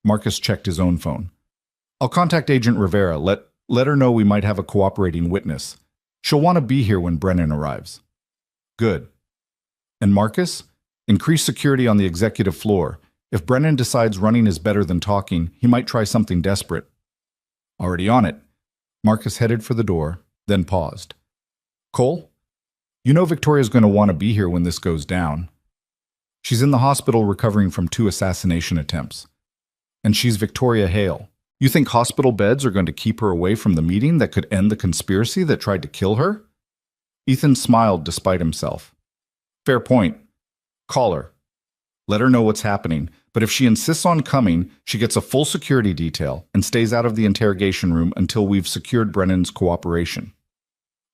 Marcus checked his own phone. I'll contact Agent Rivera. Let her know we might have a cooperating witness. She'll want to be here when Brennan arrives. Good. And Marcus? Increase security on the executive floor. If Brennan decides running is better than talking, he might try something desperate. Already on it. Marcus headed for the door, then paused. Cole? You know Victoria's going to want to be here when this goes down. She's in the hospital recovering from 2 assassination attempts. And she's Victoria Hale. You think hospital beds are going to keep her away from the meeting that could end the conspiracy that tried to kill her? Ethan smiled despite himself. Fair point. Call her. Let her know what's happening, but if she insists on coming, she gets a full security detail and stays out of the interrogation room until we've secured Brennan's cooperation.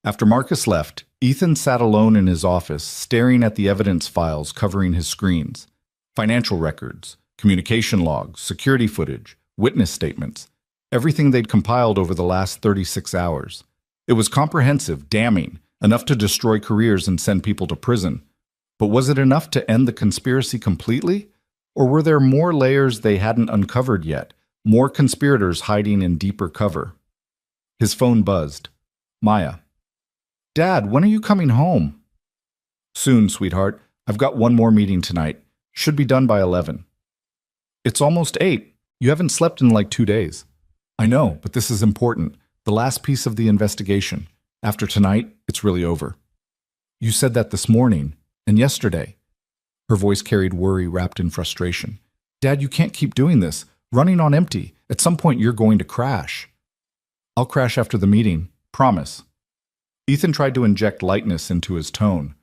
After Marcus left, Ethan sat alone in his office, staring at the evidence files covering his screens. Financial records, communication logs, security footage, witness statements, everything they'd compiled over the last 36 hours. It was comprehensive, damning, enough to destroy careers and send people to prison. But was it enough to end the conspiracy completely? Or were there more layers they hadn't uncovered yet, more conspirators hiding in deeper cover? His phone buzzed. Maya. Dad, when are you coming home? Soon, sweetheart. I've got one more meeting tonight. Should be done by 11. It's almost 8. You haven't slept in like 2 days. I know, but this is important. The last piece of the investigation. After tonight, it's really over. You said that this morning and yesterday. Her voice carried worry wrapped in frustration. Dad, you can't keep doing this. Running on empty. At some point, you're going to crash. I'll crash after the meeting. Promise. Ethan tried to inject lightness into his tone.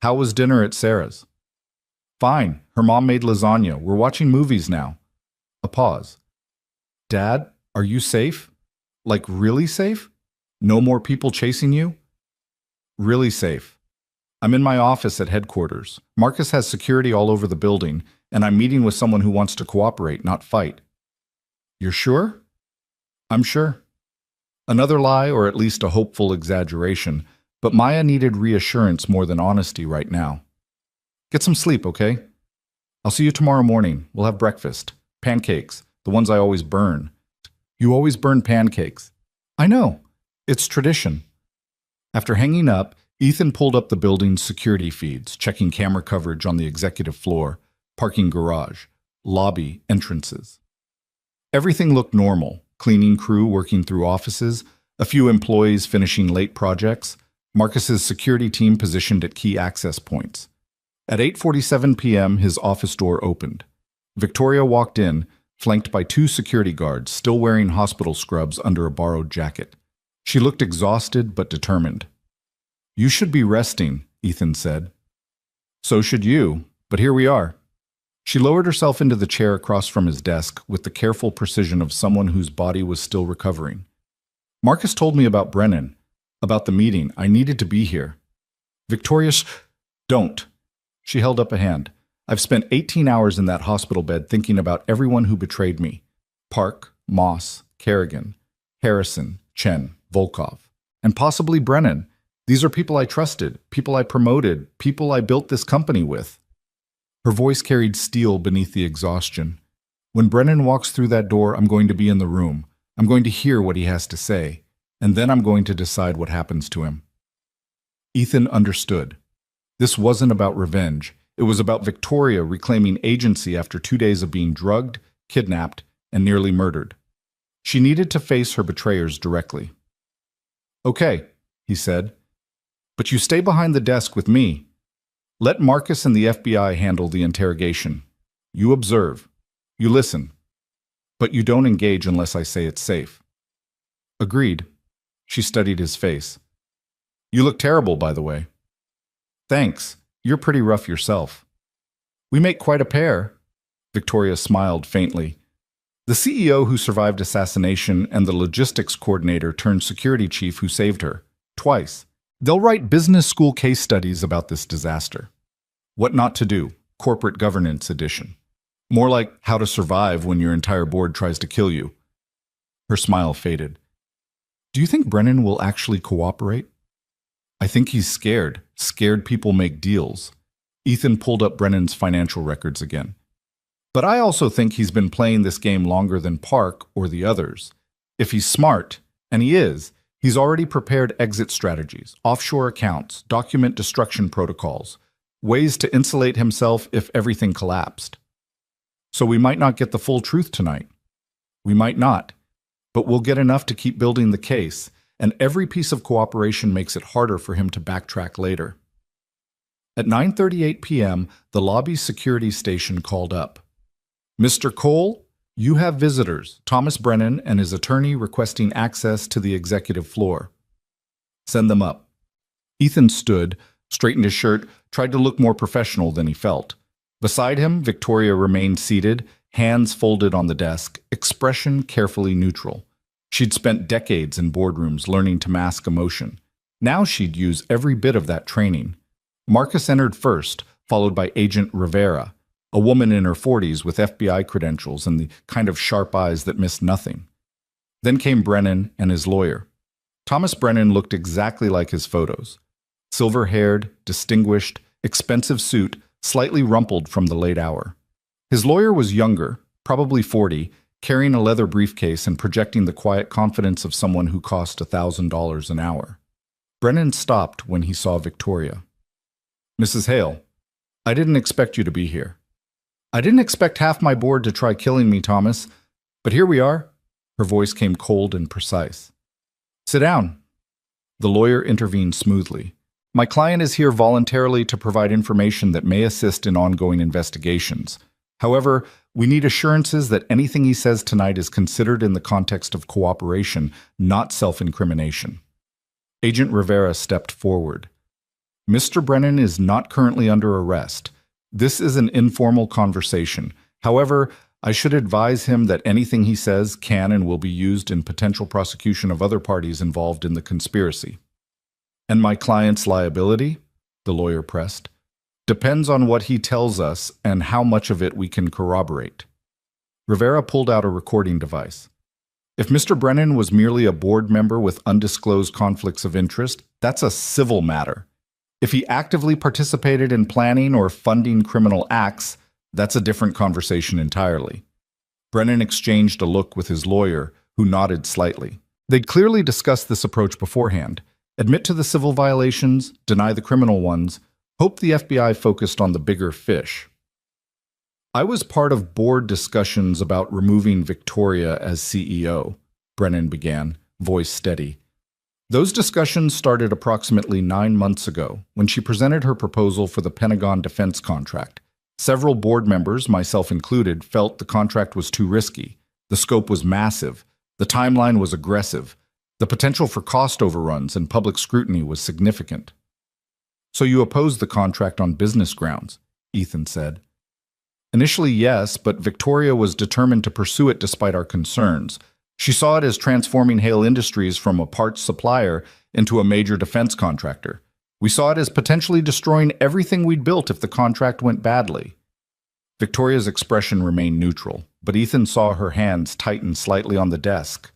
How was dinner at Sarah's? Fine. Her mom made lasagna. We're watching movies now. A pause. Dad, are you safe? Like really safe? No more people chasing you? Really safe. I'm in my office at headquarters. Marcus has security all over the building, and I'm meeting with someone who wants to cooperate, not fight. You're sure? I'm sure. Another lie, or at least a hopeful exaggeration, but Maya needed reassurance more than honesty right now. Get some sleep, okay? I'll see you tomorrow morning. We'll have breakfast. Pancakes, the ones I always burn. You always burn pancakes. I know. It's tradition. After hanging up, Ethan pulled up the building's security feeds, checking camera coverage on the executive floor, parking garage, lobby, entrances. Everything looked normal. Cleaning crew working through offices, a few employees finishing late projects, Marcus's security team positioned at key access points. At 8:47 p.m., his office door opened. Victoria walked in, flanked by 2 security guards, still wearing hospital scrubs under a borrowed jacket. She looked exhausted but determined. You should be resting, Ethan said. So should you, but here we are. She lowered herself into the chair across from his desk with the careful precision of someone whose body was still recovering. Marcus told me about Brennan, about the meeting. I needed to be here. Victoria, don't. She held up a hand. I've spent 18 hours in that hospital bed thinking about everyone who betrayed me. Park, Moss, Kerrigan, Harrison, Chen, Volkov, and possibly Brennan. These are people I trusted, people I promoted, people I built this company with. Her voice carried steel beneath the exhaustion. When Brennan walks through that door, I'm going to be in the room. I'm going to hear what he has to say, and then I'm going to decide what happens to him. Ethan understood. This wasn't about revenge. It was about Victoria reclaiming agency after 2 days of being drugged, kidnapped, and nearly murdered. She needed to face her betrayers directly. Okay, he said, but you stay behind the desk with me. Let Marcus and the FBI handle the interrogation. You observe. You listen. But you don't engage unless I say it's safe. Agreed. She studied his face. You look terrible, by the way. Thanks. You're pretty rough yourself. We make quite a pair. Victoria smiled faintly. The CEO who survived assassination and the logistics coordinator turned security chief who saved her. Twice. They'll write business school case studies about this disaster. What not to do, corporate governance edition. More like how to survive when your entire board tries to kill you. Her smile faded. Do you think Brennan will actually cooperate? I think he's scared. Scared people make deals. Ethan pulled up Brennan's financial records again. But I also think he's been playing this game longer than Park or the others. If he's smart, and he is, he's already prepared exit strategies, offshore accounts, document destruction protocols, ways to insulate himself if everything collapsed. So we might not get the full truth tonight. We might not, but we'll get enough to keep building the case, and every piece of cooperation makes it harder for him to backtrack later. At 9:38 p.m., the lobby security station called up. Mr. Cole, you have visitors, Thomas Brennan and his attorney requesting access to the executive floor. Send them up. Ethan stood, straightened his shirt, tried to look more professional than he felt. Beside him, Victoria remained seated, hands folded on the desk, expression carefully neutral. She'd spent decades in boardrooms learning to mask emotion. Now she'd use every bit of that training. Marcus entered first, followed by Agent Rivera, a woman in her 40s with FBI credentials and the kind of sharp eyes that missed nothing. Then came Brennan and his lawyer. Thomas Brennan looked exactly like his photos. Silver-haired, distinguished, expensive suit, slightly rumpled from the late hour. His lawyer was younger, probably 40, carrying a leather briefcase and projecting the quiet confidence of someone who cost $1,000 an hour. Brennan stopped when he saw Victoria. Mrs. Hale, I didn't expect you to be here. I didn't expect half my board to try killing me, Thomas, but here we are. Her voice came cold and precise. Sit down. The lawyer intervened smoothly. My client is here voluntarily to provide information that may assist in ongoing investigations. However, We need assurances that anything he says tonight is considered in the context of cooperation, not self-incrimination. Agent Rivera stepped forward. Mr. Brennan is not currently under arrest. This is an informal conversation. However, I should advise him that anything he says can and will be used in potential prosecution of other parties involved in the conspiracy. And my client's liability, the lawyer pressed, depends on what he tells us and how much of it we can corroborate. Rivera pulled out a recording device. If Mr. Brennan was merely a board member with undisclosed conflicts of interest, that's a civil matter. If he actively participated in planning or funding criminal acts, that's a different conversation entirely. Brennan exchanged a look with his lawyer, who nodded slightly. They'd clearly discussed this approach beforehand. Admit to the civil violations, deny the criminal ones, hope the FBI focused on the bigger fish. I was part of board discussions about removing Victoria as CEO, Brennan began, voice steady. Those discussions started approximately 9 months ago, when she presented her proposal for the Pentagon defense contract. Several board members, myself included, felt the contract was too risky. The scope was massive. The timeline was aggressive. The potential for cost overruns and public scrutiny was significant. So you opposed the contract on business grounds, Ethan said. Initially, yes, but Victoria was determined to pursue it despite our concerns. She saw it as transforming Hale Industries from a parts supplier into a major defense contractor. We saw it as potentially destroying everything we'd built if the contract went badly. Victoria's expression remained neutral, but Ethan saw her hands tighten slightly on the desk.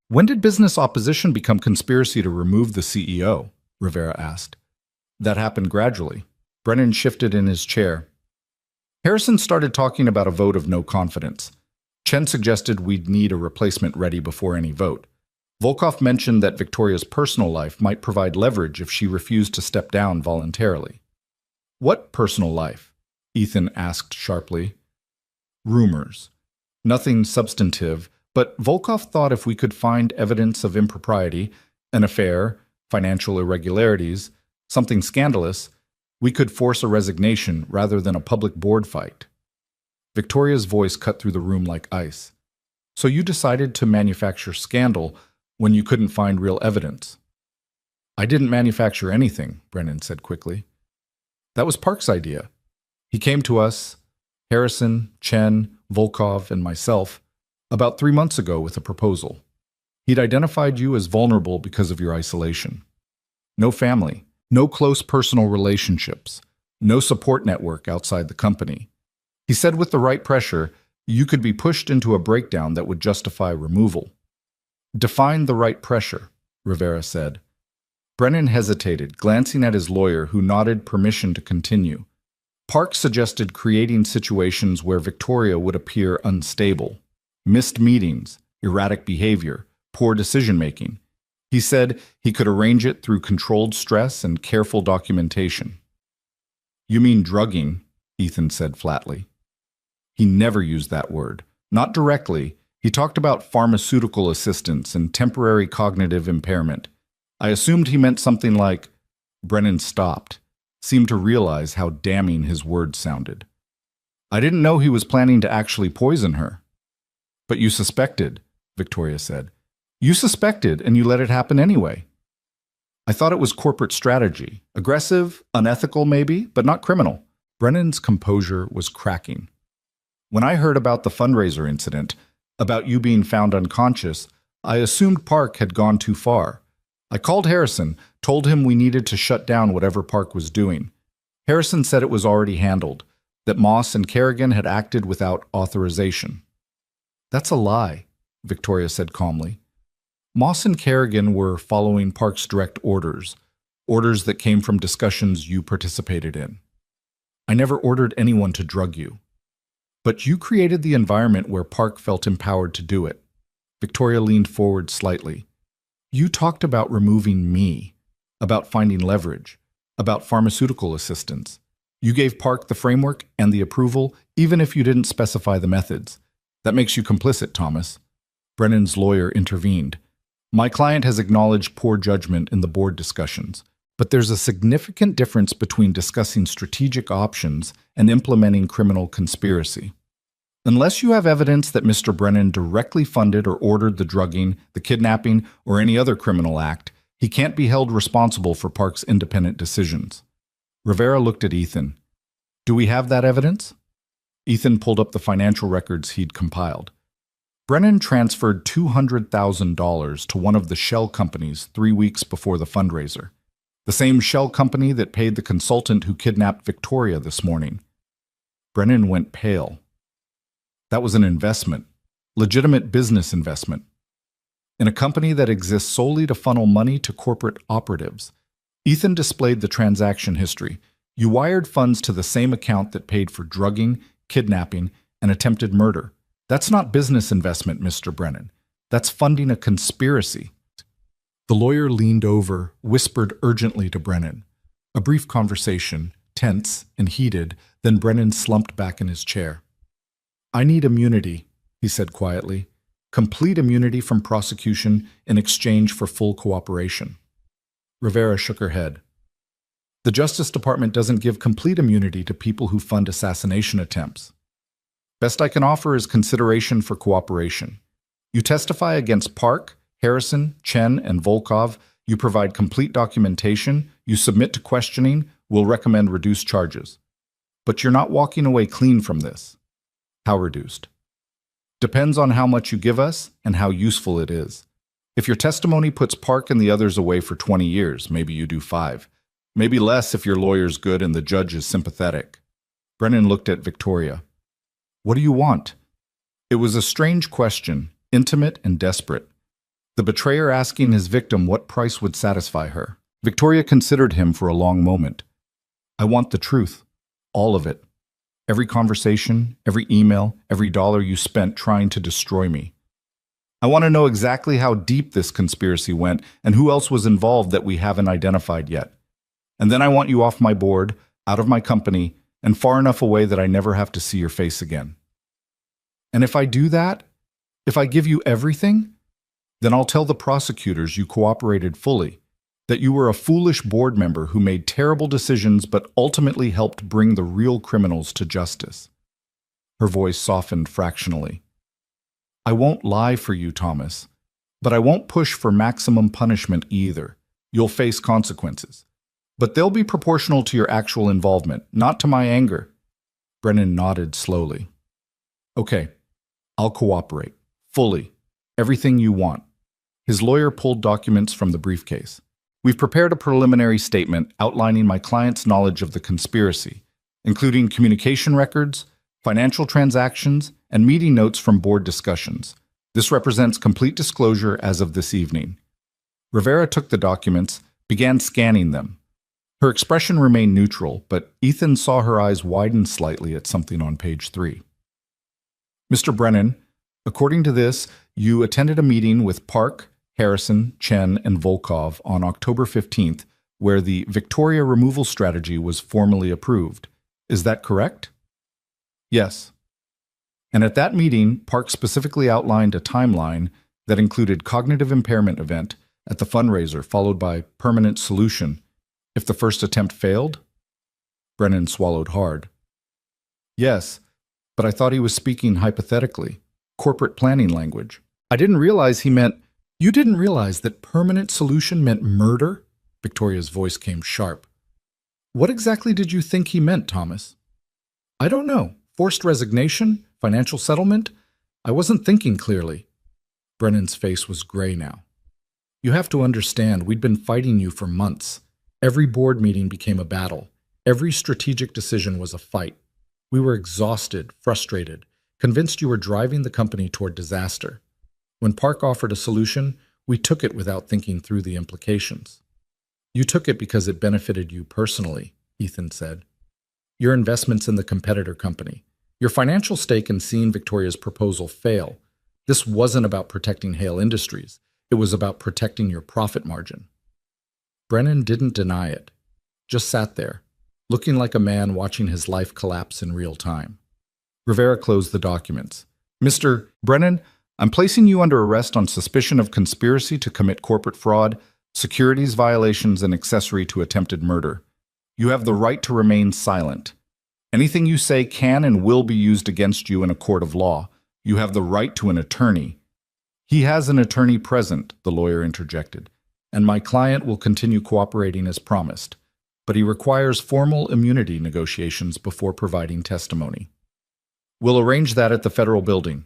When did business opposition become conspiracy to remove the CEO? Rivera asked. That happened gradually. Brennan shifted in his chair. Harrison started talking about a vote of no confidence. Chen suggested we'd need a replacement ready before any vote. Volkov mentioned that Victoria's personal life might provide leverage if she refused to step down voluntarily. What personal life? Ethan asked sharply. Rumors. Nothing substantive, but Volkov thought if we could find evidence of impropriety, an affair, financial irregularities, something scandalous, we could force a resignation rather than a public board fight. Victoria's voice cut through the room like ice. So you decided to manufacture scandal when you couldn't find real evidence? I didn't manufacture anything, Brennan said quickly. That was Park's idea. He came to us, Harrison, Chen, Volkov, and myself, about 3 months ago with a proposal. He'd identified you as vulnerable because of your isolation. No family. No close personal relationships, no support network outside the company. He said with the right pressure, you could be pushed into a breakdown that would justify removal. Define the right pressure, Rivera said. Brennan hesitated, glancing at his lawyer, who nodded permission to continue. Park suggested creating situations where Victoria would appear unstable. Missed meetings, erratic behavior, poor decision-making. He said he could arrange it through controlled stress and careful documentation. You mean drugging, Ethan said flatly. He never used that word. Not directly. He talked about pharmaceutical assistance and temporary cognitive impairment. I assumed he meant something like, Brennan stopped, seemed to realize how damning his words sounded. I didn't know he was planning to actually poison her. But you suspected, Victoria said. You suspected, and you let it happen anyway. I thought it was corporate strategy. Aggressive, unethical maybe, but not criminal. Brennan's composure was cracking. When I heard about the fundraiser incident, about you being found unconscious, I assumed Park had gone too far. I called Harrison, told him we needed to shut down whatever Park was doing. Harrison said it was already handled, that Moss and Kerrigan had acted without authorization. That's a lie, Victoria said calmly. Moss and Kerrigan were following Park's direct orders that came from discussions you participated in. I never ordered anyone to drug you. But you created the environment where Park felt empowered to do it. Victoria leaned forward slightly. You talked about removing me, about finding leverage, about pharmaceutical assistance. You gave Park the framework and the approval, even if you didn't specify the methods. That makes you complicit, Thomas. Brennan's lawyer intervened. My client has acknowledged poor judgment in the board discussions, but there's a significant difference between discussing strategic options and implementing criminal conspiracy. Unless you have evidence that Mr. Brennan directly funded or ordered the drugging, the kidnapping, or any other criminal act, he can't be held responsible for Park's independent decisions. Rivera looked at Ethan. Do we have that evidence? Ethan pulled up the financial records he'd compiled. Brennan transferred $200,000 to one of the shell companies 3 weeks before the fundraiser. The same shell company that paid the consultant who kidnapped Victoria this morning. Brennan went pale. That was an investment, legitimate business investment, in a company that exists solely to funnel money to corporate operatives. Ethan displayed the transaction history. You wired funds to the same account that paid for drugging, kidnapping, and attempted murder. That's not business investment, Mr. Brennan. That's funding a conspiracy. The lawyer leaned over, whispered urgently to Brennan. A brief conversation, tense and heated, then Brennan slumped back in his chair. I need immunity, he said quietly. Complete immunity from prosecution in exchange for full cooperation. Rivera shook her head. The Justice Department doesn't give complete immunity to people who fund assassination attempts. Best I can offer is consideration for cooperation. You testify against Park, Harrison, Chen, and Volkov. You provide complete documentation. You submit to questioning. We'll recommend reduced charges. But you're not walking away clean from this. How reduced? Depends on how much you give us and how useful it is. If your testimony puts Park and the others away for 20 years, maybe you do 5. Maybe less if your lawyer's good and the judge is sympathetic. Brennan looked at Victoria. What do you want? It was a strange question, intimate and desperate. The betrayer asking his victim what price would satisfy her. Victoria considered him for a long moment. I want the truth. All of it. Every conversation, every email, every dollar you spent trying to destroy me. I want to know exactly how deep this conspiracy went and who else was involved that we haven't identified yet. And then I want you off my board, out of my company, and far enough away that I never have to see your face again. And if I do that, if I give you everything, then I'll tell the prosecutors you cooperated fully, that you were a foolish board member who made terrible decisions but ultimately helped bring the real criminals to justice. Her voice softened fractionally. I won't lie for you, Thomas, but I won't push for maximum punishment either. You'll face consequences. But they'll be proportional to your actual involvement, not to my anger. Brennan nodded slowly. Okay, I'll cooperate. Fully. Everything you want. His lawyer pulled documents from the briefcase. We've prepared a preliminary statement outlining my client's knowledge of the conspiracy, including communication records, financial transactions, and meeting notes from board discussions. This represents complete disclosure as of this evening. Rivera took the documents, began scanning them. Her expression remained neutral, but Ethan saw her eyes widen slightly at something on page 3. Mr. Brennan, according to this, you attended a meeting with Park, Harrison, Chen, and Volkov on October 15th, where the Victoria removal strategy was formally approved. Is that correct? Yes. And at that meeting, Park specifically outlined a timeline that included cognitive impairment event at the fundraiser, followed by permanent solution if the first attempt failed? Brennan swallowed hard. Yes, but I thought he was speaking hypothetically, corporate planning language. I didn't realize he meant... You didn't realize that permanent solution meant murder? Victoria's voice came sharp. What exactly did you think he meant, Thomas? I don't know. Forced resignation? Financial settlement? I wasn't thinking clearly. Brennan's face was gray now. You have to understand, we'd been fighting you for months. Every board meeting became a battle. Every strategic decision was a fight. We were exhausted, frustrated, convinced you were driving the company toward disaster. When Park offered a solution, we took it without thinking through the implications. You took it because it benefited you personally, Ethan said. Your investments in the competitor company, your financial stake in seeing Victoria's proposal fail. This wasn't about protecting Hale Industries. It was about protecting your profit margin. Brennan didn't deny it, just sat there, looking like a man watching his life collapse in real time. Rivera closed the documents. Mr. Brennan, I'm placing you under arrest on suspicion of conspiracy to commit corporate fraud, securities violations, and accessory to attempted murder. You have the right to remain silent. Anything you say can and will be used against you in a court of law. You have the right to an attorney. He has an attorney present, the lawyer interjected, and my client will continue cooperating as promised, but he requires formal immunity negotiations before providing testimony. We'll arrange that at the federal building.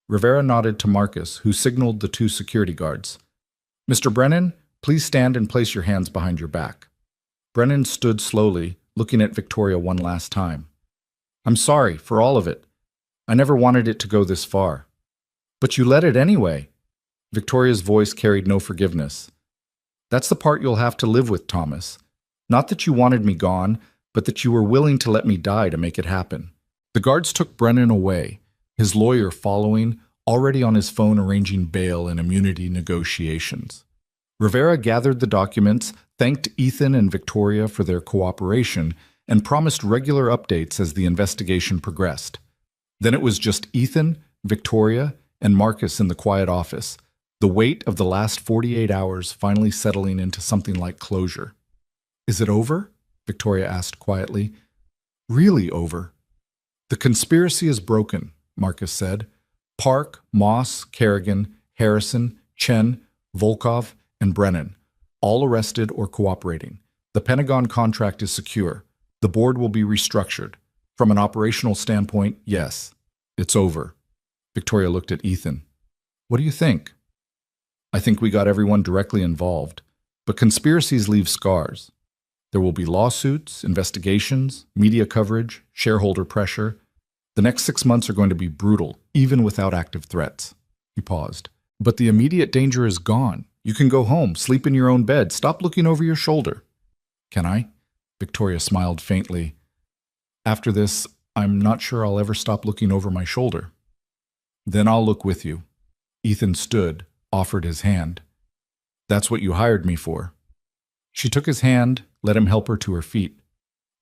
Rivera nodded to Marcus, who signaled the two security guards. Mr. Brennan, please stand and place your hands behind your back. Brennan stood slowly, looking at Victoria one last time. I'm sorry for all of it. I never wanted it to go this far. But you let it anyway. Victoria's voice carried no forgiveness. That's the part you'll have to live with, Thomas. Not that you wanted me gone, but that you were willing to let me die to make it happen. The guards took Brennan away, his lawyer following, already on his phone arranging bail and immunity negotiations. Rivera gathered the documents, thanked Ethan and Victoria for their cooperation, and promised regular updates as the investigation progressed. Then it was just Ethan, Victoria, and Marcus in the quiet office, the weight of the last 48 hours finally settling into something like closure. Is it over? Victoria asked quietly. Really over. The conspiracy is broken, Marcus said. Park, Moss, Kerrigan, Harrison, Chen, Volkov, and Brennan, all arrested or cooperating. The Pentagon contract is secure. The board will be restructured. From an operational standpoint, yes, it's over. Victoria looked at Ethan. What do you think? I think we got everyone directly involved, but conspiracies leave scars. There will be lawsuits, investigations, media coverage, shareholder pressure. The next 6 months are going to be brutal, even without active threats. He paused. But the immediate danger is gone. You can go home, sleep in your own bed, stop looking over your shoulder. Can I? Victoria smiled faintly. After this, I'm not sure I'll ever stop looking over my shoulder. Then I'll look with you. Ethan stood, offered his hand. That's what you hired me for. She took his hand, let him help her to her feet.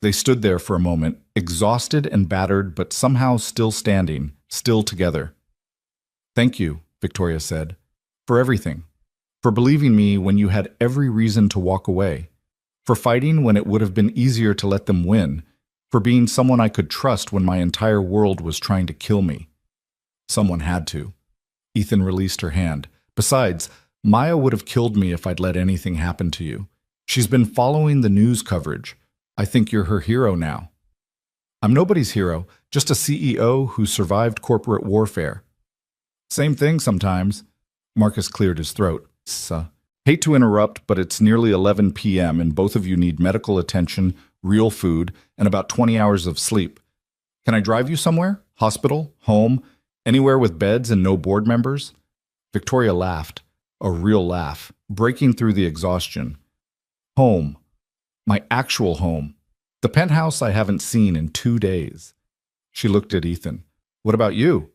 They stood there for a moment, exhausted and battered, but somehow still standing, still together. Thank you, Victoria said, for everything. For believing me when you had every reason to walk away. For fighting when it would have been easier to let them win. For being someone I could trust when my entire world was trying to kill me. Someone had to. Ethan released her hand. Besides, Maya would have killed me if I'd let anything happen to you. She's been following the news coverage. I think you're her hero now. I'm nobody's hero, just a CEO who survived corporate warfare. Same thing sometimes. Marcus cleared his throat. Hate to interrupt, but it's nearly 11 p.m. and both of you need medical attention, real food, and about 20 hours of sleep. Can I drive you somewhere? Hospital? Home? Anywhere with beds and no board members? Victoria laughed, a real laugh, breaking through the exhaustion. Home. My actual home. The penthouse I haven't seen in 2 days. She looked at Ethan. What about you?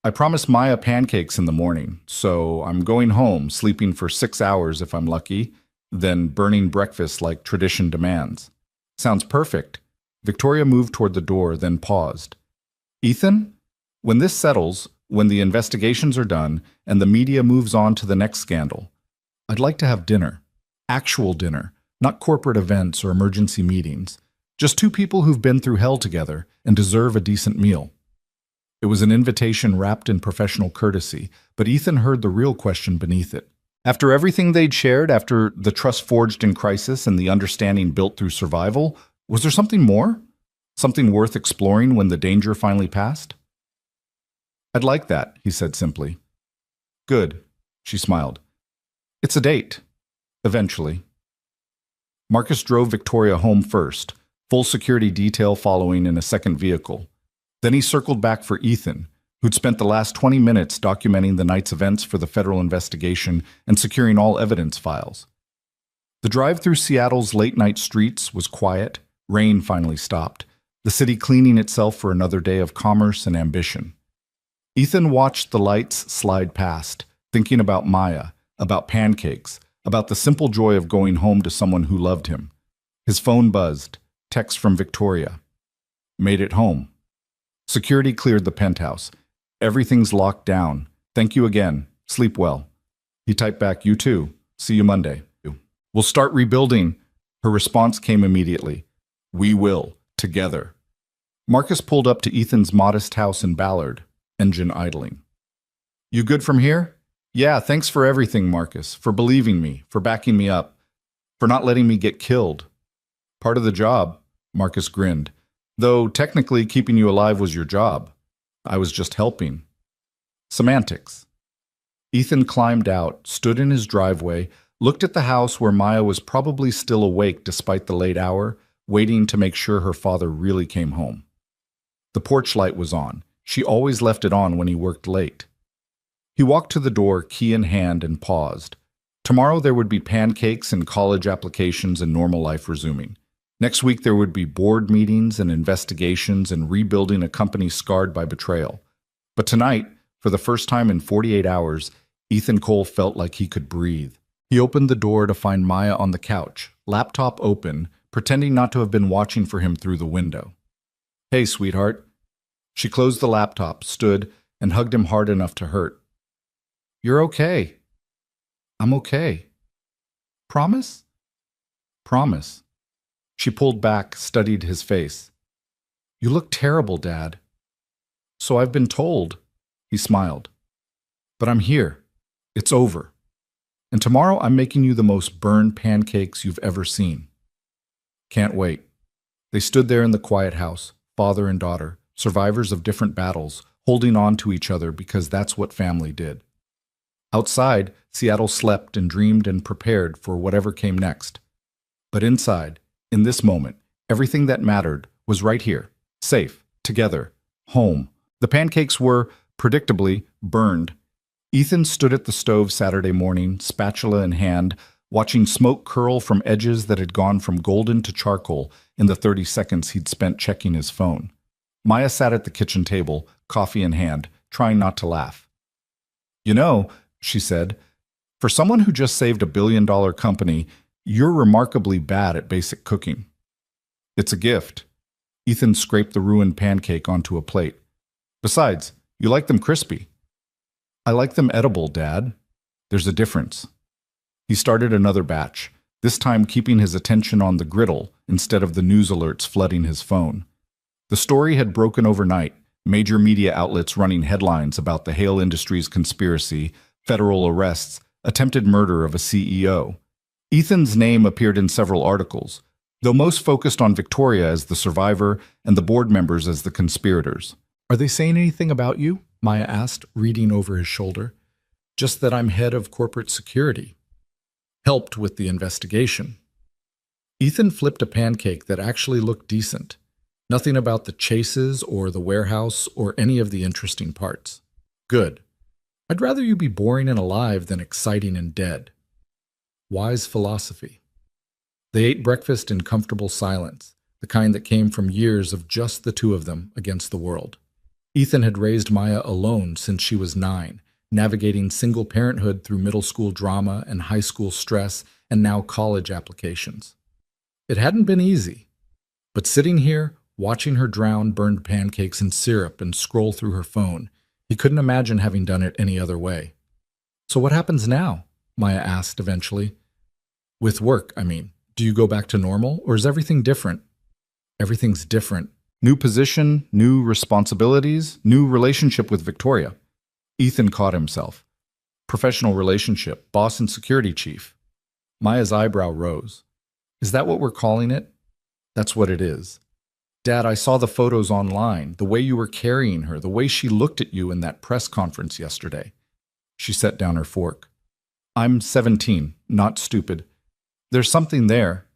I promised Maya pancakes in the morning, so I'm going home, sleeping for 6 hours if I'm lucky, then burning breakfast like tradition demands. Sounds perfect. Victoria moved toward the door, then paused. Ethan? When this settles, when the investigations are done, and the media moves on to the next scandal, I'd like to have dinner. Actual dinner, not corporate events or emergency meetings. Just two people who've been through hell together and deserve a decent meal. It was an invitation wrapped in professional courtesy, but Ethan heard the real question beneath it. After everything they'd shared, after the trust forged in crisis and the understanding built through survival, was there something more? Something worth exploring when the danger finally passed? I'd like that, he said simply. Good, she smiled. It's a date. Eventually. Marcus drove Victoria home first, full security detail following in a second vehicle. Then he circled back for Ethan, who'd spent the last 20 minutes documenting the night's events for the federal investigation and securing all evidence files. The drive through Seattle's late-night streets was quiet. Rain finally stopped, the city cleaning itself for another day of commerce and ambition. Ethan watched the lights slide past, thinking about Maya, about pancakes, about the simple joy of going home to someone who loved him. His phone buzzed. Text from Victoria. Made it home. Security cleared the penthouse. Everything's locked down. Thank you again. Sleep well. He typed back, you too. See you Monday. We'll start rebuilding. Her response came immediately. We will. Together. Marcus pulled up to Ethan's modest house in Ballard, engine idling. You good from here? Yeah, thanks for everything, Marcus, for believing me, for backing me up, for not letting me get killed. Part of the job, Marcus grinned. Though technically keeping you alive was your job. I was just helping. Semantics. Ethan climbed out, stood in his driveway, looked at the house where Maya was probably still awake despite the late hour, waiting to make sure her father really came home. The porch light was on. She always left it on when he worked late. He walked to the door, key in hand, and paused. Tomorrow there would be pancakes and college applications and normal life resuming. Next week there would be board meetings and investigations and rebuilding a company scarred by betrayal. But tonight, for the first time in 48 hours, Ethan Cole felt like he could breathe. He opened the door to find Maya on the couch, laptop open, pretending not to have been watching for him through the window. Hey, sweetheart. She closed the laptop, stood, and hugged him hard enough to hurt. You're okay. I'm okay. Promise? Promise. She pulled back, studied his face. You look terrible, Dad. So I've been told. He smiled. But I'm here. It's over. And tomorrow I'm making you the most burned pancakes you've ever seen. Can't wait. They stood there in the quiet house, father and daughter, survivors of different battles, holding on to each other because that's what family did. Outside, Seattle slept and dreamed and prepared for whatever came next. But inside, in this moment, everything that mattered was right here, safe, together, home. The pancakes were, predictably, burned. Ethan stood at the stove Saturday morning, spatula in hand, watching smoke curl from edges that had gone from golden to charcoal in the 30 seconds he'd spent checking his phone. Maya sat at the kitchen table, coffee in hand, trying not to laugh. You know, she said, for someone who just saved $1 billion company, you're remarkably bad at basic cooking. It's a gift. Ethan scraped the ruined pancake onto a plate. Besides, you like them crispy. I like them edible, Dad. There's a difference. He started another batch, this time keeping his attention on the griddle instead of the news alerts flooding his phone. The story had broken overnight, major media outlets running headlines about the Hale Industries conspiracy, federal arrests, attempted murder of a CEO. Ethan's name appeared in several articles, though most focused on Victoria as the survivor and the board members as the conspirators. Are they saying anything about you? Maya asked, reading over his shoulder. Just that I'm head of corporate security. Helped with the investigation. Ethan flipped a pancake that actually looked decent. Nothing about the chases or the warehouse or any of the interesting parts. Good. I'd rather you be boring and alive than exciting and dead. Wise philosophy. They ate breakfast in comfortable silence, the kind that came from years of just the two of them against the world. Ethan had raised Maya alone since she was 9, navigating single parenthood through middle school drama and high school stress and now college applications. It hadn't been easy, but sitting here, watching her drown burned pancakes in syrup and scroll through her phone, he couldn't imagine having done it any other way. So what happens now? Maya asked eventually. With work, I mean. Do you go back to normal, or is everything different? Everything's different. New position, new responsibilities, new relationship with Victoria. Ethan caught himself. Professional relationship, boss and security chief. Maya's eyebrow rose. Is that what we're calling it? That's what it is. Dad, I saw the photos online, the way you were carrying her, the way she looked at you in that press conference yesterday. She set down her fork. I'm 17, not stupid. There's something there.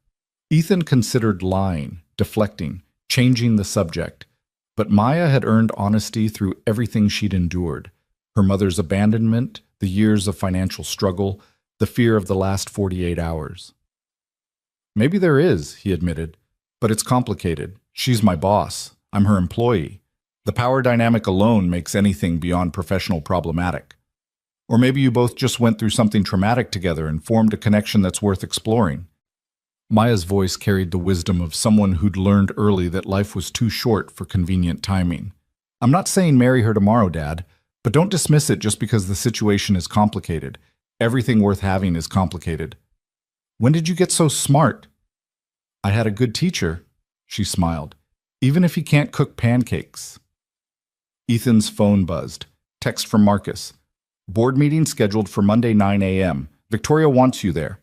Ethan considered lying, deflecting, changing the subject, but Maya had earned honesty through everything she'd endured. Her mother's abandonment, the years of financial struggle, the fear of the last 48 hours. Maybe there is, he admitted, but it's complicated. She's my boss. I'm her employee. The power dynamic alone makes anything beyond professional problematic. Or maybe you both just went through something traumatic together and formed a connection that's worth exploring. Maya's voice carried the wisdom of someone who'd learned early that life was too short for convenient timing. I'm not saying marry her tomorrow, Dad, but don't dismiss it just because the situation is complicated. Everything worth having is complicated. When did you get so smart? I had a good teacher, she smiled. even if he can't cook pancakes. Ethan's phone buzzed. Text from Marcus. Board meeting scheduled for Monday 9 a.m. Victoria wants you there.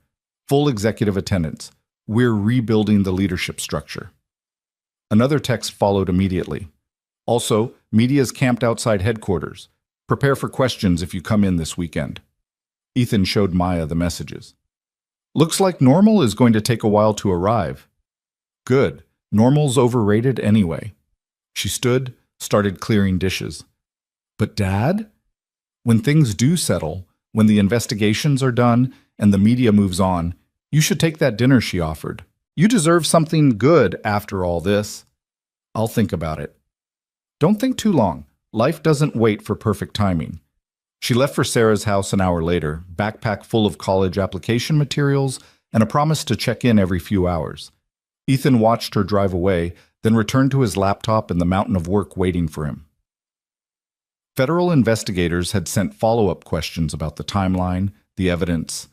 Full executive attendance. We're rebuilding the leadership structure. Another text followed immediately. Also, media's camped outside headquarters. Prepare for questions if you come in this weekend. Ethan showed Maya the messages. Looks like Normal is going to take a while to arrive. Good. Normal's overrated anyway. She stood, started clearing dishes. But Dad? When things do settle, when the investigations are done and the media moves on, you should take that dinner she offered. You deserve something good after all this. I'll think about it. Don't think too long. Life doesn't wait for perfect timing. She left for Sarah's house an hour later, backpack full of college application materials and a promise to check in every few hours. Ethan watched her drive away, then returned to his laptop and the mountain of work waiting for him. Federal investigators had sent follow-up questions about the timeline, the evidence,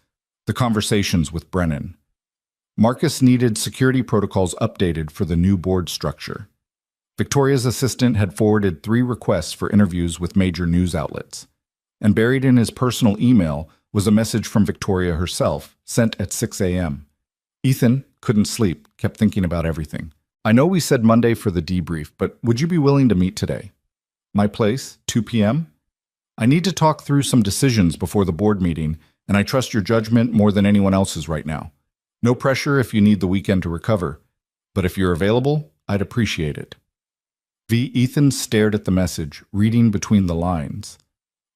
the conversations with Brennan. Marcus needed security protocols updated for the new board structure. Victoria's assistant had forwarded 3 requests for interviews with major news outlets. And buried in his personal email was a message from Victoria herself, sent at 6 a.m. Ethan couldn't sleep, kept thinking about everything. I know we said Monday for the debrief, but would you be willing to meet today? My place, 2 p.m.? I need to talk through some decisions before the board meeting, and I trust your judgment more than anyone else's right now. No pressure if you need the weekend to recover, but if you're available, I'd appreciate it. Ethan stared at the message, reading between the lines.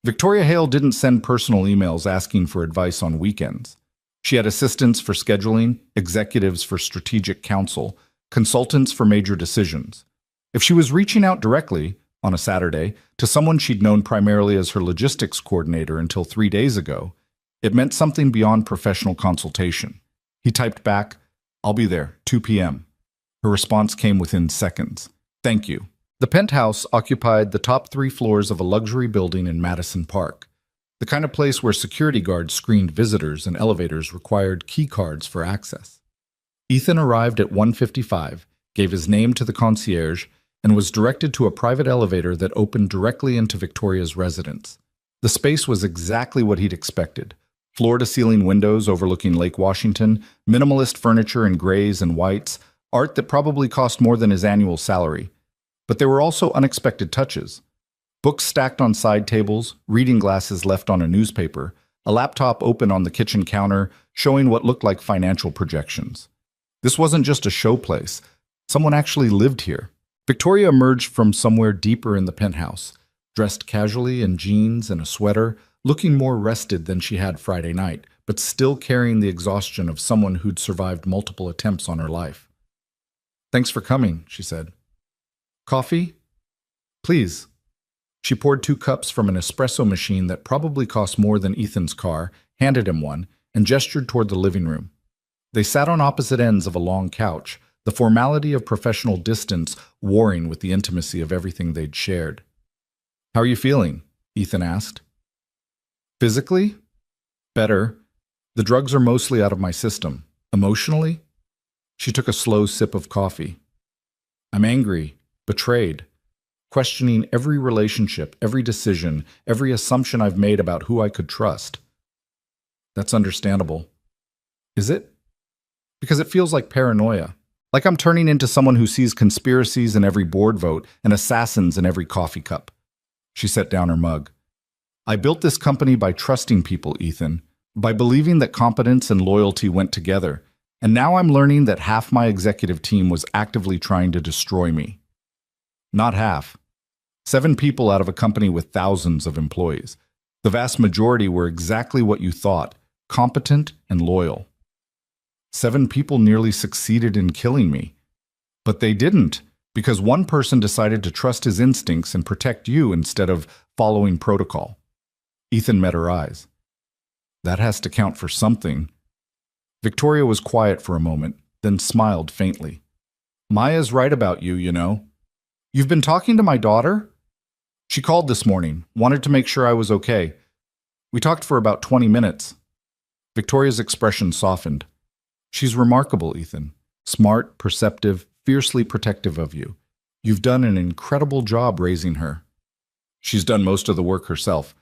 Victoria Hale didn't send personal emails asking for advice on weekends. She had assistants for scheduling, executives for strategic counsel, consultants for major decisions. If she was reaching out directly, on a Saturday, to someone she'd known primarily as her logistics coordinator until 3 days ago, it meant something beyond professional consultation. He typed back, I'll be there, 2 p.m. Her response came within seconds. Thank you. The penthouse occupied the top 3 floors of a luxury building in Madison Park, the kind of place where security guards screened visitors and elevators required key cards for access. Ethan arrived at 1:55, gave his name to the concierge, and was directed to a private elevator that opened directly into Victoria's residence. The space was exactly what he'd expected. Floor-to-ceiling windows overlooking Lake Washington, minimalist furniture in grays and whites, art that probably cost more than his annual salary. But there were also unexpected touches. Books stacked on side tables, reading glasses left on a newspaper, a laptop open on the kitchen counter showing what looked like financial projections. This wasn't just a showplace. Someone actually lived here. Victoria emerged from somewhere deeper in the penthouse, dressed casually in jeans and a sweater, looking more rested than she had Friday night, but still carrying the exhaustion of someone who'd survived multiple attempts on her life. Thanks for coming, she said. Coffee? Please. She poured 2 cups from an espresso machine that probably cost more than Ethan's car, handed him one, and gestured toward the living room. They sat on opposite ends of a long couch, the formality of professional distance warring with the intimacy of everything they'd shared. How are you feeling? Ethan asked. Physically? Better. The drugs are mostly out of my system. Emotionally? She took a slow sip of coffee. I'm angry, betrayed, questioning every relationship, every decision, every assumption I've made about who I could trust. That's understandable. Is it? Because it feels like paranoia. Like I'm turning into someone who sees conspiracies in every board vote and assassins in every coffee cup. She set down her mug. I built this company by trusting people, Ethan, by believing that competence and loyalty went together, and now I'm learning that half my executive team was actively trying to destroy me. Not half. 7 people out of a company with thousands of employees. The vast majority were exactly what you thought, competent and loyal. 7 people nearly succeeded in killing me. But they didn't, because one person decided to trust his instincts and protect you instead of following protocol. Ethan met her eyes. That has to count for something. Victoria was quiet for a moment, then smiled faintly. Maya's right about you, you know. You've been talking to my daughter? She called this morning, wanted to make sure I was okay. We talked for about 20 minutes. Victoria's expression softened. She's remarkable, Ethan. Smart, perceptive, fiercely protective of you. You've done an incredible job raising her. She's done most of the work herself.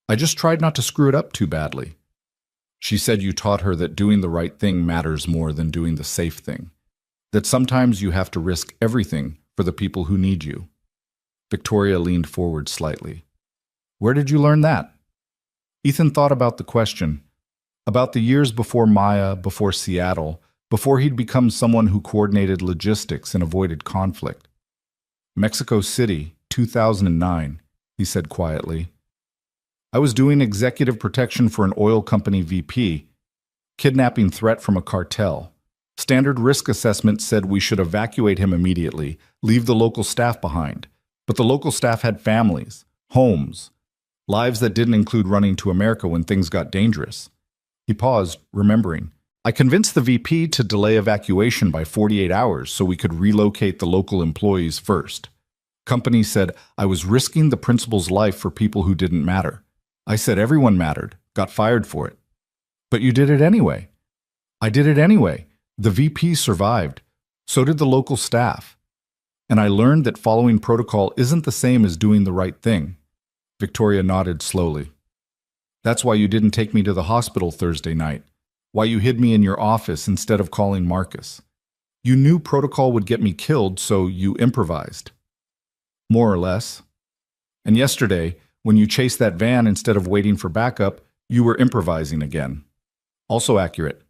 I just tried not to screw it up too badly. She said you taught her that doing the right thing matters more than doing the safe thing. That sometimes you have to risk everything for the people who need you. Victoria leaned forward slightly. Where did you learn that? Ethan thought about the question. About the years before Maya, before Seattle, before he'd become someone who coordinated logistics and avoided conflict. Mexico City, 2009, he said quietly. I was doing executive protection for an oil company VP. Kidnapping threat from a cartel. Standard risk assessment said we should evacuate him immediately, leave the local staff behind. But the local staff had families, homes, lives that didn't include running to America when things got dangerous. He paused, remembering. I convinced the VP to delay evacuation by 48 hours so we could relocate the local employees first. Company said I was risking the principal's life for people who didn't matter. I said everyone mattered, got fired for it. But you did it anyway. I did it anyway. The VP survived. So did the local staff. And I learned that following protocol isn't the same as doing the right thing. Victoria nodded slowly. That's why you didn't take me to the hospital Thursday night. Why you hid me in your office instead of calling Marcus. You knew protocol would get me killed, so you improvised. More or less. And yesterday, when you chased that van instead of waiting for backup, you were improvising again. Also accurate.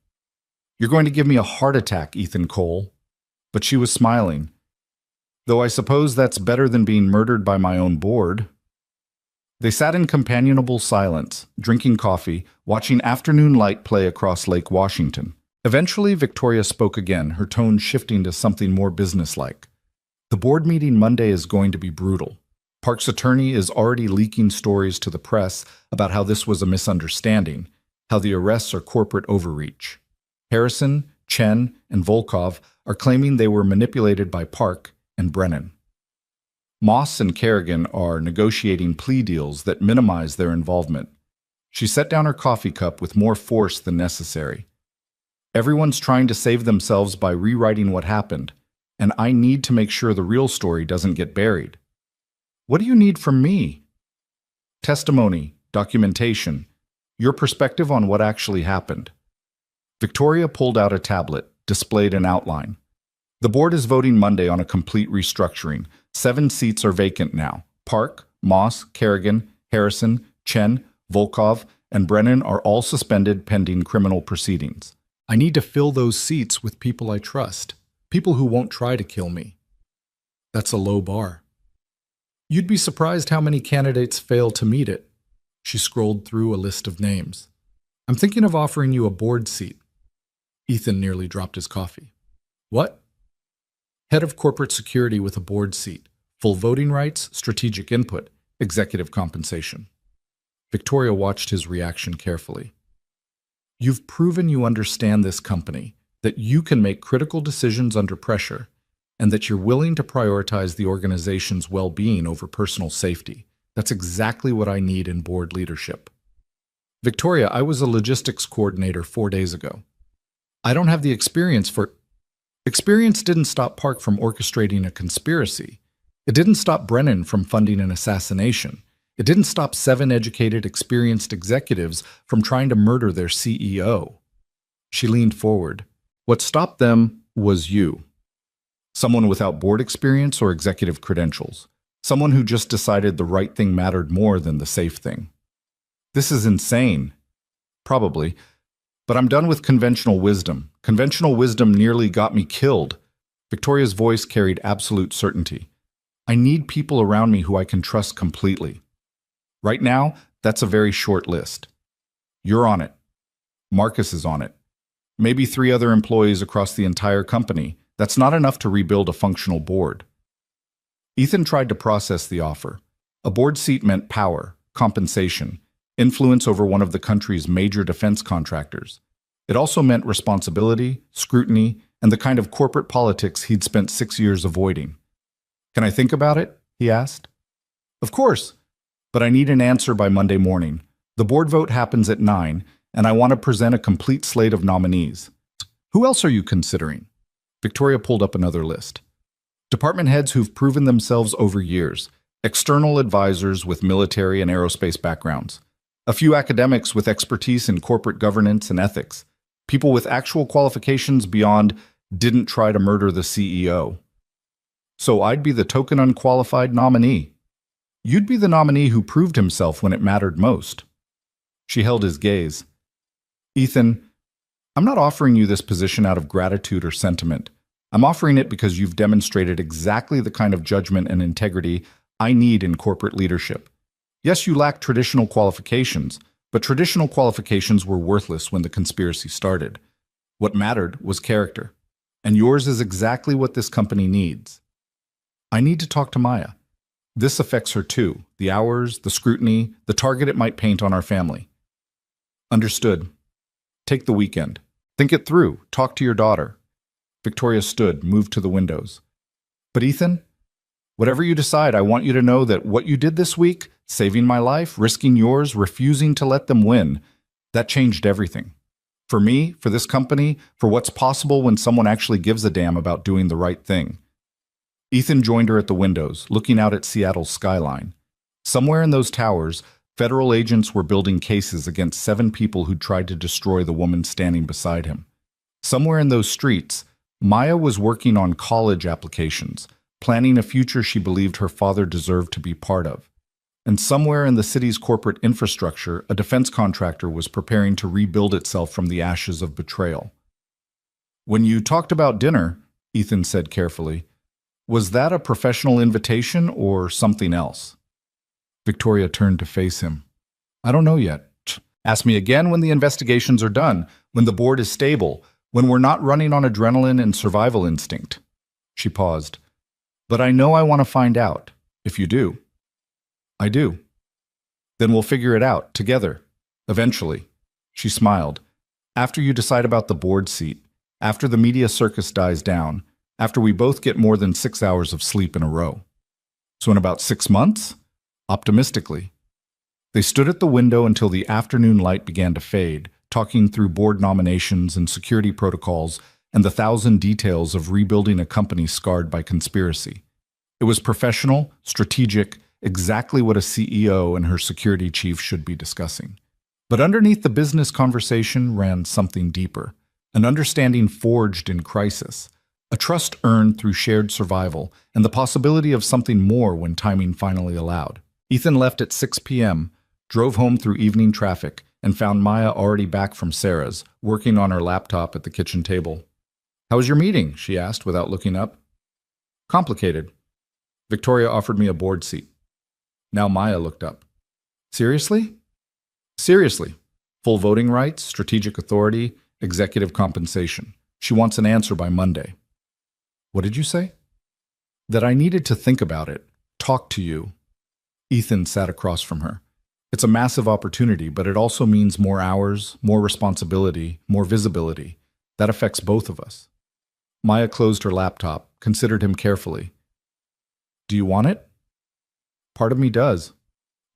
You're going to give me a heart attack, Ethan Cole. But she was smiling. Though I suppose that's better than being murdered by my own board. They sat in companionable silence, drinking coffee, watching afternoon light play across Lake Washington. Eventually, Victoria spoke again, her tone shifting to something more businesslike. The board meeting Monday is going to be brutal. Park's attorney is already leaking stories to the press about how this was a misunderstanding, how the arrests are corporate overreach. Harrison, Chen, and Volkov are claiming they were manipulated by Park and Brennan. Moss and Kerrigan are negotiating plea deals that minimize their involvement. She set down her coffee cup with more force than necessary. Everyone's trying to save themselves by rewriting what happened, and I need to make sure the real story doesn't get buried. What do you need from me? Testimony, documentation, your perspective on what actually happened. Victoria pulled out a tablet, displayed an outline. The board is voting Monday on a complete restructuring. 7 seats are vacant now. Park, Moss, Kerrigan, Harrison, Chen, Volkov, and Brennan are all suspended pending criminal proceedings. I need to fill those seats with people I trust, people who won't try to kill me. That's a low bar. You'd be surprised how many candidates fail to meet it. She scrolled through a list of names. I'm thinking of offering you a board seat. Ethan nearly dropped his coffee. What? Head of corporate security with a board seat, full voting rights, strategic input, executive compensation. Victoria watched his reaction carefully. You've proven you understand this company, that you can make critical decisions under pressure, and that you're willing to prioritize the organization's well-being over personal safety. That's exactly what I need in board leadership. Victoria, I was a logistics coordinator 4 days ago. I don't have the experience for... Experience didn't stop Park from orchestrating a conspiracy. It didn't stop Brennan from funding an assassination. It didn't stop 7 educated, experienced executives from trying to murder their CEO. She leaned forward. What stopped them was you. Someone without board experience or executive credentials. Someone who just decided the right thing mattered more than the safe thing. This is insane. Probably. But I'm done with conventional wisdom. Conventional wisdom nearly got me killed. Victoria's voice carried absolute certainty. I need people around me who I can trust completely. Right now, that's a very short list. You're on it. Marcus is on it. Maybe 3 other employees across the entire company. That's not enough to rebuild a functional board. Ethan tried to process the offer. A board seat meant power, compensation, influence over one of the country's major defense contractors. It also meant responsibility, scrutiny, and the kind of corporate politics he'd spent 6 years avoiding. Can I think about it? He asked. Of course, but I need an answer by Monday morning. The board vote happens at 9, and I want to present a complete slate of nominees. Who else are you considering? Victoria pulled up another list. Department heads who've proven themselves over years, external advisors with military and aerospace backgrounds, a few academics with expertise in corporate governance and ethics, people with actual qualifications beyond didn't try to murder the CEO. So I'd be the token unqualified nominee. You'd be the nominee who proved himself when it mattered most. She held his gaze. Ethan, I'm not offering you this position out of gratitude or sentiment. I'm offering it because you've demonstrated exactly the kind of judgment and integrity I need in corporate leadership. Yes, you lack traditional qualifications, but traditional qualifications were worthless when the conspiracy started. What mattered was character, and yours is exactly what this company needs. I need to talk to Maya. This affects her too, the hours, the scrutiny, the target it might paint on our family. Understood. Take the weekend. Think it through. Talk to your daughter. Victoria stood, moved to the windows. But Ethan, whatever you decide, I want you to know that what you did this week, saving my life, risking yours, refusing to let them win, that changed everything. For me, for this company, for what's possible when someone actually gives a damn about doing the right thing. Ethan joined her at the windows, looking out at Seattle's skyline. Somewhere in those towers, federal agents were building cases against 7 people who tried to destroy the woman standing beside him. Somewhere in those streets, Maya was working on college applications, planning a future she believed her father deserved to be part of. And somewhere in the city's corporate infrastructure, a defense contractor was preparing to rebuild itself from the ashes of betrayal. When you talked about dinner, Ethan said carefully, was that a professional invitation or something else? Victoria turned to face him. I don't know yet. Ask me again when the investigations are done, when the board is stable, when we're not running on adrenaline and survival instinct. She paused. But I know I want to find out, if you do. I do. Then we'll figure it out, together, eventually. She smiled. After you decide about the board seat, after the media circus dies down, after we both get more than 6 hours of sleep in a row. So in about 6 months? Optimistically. They stood at the window until the afternoon light began to fade, talking through board nominations and security protocols and the 1,000 details of rebuilding a company scarred by conspiracy. It was professional, strategic, exactly what a CEO and her security chief should be discussing. But underneath the business conversation ran something deeper, an understanding forged in crisis, a trust earned through shared survival, and the possibility of something more when timing finally allowed. Ethan left at 6 p.m., drove home through evening traffic, and found Maya already back from Sarah's, working on her laptop at the kitchen table. How was your meeting? She asked without looking up. Complicated. Victoria offered me a board seat. Now Maya looked up. Seriously? Seriously. Full voting rights, strategic authority, executive compensation. She wants an answer by Monday. What did you say? That I needed to think about it, talk to you. Ethan sat across from her. It's a massive opportunity, but it also means more hours, more responsibility, more visibility. That affects both of us. Maya closed her laptop, considered him carefully. Do you want it? Part of me does.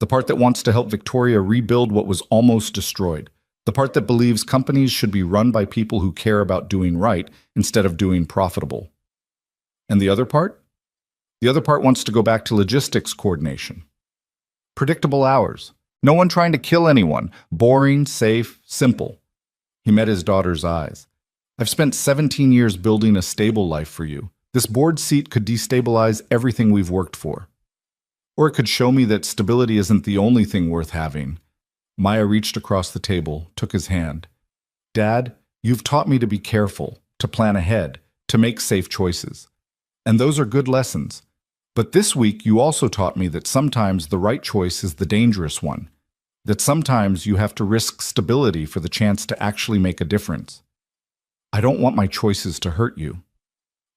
The part that wants to help Victoria rebuild what was almost destroyed. The part that believes companies should be run by people who care about doing right instead of doing profitable. And the other part? The other part wants to go back to logistics coordination. Predictable hours. No one trying to kill anyone. Boring, safe, simple. He met his daughter's eyes. I've spent 17 years building a stable life for you. This board seat could destabilize everything we've worked for. Or it could show me that stability isn't the only thing worth having. Maya reached across the table, took his hand. Dad, you've taught me to be careful, to plan ahead, to make safe choices. And those are good lessons. But this week you also taught me that sometimes the right choice is the dangerous one. That sometimes you have to risk stability for the chance to actually make a difference. I don't want my choices to hurt you.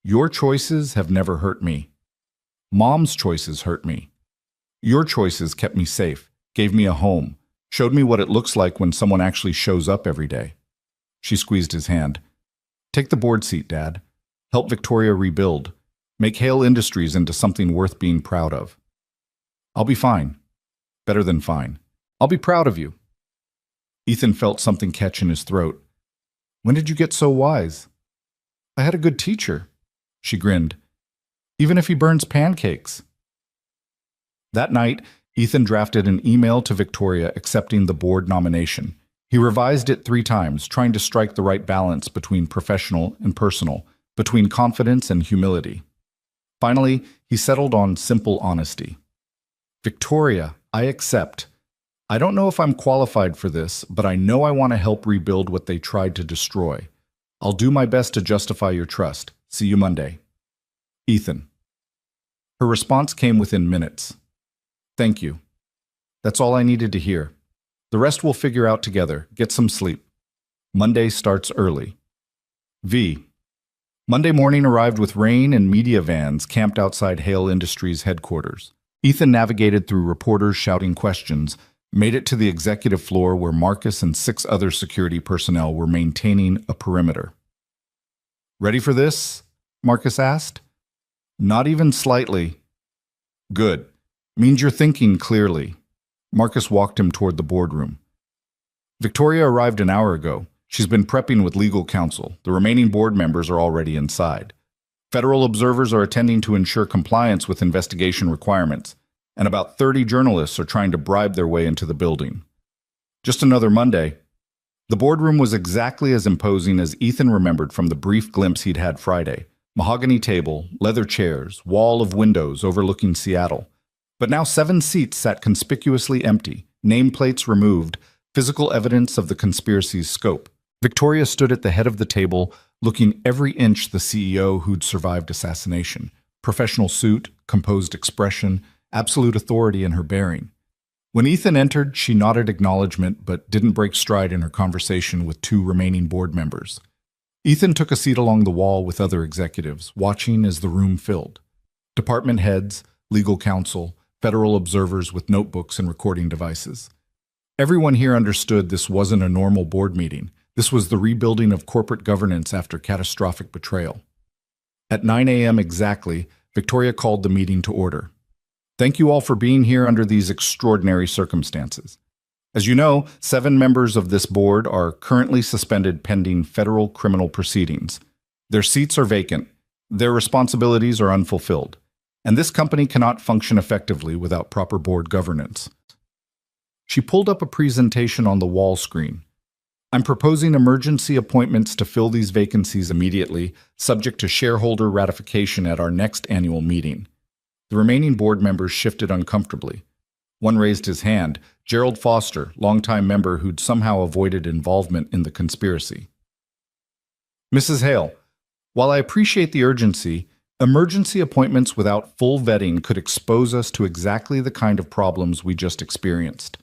Your choices have never hurt me. Mom's choices hurt me. Your choices kept me safe, gave me a home, showed me what it looks like when someone actually shows up every day. She squeezed his hand. Take the board seat, Dad. Help Victoria rebuild. Make Hale Industries into something worth being proud of. I'll be fine. Better than fine. I'll be proud of you. Ethan felt something catch in his throat. When did you get so wise? I had a good teacher. She grinned. even if he burns pancakes. That night, Ethan drafted an email to Victoria accepting the board nomination. He revised it 3 times, trying to strike the right balance between professional and personal, between confidence and humility. Finally, he settled on simple honesty. Victoria, I accept. I don't know if I'm qualified for this, but I know I want to help rebuild what they tried to destroy. I'll do my best to justify your trust. See you Monday. Ethan. Her response came within minutes. Thank you. That's all I needed to hear. The rest we'll figure out together. Get some sleep. Monday starts early. V. Monday morning arrived with rain and media vans camped outside Hale Industries headquarters. Ethan navigated through reporters shouting questions, made it to the executive floor where Marcus and 6 other security personnel were maintaining a perimeter. Ready for this? Marcus asked. Not even slightly. Good. Means you're thinking clearly. Marcus walked him toward the boardroom. Victoria arrived an hour ago. She's been prepping with legal counsel. The remaining board members are already inside. Federal observers are attending to ensure compliance with investigation requirements, and about 30 journalists are trying to bribe their way into the building. Just another Monday. The boardroom was exactly as imposing as Ethan remembered from the brief glimpse he'd had Friday. Mahogany table, leather chairs, wall of windows overlooking Seattle. But now 7 seats sat conspicuously empty, nameplates removed, physical evidence of the conspiracy's scope. Victoria stood at the head of the table, looking every inch the CEO who'd survived assassination. Professional suit, composed expression, absolute authority in her bearing. When Ethan entered, she nodded acknowledgement but didn't break stride in her conversation with 2 remaining board members. Ethan took a seat along the wall with other executives, watching as the room filled. Department heads, legal counsel, federal observers with notebooks and recording devices. Everyone here understood this wasn't a normal board meeting. This was the rebuilding of corporate governance after catastrophic betrayal. At 9 a.m. exactly, Victoria called the meeting to order. Thank you all for being here under these extraordinary circumstances. As you know, 7 members of this board are currently suspended pending federal criminal proceedings. Their seats are vacant. Their responsibilities are unfulfilled. And this company cannot function effectively without proper board governance. She pulled up a presentation on the wall screen. I'm proposing emergency appointments to fill these vacancies immediately, subject to shareholder ratification at our next annual meeting. The remaining board members shifted uncomfortably. One raised his hand, Gerald Foster, longtime member who'd somehow avoided involvement in the conspiracy. Mrs. Hale, while I appreciate the urgency, emergency appointments without full vetting could expose us to exactly the kind of problems we just experienced.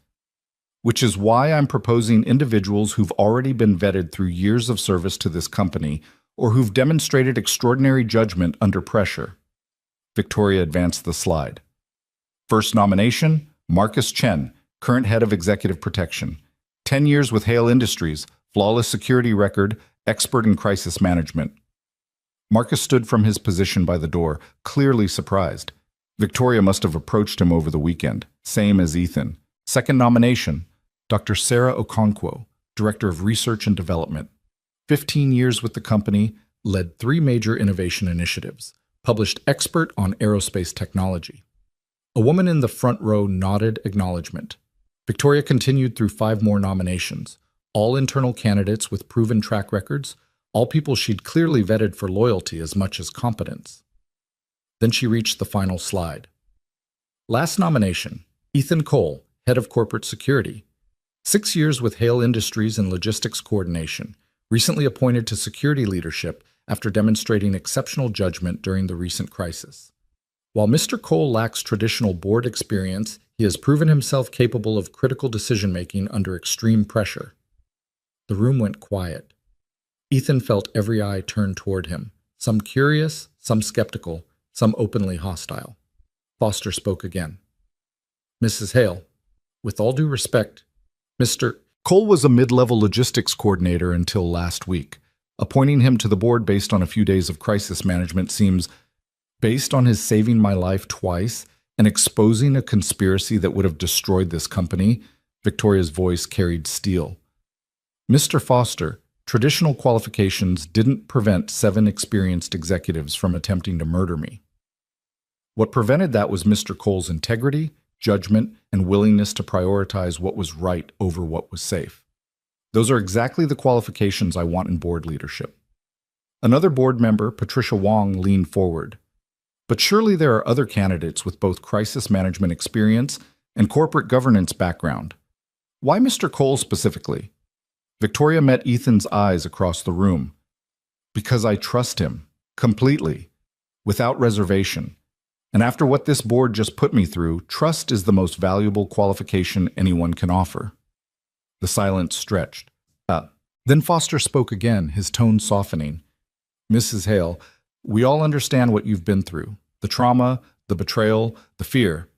Which is why I'm proposing individuals who've already been vetted through years of service to this company or who've demonstrated extraordinary judgment under pressure. Victoria advanced the slide. First nomination, Marcus Chen, current head of executive protection. 10 years with Hale Industries, flawless security record, expert in crisis management. Marcus stood from his position by the door, clearly surprised. Victoria must have approached him over the weekend, same as Ethan. Second nomination, Dr. Sarah Okonkwo, Director of Research and Development. 15 years with the company, led 3 major innovation initiatives, published expert on aerospace technology. A woman in the front row nodded acknowledgement. Victoria continued through 5 more nominations, all internal candidates with proven track records, all people she'd clearly vetted for loyalty as much as competence. Then she reached the final slide. Last nomination, Ethan Cole, Head of Corporate Security. 6 years with Hale Industries in logistics coordination, recently appointed to security leadership after demonstrating exceptional judgment during the recent crisis. While Mr. Cole lacks traditional board experience, he has proven himself capable of critical decision-making under extreme pressure. The room went quiet. Ethan felt every eye turn toward him, some curious, some skeptical, some openly hostile. Foster spoke again. Mrs. Hale, with all due respect, Mr. Cole was a mid-level logistics coordinator until last week. Appointing him to the board based on a few days of crisis management seems, based on his saving my life twice and exposing a conspiracy that would have destroyed this company, Victoria's voice carried steel. Mr. Foster, traditional qualifications didn't prevent 7 experienced executives from attempting to murder me. What prevented that was Mr. Cole's integrity, judgment, and willingness to prioritize what was right over what was safe. Those are exactly the qualifications I want in board leadership. Another board member, Patricia Wong, leaned forward. But surely there are other candidates with both crisis management experience and corporate governance background. Why Mr. Cole specifically? Victoria met Ethan's eyes across the room. Because I trust him, completely, without reservation. And after what this board just put me through, trust is the most valuable qualification anyone can offer. The silence stretched. Then Foster spoke again, his tone softening. Mrs. Hale, we all understand what you've been through, the trauma, the betrayal, the fear.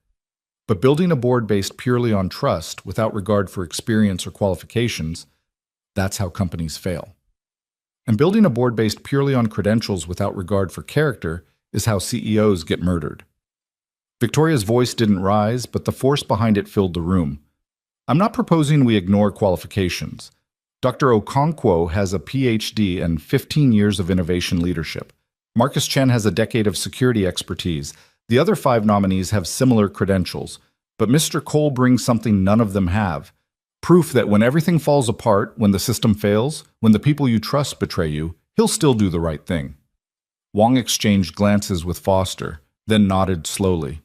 But building a board based purely on trust, without regard for experience or qualifications, that's how companies fail. And building a board based purely on credentials without regard for character is how CEOs get murdered. Victoria's voice didn't rise, but the force behind it filled the room. I'm not proposing we ignore qualifications. Dr. Okonkwo has a PhD and 15 years of innovation leadership. Marcus Chen has a decade of security expertise. The other 5 nominees have similar credentials, but Mr. Cole brings something none of them have. Proof that when everything falls apart, when the system fails, when the people you trust betray you, he'll still do the right thing. Wong exchanged glances with Foster, then nodded slowly.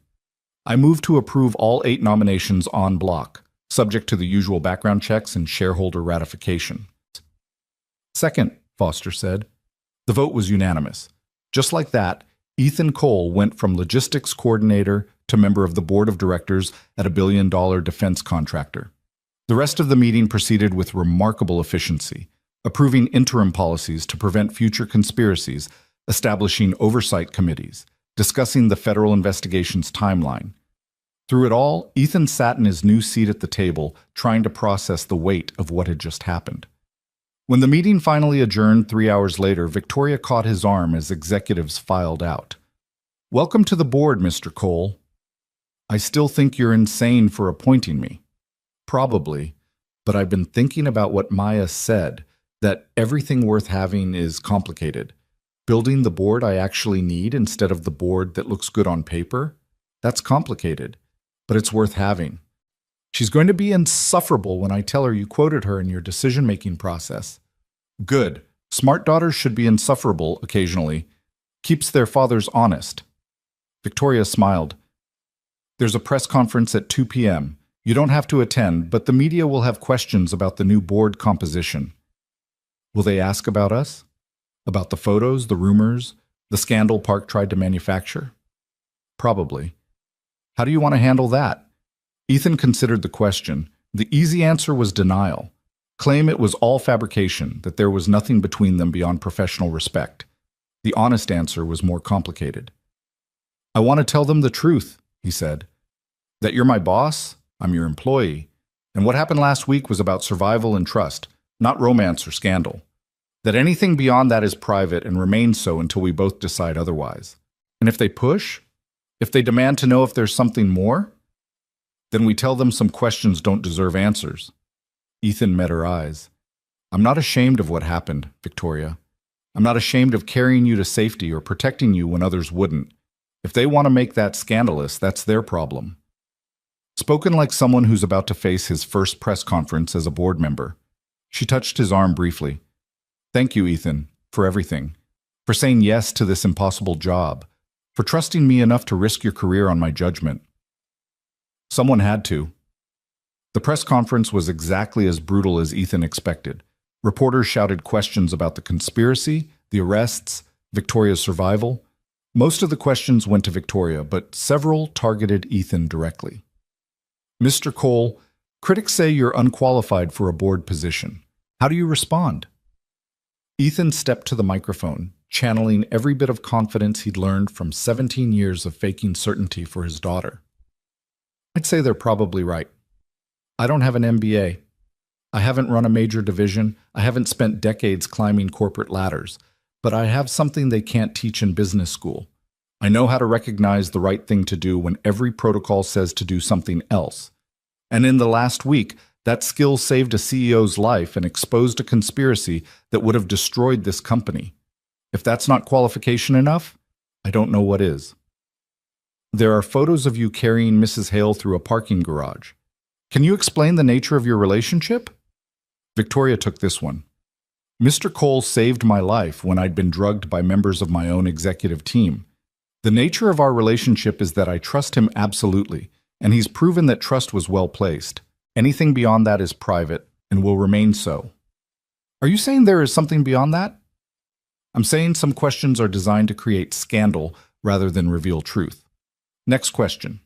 I move to approve all 8 nominations en bloc, subject to the usual background checks and shareholder ratification. Second, Foster said. The vote was unanimous. Just like that, Ethan Cole went from logistics coordinator to member of the board of directors at a billion-dollar defense contractor. The rest of the meeting proceeded with remarkable efficiency, approving interim policies to prevent future conspiracies, establishing oversight committees, discussing the federal investigation's timeline. Through it all, Ethan sat in his new seat at the table, trying to process the weight of what had just happened. When the meeting finally adjourned 3 hours later, Victoria caught his arm as executives filed out. Welcome to the board, Mr. Cole. I still think you're insane for appointing me. Probably, but I've been thinking about what Maya said, that everything worth having is complicated. Building the board I actually need instead of the board that looks good on paper, that's complicated, but it's worth having. She's going to be insufferable when I tell her you quoted her in your decision-making process. Good. Smart daughters should be insufferable occasionally. Keeps their fathers honest. Victoria smiled. There's a press conference at 2 p.m. You don't have to attend, but the media will have questions about the new board composition. Will they ask about us? About the photos, the rumors, the scandal Park tried to manufacture? Probably. How do you want to handle that? Ethan considered the question. The easy answer was denial. Claim it was all fabrication, that there was nothing between them beyond professional respect. The honest answer was more complicated. I want to tell them the truth, he said. That you're my boss, I'm your employee, and what happened last week was about survival and trust, not romance or scandal. That anything beyond that is private and remains so until we both decide otherwise. And if they push, if they demand to know if there's something more, then we tell them some questions don't deserve answers. Ethan met her eyes. I'm not ashamed of what happened, Victoria. I'm not ashamed of carrying you to safety or protecting you when others wouldn't. If they want to make that scandalous, that's their problem. Spoken like someone who's about to face his first press conference as a board member. She touched his arm briefly. Thank you, Ethan, for everything. For saying yes to this impossible job. For trusting me enough to risk your career on my judgment. Someone had to. The press conference was exactly as brutal as Ethan expected. Reporters shouted questions about the conspiracy, the arrests, Victoria's survival. Most of the questions went to Victoria, but several targeted Ethan directly. Mr. Cole, critics say you're unqualified for a board position. How do you respond? Ethan stepped to the microphone, channeling every bit of confidence he'd learned from 17 years of faking certainty for his daughter. I'd say they're probably right. I don't have an MBA. I haven't run a major division. I haven't spent decades climbing corporate ladders. But I have something they can't teach in business school. I know how to recognize the right thing to do when every protocol says to do something else. And in the last week, that skill saved a CEO's life and exposed a conspiracy that would have destroyed this company. If that's not qualification enough, I don't know what is. There are photos of you carrying Mrs. Hale through a parking garage. Can you explain the nature of your relationship? Victoria took this one. Mr. Cole saved my life when I'd been drugged by members of my own executive team. The nature of our relationship is that I trust him absolutely, and he's proven that trust was well placed. Anything beyond that is private and will remain so. Are you saying there is something beyond that? I'm saying some questions are designed to create scandal rather than reveal truth. Next question.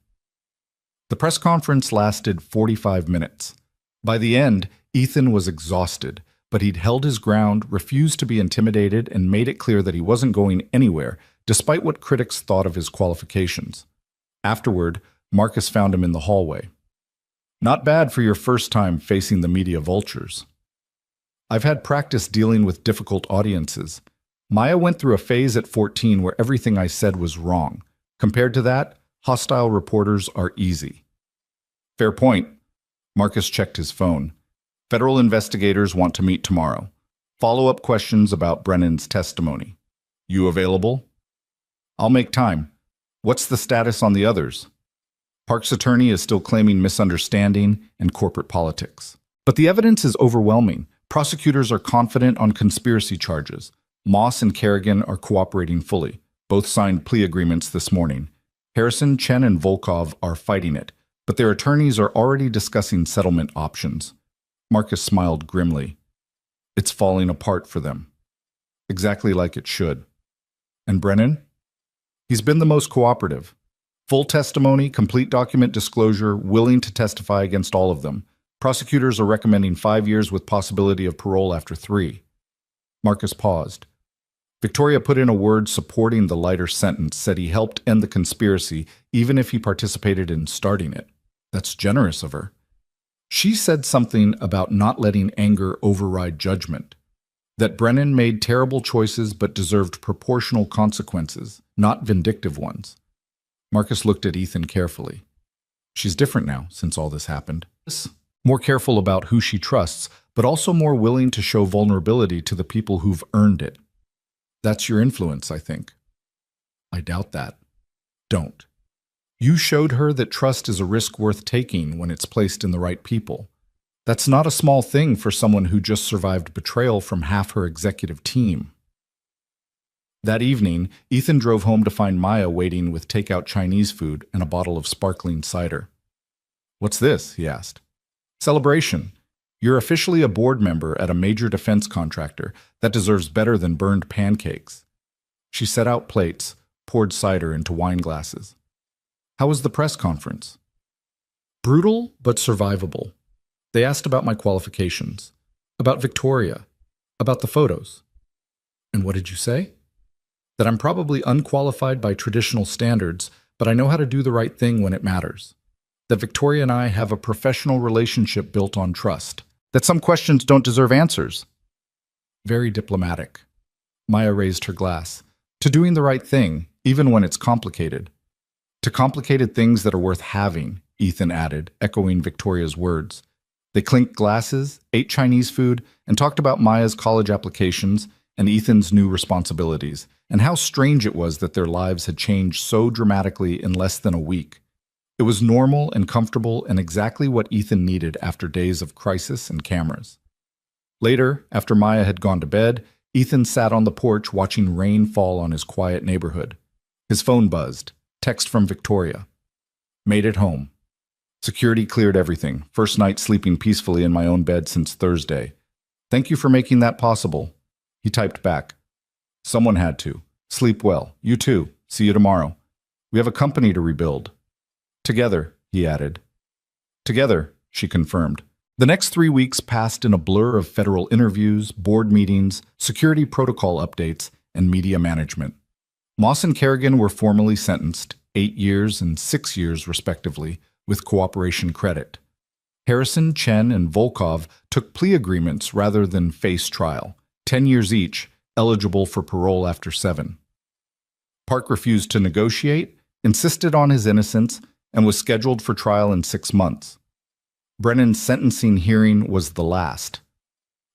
The press conference lasted 45 minutes. By the end, Ethan was exhausted, but he'd held his ground, refused to be intimidated, and made it clear that he wasn't going anywhere, despite what critics thought of his qualifications. Afterward, Marcus found him in the hallway. Not bad for your first time facing the media vultures. I've had practice dealing with difficult audiences. Maya went through a phase at 14 where everything I said was wrong. Compared to that, hostile reporters are easy. Fair point. Marcus checked his phone. Federal investigators want to meet tomorrow. Follow-up questions about Brennan's testimony. You available? I'll make time. What's the status on the others? Park's attorney is still claiming misunderstanding and corporate politics. But the evidence is overwhelming. Prosecutors are confident on conspiracy charges. Moss and Kerrigan are cooperating fully. Both signed plea agreements this morning. Harrison, Chen, and Volkov are fighting it, but their attorneys are already discussing settlement options. Marcus smiled grimly. It's falling apart for them. Exactly like it should. And Brennan? He's been the most cooperative. Full testimony, complete document disclosure, willing to testify against all of them. Prosecutors are recommending 5 years with possibility of parole after 3. Marcus paused. Victoria put in a word supporting the lighter sentence, said he helped end the conspiracy even if he participated in starting it. That's generous of her. She said something about not letting anger override judgment, that Brennan made terrible choices but deserved proportional consequences, not vindictive ones. Marcus looked at Ethan carefully. She's different now since all this happened. More careful about who she trusts, but also more willing to show vulnerability to the people who've earned it. That's your influence, I think. I doubt that. Don't. You showed her that trust is a risk worth taking when it's placed in the right people. That's not a small thing for someone who just survived betrayal from half her executive team. That evening, Ethan drove home to find Maya waiting with takeout Chinese food and a bottle of sparkling cider. What's this? He asked. Celebration. You're officially a board member at a major defense contractor that deserves better than burned pancakes. She set out plates, poured cider into wine glasses. How was the press conference? Brutal, but survivable. They asked about my qualifications, about Victoria, about the photos. And what did you say? That I'm probably unqualified by traditional standards, but I know how to do the right thing when it matters. That Victoria and I have a professional relationship built on trust. That some questions don't deserve answers. Very diplomatic. Maya raised her glass. To doing the right thing, even when it's complicated. To complicated things that are worth having, Ethan added, echoing Victoria's words. They clinked glasses, ate Chinese food, and talked about Maya's college applications and Ethan's new responsibilities, and how strange it was that their lives had changed so dramatically in less than a week. It was normal and comfortable and exactly what Ethan needed after days of crisis and cameras. Later, after Maya had gone to bed, Ethan sat on the porch watching rain fall on his quiet neighborhood. His phone buzzed. Text from Victoria. Made it home. Security cleared everything. First night sleeping peacefully in my own bed since Thursday. Thank you for making that possible. He typed back. Someone had to. Sleep well. You too. See you tomorrow. We have a company to rebuild. Together, he added. Together, she confirmed. The next 3 weeks passed in a blur of federal interviews, board meetings, security protocol updates, and media management. Moss and Kerrigan were formally sentenced, 8 years and 6 years respectively, with cooperation credit. Harrison, Chen, and Volkov took plea agreements rather than face trial, 10 years each, eligible for parole after 7. Park refused to negotiate, insisted on his innocence, and was scheduled for trial in 6 months. Brennan's sentencing hearing was the last.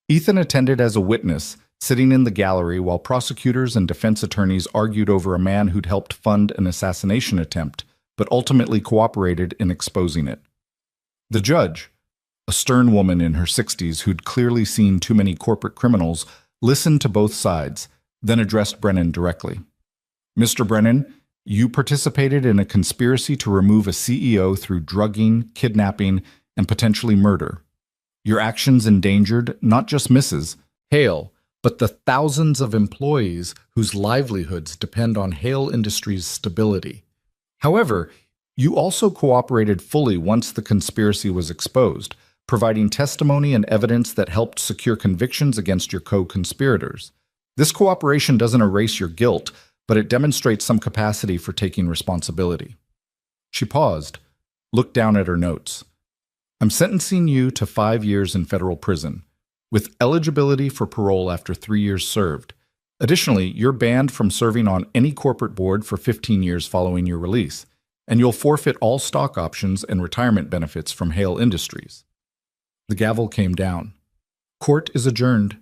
Ethan attended as a witness, sitting in the gallery while prosecutors and defense attorneys argued over a man who'd helped fund an assassination attempt, but ultimately cooperated in exposing it. The judge, a stern woman in her 60s who'd clearly seen too many corporate criminals, listened to both sides, then addressed Brennan directly. Mr. Brennan, you participated in a conspiracy to remove a CEO through drugging, kidnapping, and potentially murder. Your actions endangered not just Mrs. Hale, but the thousands of employees whose livelihoods depend on Hale Industries' stability. However, you also cooperated fully once the conspiracy was exposed, providing testimony and evidence that helped secure convictions against your co-conspirators. This cooperation doesn't erase your guilt, but it demonstrates some capacity for taking responsibility. She paused, looked down at her notes. I'm sentencing you to 5 years in federal prison, with eligibility for parole after 3 years served. Additionally, you're banned from serving on any corporate board for 15 years following your release, and you'll forfeit all stock options and retirement benefits from Hale Industries. The gavel came down. Court is adjourned.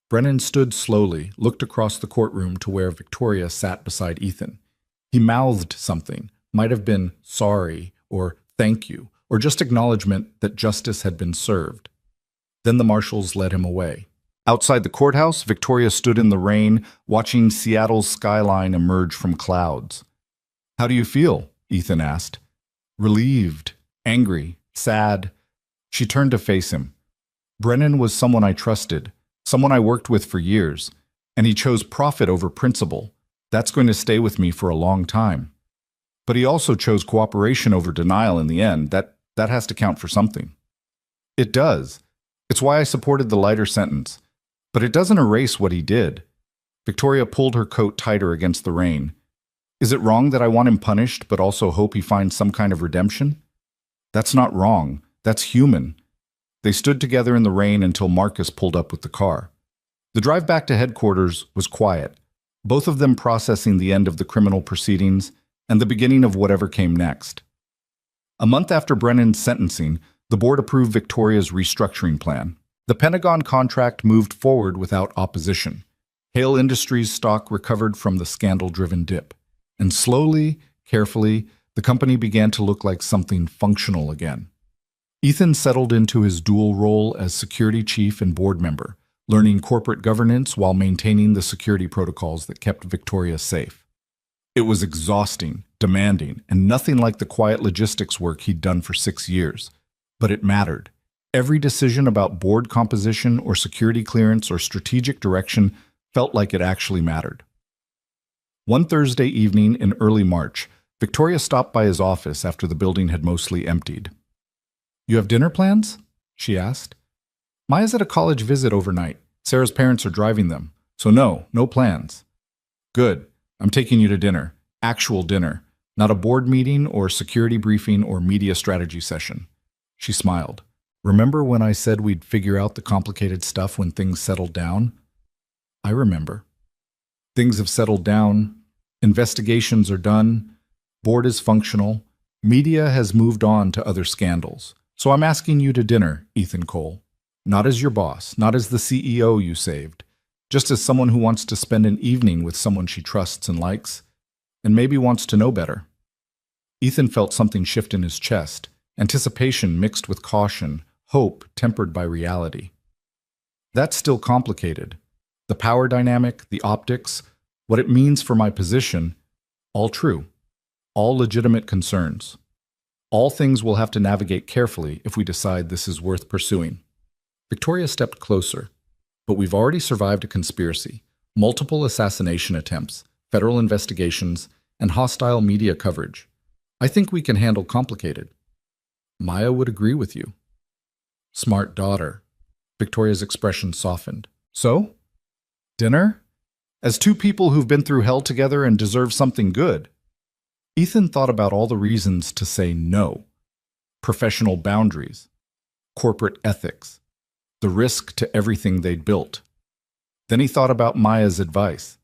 Brennan stood slowly, looked across the courtroom to where Victoria sat beside Ethan. He mouthed something, might have been sorry or thank you, or just acknowledgement that justice had been served. Then the marshals led him away. Outside the courthouse, Victoria stood in the rain, watching Seattle's skyline emerge from clouds. How do you feel? Ethan asked. Relieved, angry, sad. She turned to face him. Brennan was someone I trusted, someone I worked with for years, and he chose profit over principle. That's going to stay with me for a long time. But he also chose cooperation over denial in the end. That has to count for something. It does. It's why I supported the lighter sentence. But it doesn't erase what he did. Victoria pulled her coat tighter against the rain. Is it wrong that I want him punished, but also hope he finds some kind of redemption? That's not wrong. That's human. They stood together in the rain until Marcus pulled up with the car. The drive back to headquarters was quiet, both of them processing the end of the criminal proceedings and the beginning of whatever came next. A month after Brennan's sentencing, the board approved Victoria's restructuring plan. The Pentagon contract moved forward without opposition. Hale Industries stock recovered from the scandal-driven dip. And slowly, carefully, the company began to look like something functional again. Ethan settled into his dual role as security chief and board member, learning corporate governance while maintaining the security protocols that kept Victoria safe. It was exhausting, demanding, and nothing like the quiet logistics work he'd done for 6 years. But it mattered. Every decision about board composition or security clearance or strategic direction felt like it actually mattered. One Thursday evening in early March, Victoria stopped by his office after the building had mostly emptied. You have dinner plans? She asked. Maya's at a college visit overnight. Sarah's parents are driving them. So no plans. Good. I'm taking you to dinner. Actual dinner. Not a board meeting or security briefing or media strategy session. She smiled. Remember when I said we'd figure out the complicated stuff when things settled down? I remember. Things have settled down. Investigations are done. Board is functional. Media has moved on to other scandals. So I'm asking you to dinner, Ethan Cole. Not as your boss, not as the CEO you saved, just as someone who wants to spend an evening with someone she trusts and likes, and maybe wants to know better. Ethan felt something shift in his chest, anticipation mixed with caution, hope tempered by reality. That's still complicated. The power dynamic, the optics, what it means for my position, all true, all legitimate concerns. All things we'll have to navigate carefully if we decide this is worth pursuing. Victoria stepped closer. But we've already survived a conspiracy, multiple assassination attempts, federal investigations, and hostile media coverage. I think we can handle complicated. Maya would agree with you. Smart daughter. Victoria's expression softened. So? Dinner? As two people who've been through hell together and deserve something good. Ethan thought about all the reasons to say no. Professional boundaries, corporate ethics, the risk to everything they'd built. Then he thought about Maya's advice,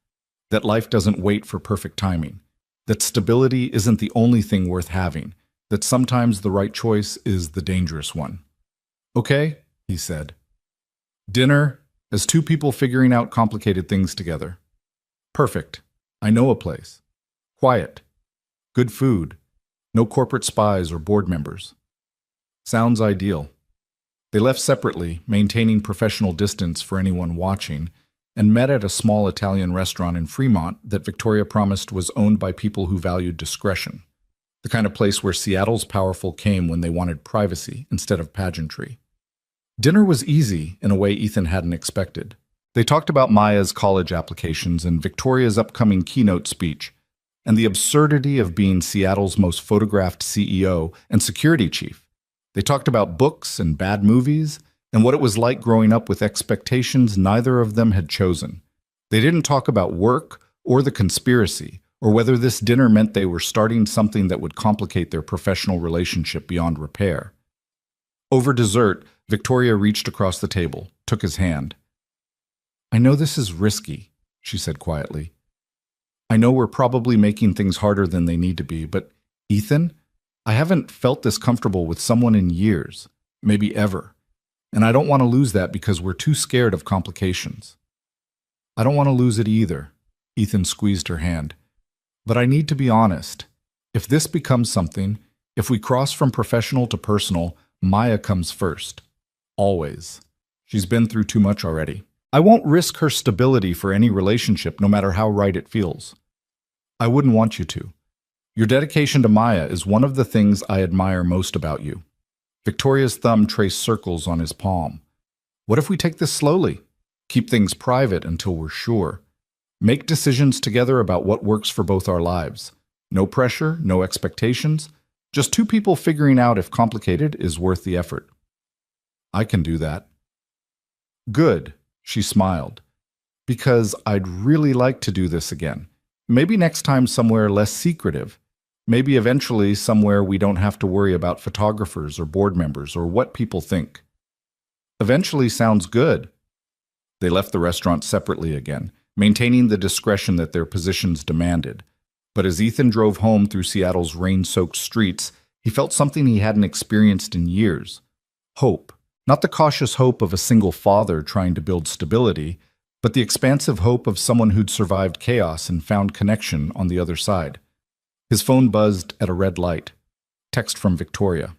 that life doesn't wait for perfect timing, that stability isn't the only thing worth having, that sometimes the right choice is the dangerous one. Okay, he said. Dinner, as two people figuring out complicated things together. Perfect. I know a place. Quiet. Good food. No corporate spies or board members. Sounds ideal. They left separately, maintaining professional distance for anyone watching, and met at a small Italian restaurant in Fremont that Victoria promised was owned by people who valued discretion, the kind of place where Seattle's powerful came when they wanted privacy instead of pageantry. Dinner was easy in a way Ethan hadn't expected. They talked about Maya's college applications and Victoria's upcoming keynote speech, and the absurdity of being Seattle's most photographed CEO and security chief. They talked about books and bad movies, and what it was like growing up with expectations neither of them had chosen. They didn't talk about work or the conspiracy, or whether this dinner meant they were starting something that would complicate their professional relationship beyond repair. Over dessert, Victoria reached across the table, took his hand. "I know this is risky," she said quietly. "I know we're probably making things harder than they need to be, but Ethan, I haven't felt this comfortable with someone in years, maybe ever, and I don't want to lose that because we're too scared of complications." "I don't want to lose it either," Ethan squeezed her hand. "But I need to be honest. If this becomes something, if we cross from professional to personal, Maya comes first. Always. She's been through too much already. I won't risk her stability for any relationship, no matter how right it feels. I wouldn't want you to. Your dedication to Maya is one of the things I admire most about you." Victoria's thumb traced circles on his palm. "What if we take this slowly? Keep things private until we're sure. Make decisions together about what works for both our lives. No pressure, no expectations. Just two people figuring out if complicated is worth the effort." "I can do that." "Good," she smiled, "because I'd really like to do this again. Maybe next time somewhere less secretive. Maybe eventually somewhere we don't have to worry about photographers or board members or what people think." "Eventually sounds good." They left the restaurant separately again, maintaining the discretion that their positions demanded. But as Ethan drove home through Seattle's rain-soaked streets, he felt something he hadn't experienced in years. Hope. Not the cautious hope of a single father trying to build stability, but the expansive hope of someone who'd survived chaos and found connection on the other side. His phone buzzed at a red light. Text from Victoria.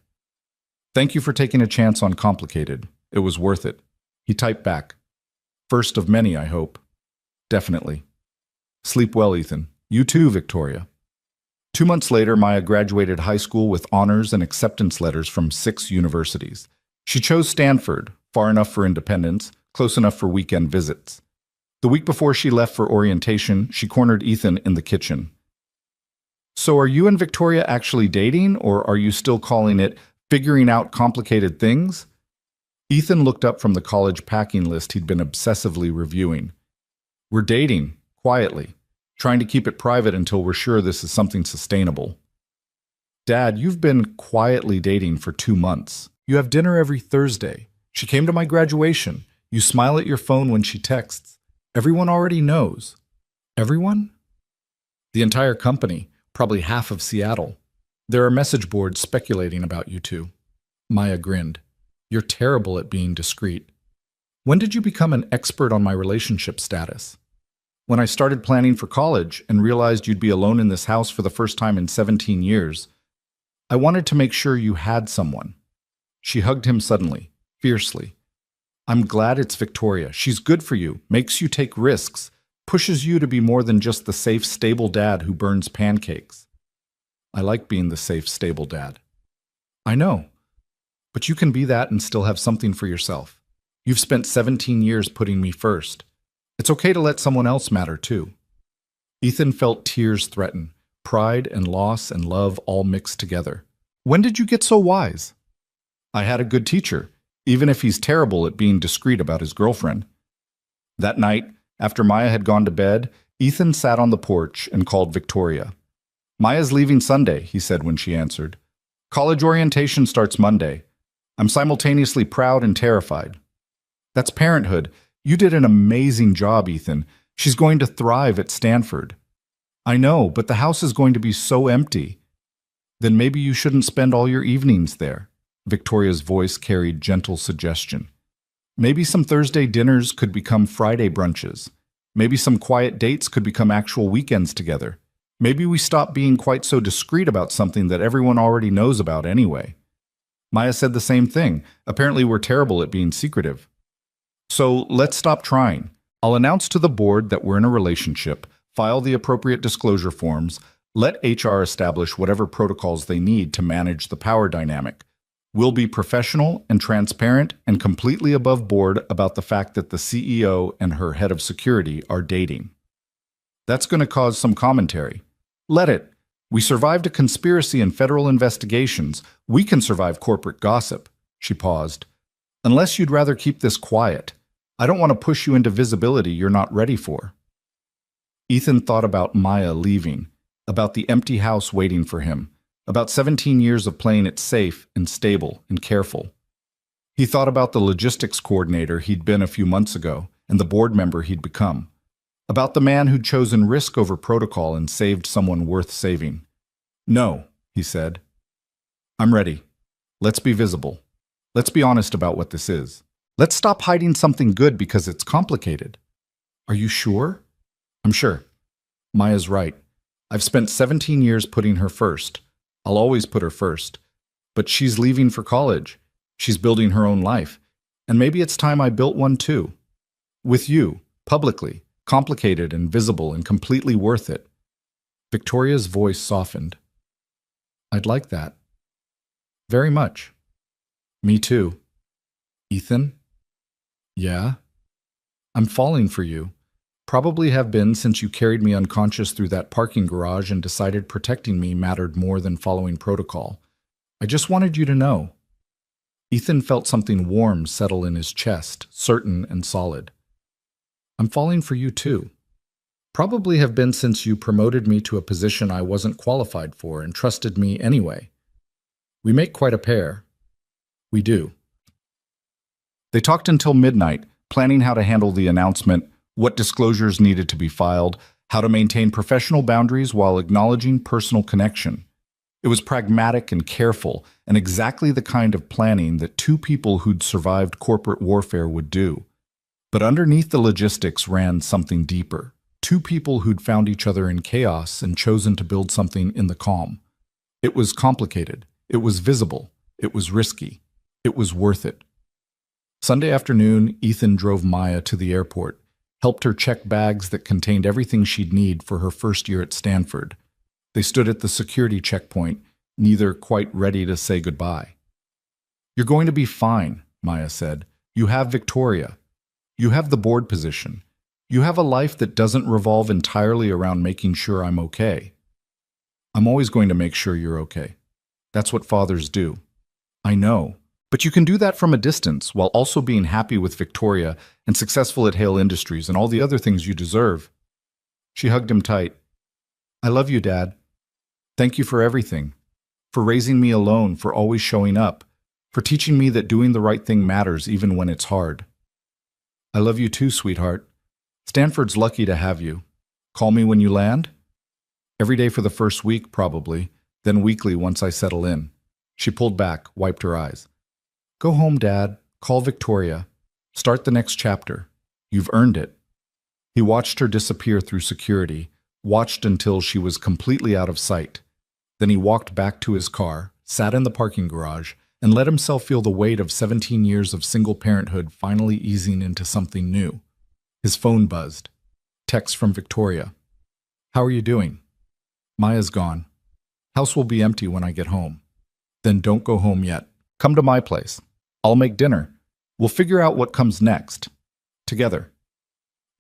"Thank you for taking a chance on Complicated. It was worth it." He typed back. "First of many, I hope." "Definitely." "Sleep well, Ethan." "You too, Victoria." 2 months later, Maya graduated high school with honors and acceptance letters from 6 universities. She chose Stanford, far enough for independence, close enough for weekend visits. The week before she left for orientation, she cornered Ethan in the kitchen. "So are you and Victoria actually dating, or are you still calling it figuring out complicated things?" Ethan looked up from the college packing list he'd been obsessively reviewing. "We're dating, quietly, trying to keep it private until we're sure this is something sustainable." "Dad, you've been quietly dating for 2 months. You have dinner every Thursday. She came to my graduation. You smile at your phone when she texts. Everyone already knows." "Everyone?" "The entire company, probably half of Seattle. There are message boards speculating about you two." Maya grinned. "You're terrible at being discreet." "When did you become an expert on my relationship status?" "When I started planning for college and realized you'd be alone in this house for the first time in 17 years. I wanted to make sure you had someone." She hugged him suddenly, fiercely. "I'm glad it's Victoria. She's good for you, makes you take risks, pushes you to be more than just the safe, stable dad who burns pancakes." "I like being the safe, stable dad." "I know. But you can be that and still have something for yourself. You've spent 17 years putting me first. It's okay to let someone else matter too." Ethan felt tears threaten, pride and loss and love all mixed together. "When did you get so wise?" "I had a good teacher, even if he's terrible at being discreet about his girlfriend." That night, after Maya had gone to bed, Ethan sat on the porch and called Victoria. "Maya's leaving Sunday," he said when she answered. "College orientation starts Monday. I'm simultaneously proud and terrified." "That's parenthood. You did an amazing job, Ethan. She's going to thrive at Stanford." "I know, but the house is going to be so empty." "Then maybe you shouldn't spend all your evenings there." Victoria's voice carried gentle suggestion. "Maybe some Thursday dinners could become Friday brunches. Maybe some quiet dates could become actual weekends together. Maybe we stop being quite so discreet about something that everyone already knows about anyway. Maya said the same thing. Apparently, we're terrible at being secretive. So let's stop trying. I'll announce to the board that we're in a relationship, file the appropriate disclosure forms, let HR establish whatever protocols they need to manage the power dynamic. We'll be professional and transparent and completely above board about the fact that the CEO and her head of security are dating. That's going to cause some commentary. Let it. We survived a conspiracy and federal investigations. We can survive corporate gossip. She paused. Unless you'd rather keep this quiet. I don't want to push you into visibility you're not ready for. Ethan thought about Maya leaving, about the empty house waiting for him, about 17 years of playing it safe and stable and careful. He thought about the logistics coordinator he'd been a few months ago and the board member he'd become, about the man who'd chosen risk over protocol and saved someone worth saving. No, he said. I'm ready. Let's be visible. Let's be honest about what this is. Let's stop hiding something good because it's complicated. Are you sure? I'm sure. Maya's right. I've spent 17 years putting her first. I'll always put her first. But she's leaving for college. She's building her own life. And maybe it's time I built one too. With you, publicly, complicated and visible and completely worth it. Victoria's voice softened. I'd like that. Very much. Me too. Ethan? Yeah? I'm falling for you. Probably have been since you carried me unconscious through that parking garage and decided protecting me mattered more than following protocol. I just wanted you to know. Ethan felt something warm settle in his chest, certain and solid. I'm falling for you too. Probably have been since you promoted me to a position I wasn't qualified for and trusted me anyway. We make quite a pair. We do. They talked until midnight, planning how to handle the announcement, what disclosures needed to be filed, how to maintain professional boundaries while acknowledging personal connection. It was pragmatic and careful, and exactly the kind of planning that two people who'd survived corporate warfare would do. But underneath the logistics ran something deeper. Two people who'd found each other in chaos and chosen to build something in the calm. It was complicated. It was visible. It was risky. It was worth it. Sunday afternoon, Ethan drove Maya to the airport, helped her check bags that contained everything she'd need for her first year at Stanford. They stood at the security checkpoint, neither quite ready to say goodbye. You're going to be fine, Maya said. You have Victoria. You have the board position. You have a life that doesn't revolve entirely around making sure I'm okay. I'm always going to make sure you're okay. That's what fathers do. I know. But you can do that from a distance while also being happy with Victoria and successful at Hale Industries and all the other things you deserve. She hugged him tight. I love you, Dad. Thank you for everything. For raising me alone, for always showing up, for teaching me that doing the right thing matters even when it's hard. I love you too, sweetheart. Stanford's lucky to have you. Call me when you land? Every day for the first week, probably, then weekly once I settle in. She pulled back, wiped her eyes. Go home, Dad. Call Victoria. Start the next chapter. You've earned it. He watched her disappear through security, watched until she was completely out of sight. Then he walked back to his car, sat in the parking garage, and let himself feel the weight of 17 years of single parenthood finally easing into something new. His phone buzzed. Text from Victoria. How are you doing? Maya's gone. House will be empty when I get home. Then don't go home yet. Come to my place. I'll make dinner. We'll figure out what comes next. Together.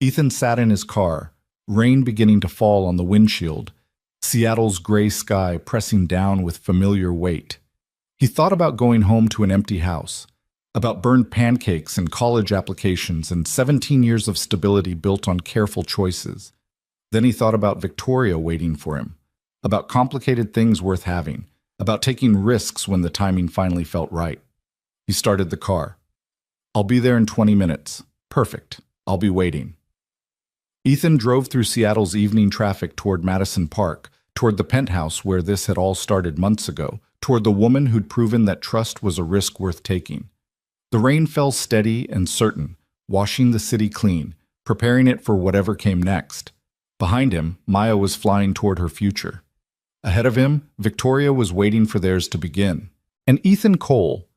Ethan sat in his car, rain beginning to fall on the windshield, Seattle's gray sky pressing down with familiar weight. He thought about going home to an empty house, about burned pancakes and college applications and 17 years of stability built on careful choices. Then he thought about Victoria waiting for him, about complicated things worth having, about taking risks when the timing finally felt right. He started the car. I'll be there in 20 minutes. Perfect. I'll be waiting. Ethan drove through Seattle's evening traffic toward Madison Park, toward the penthouse where this had all started months ago, toward the woman who'd proven that trust was a risk worth taking. The rain fell steady and certain, washing the city clean, preparing it for whatever came next. Behind him, Maya was flying toward her future. Ahead of him, Victoria was waiting for theirs to begin. And Ethan Cole,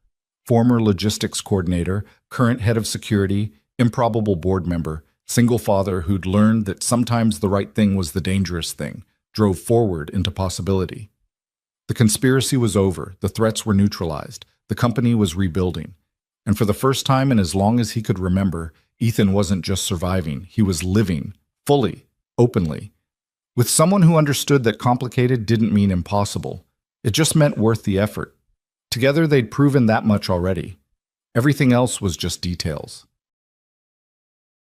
former logistics coordinator, current head of security, improbable board member, single father who'd learned that sometimes the right thing was the dangerous thing, drove forward into possibility. The conspiracy was over, the threats were neutralized, the company was rebuilding. And for the first time in as long as he could remember, Ethan wasn't just surviving, he was living, fully, openly. With someone who understood that complicated didn't mean impossible. It just meant worth the effort. Together they'd proven that much already. Everything else was just details.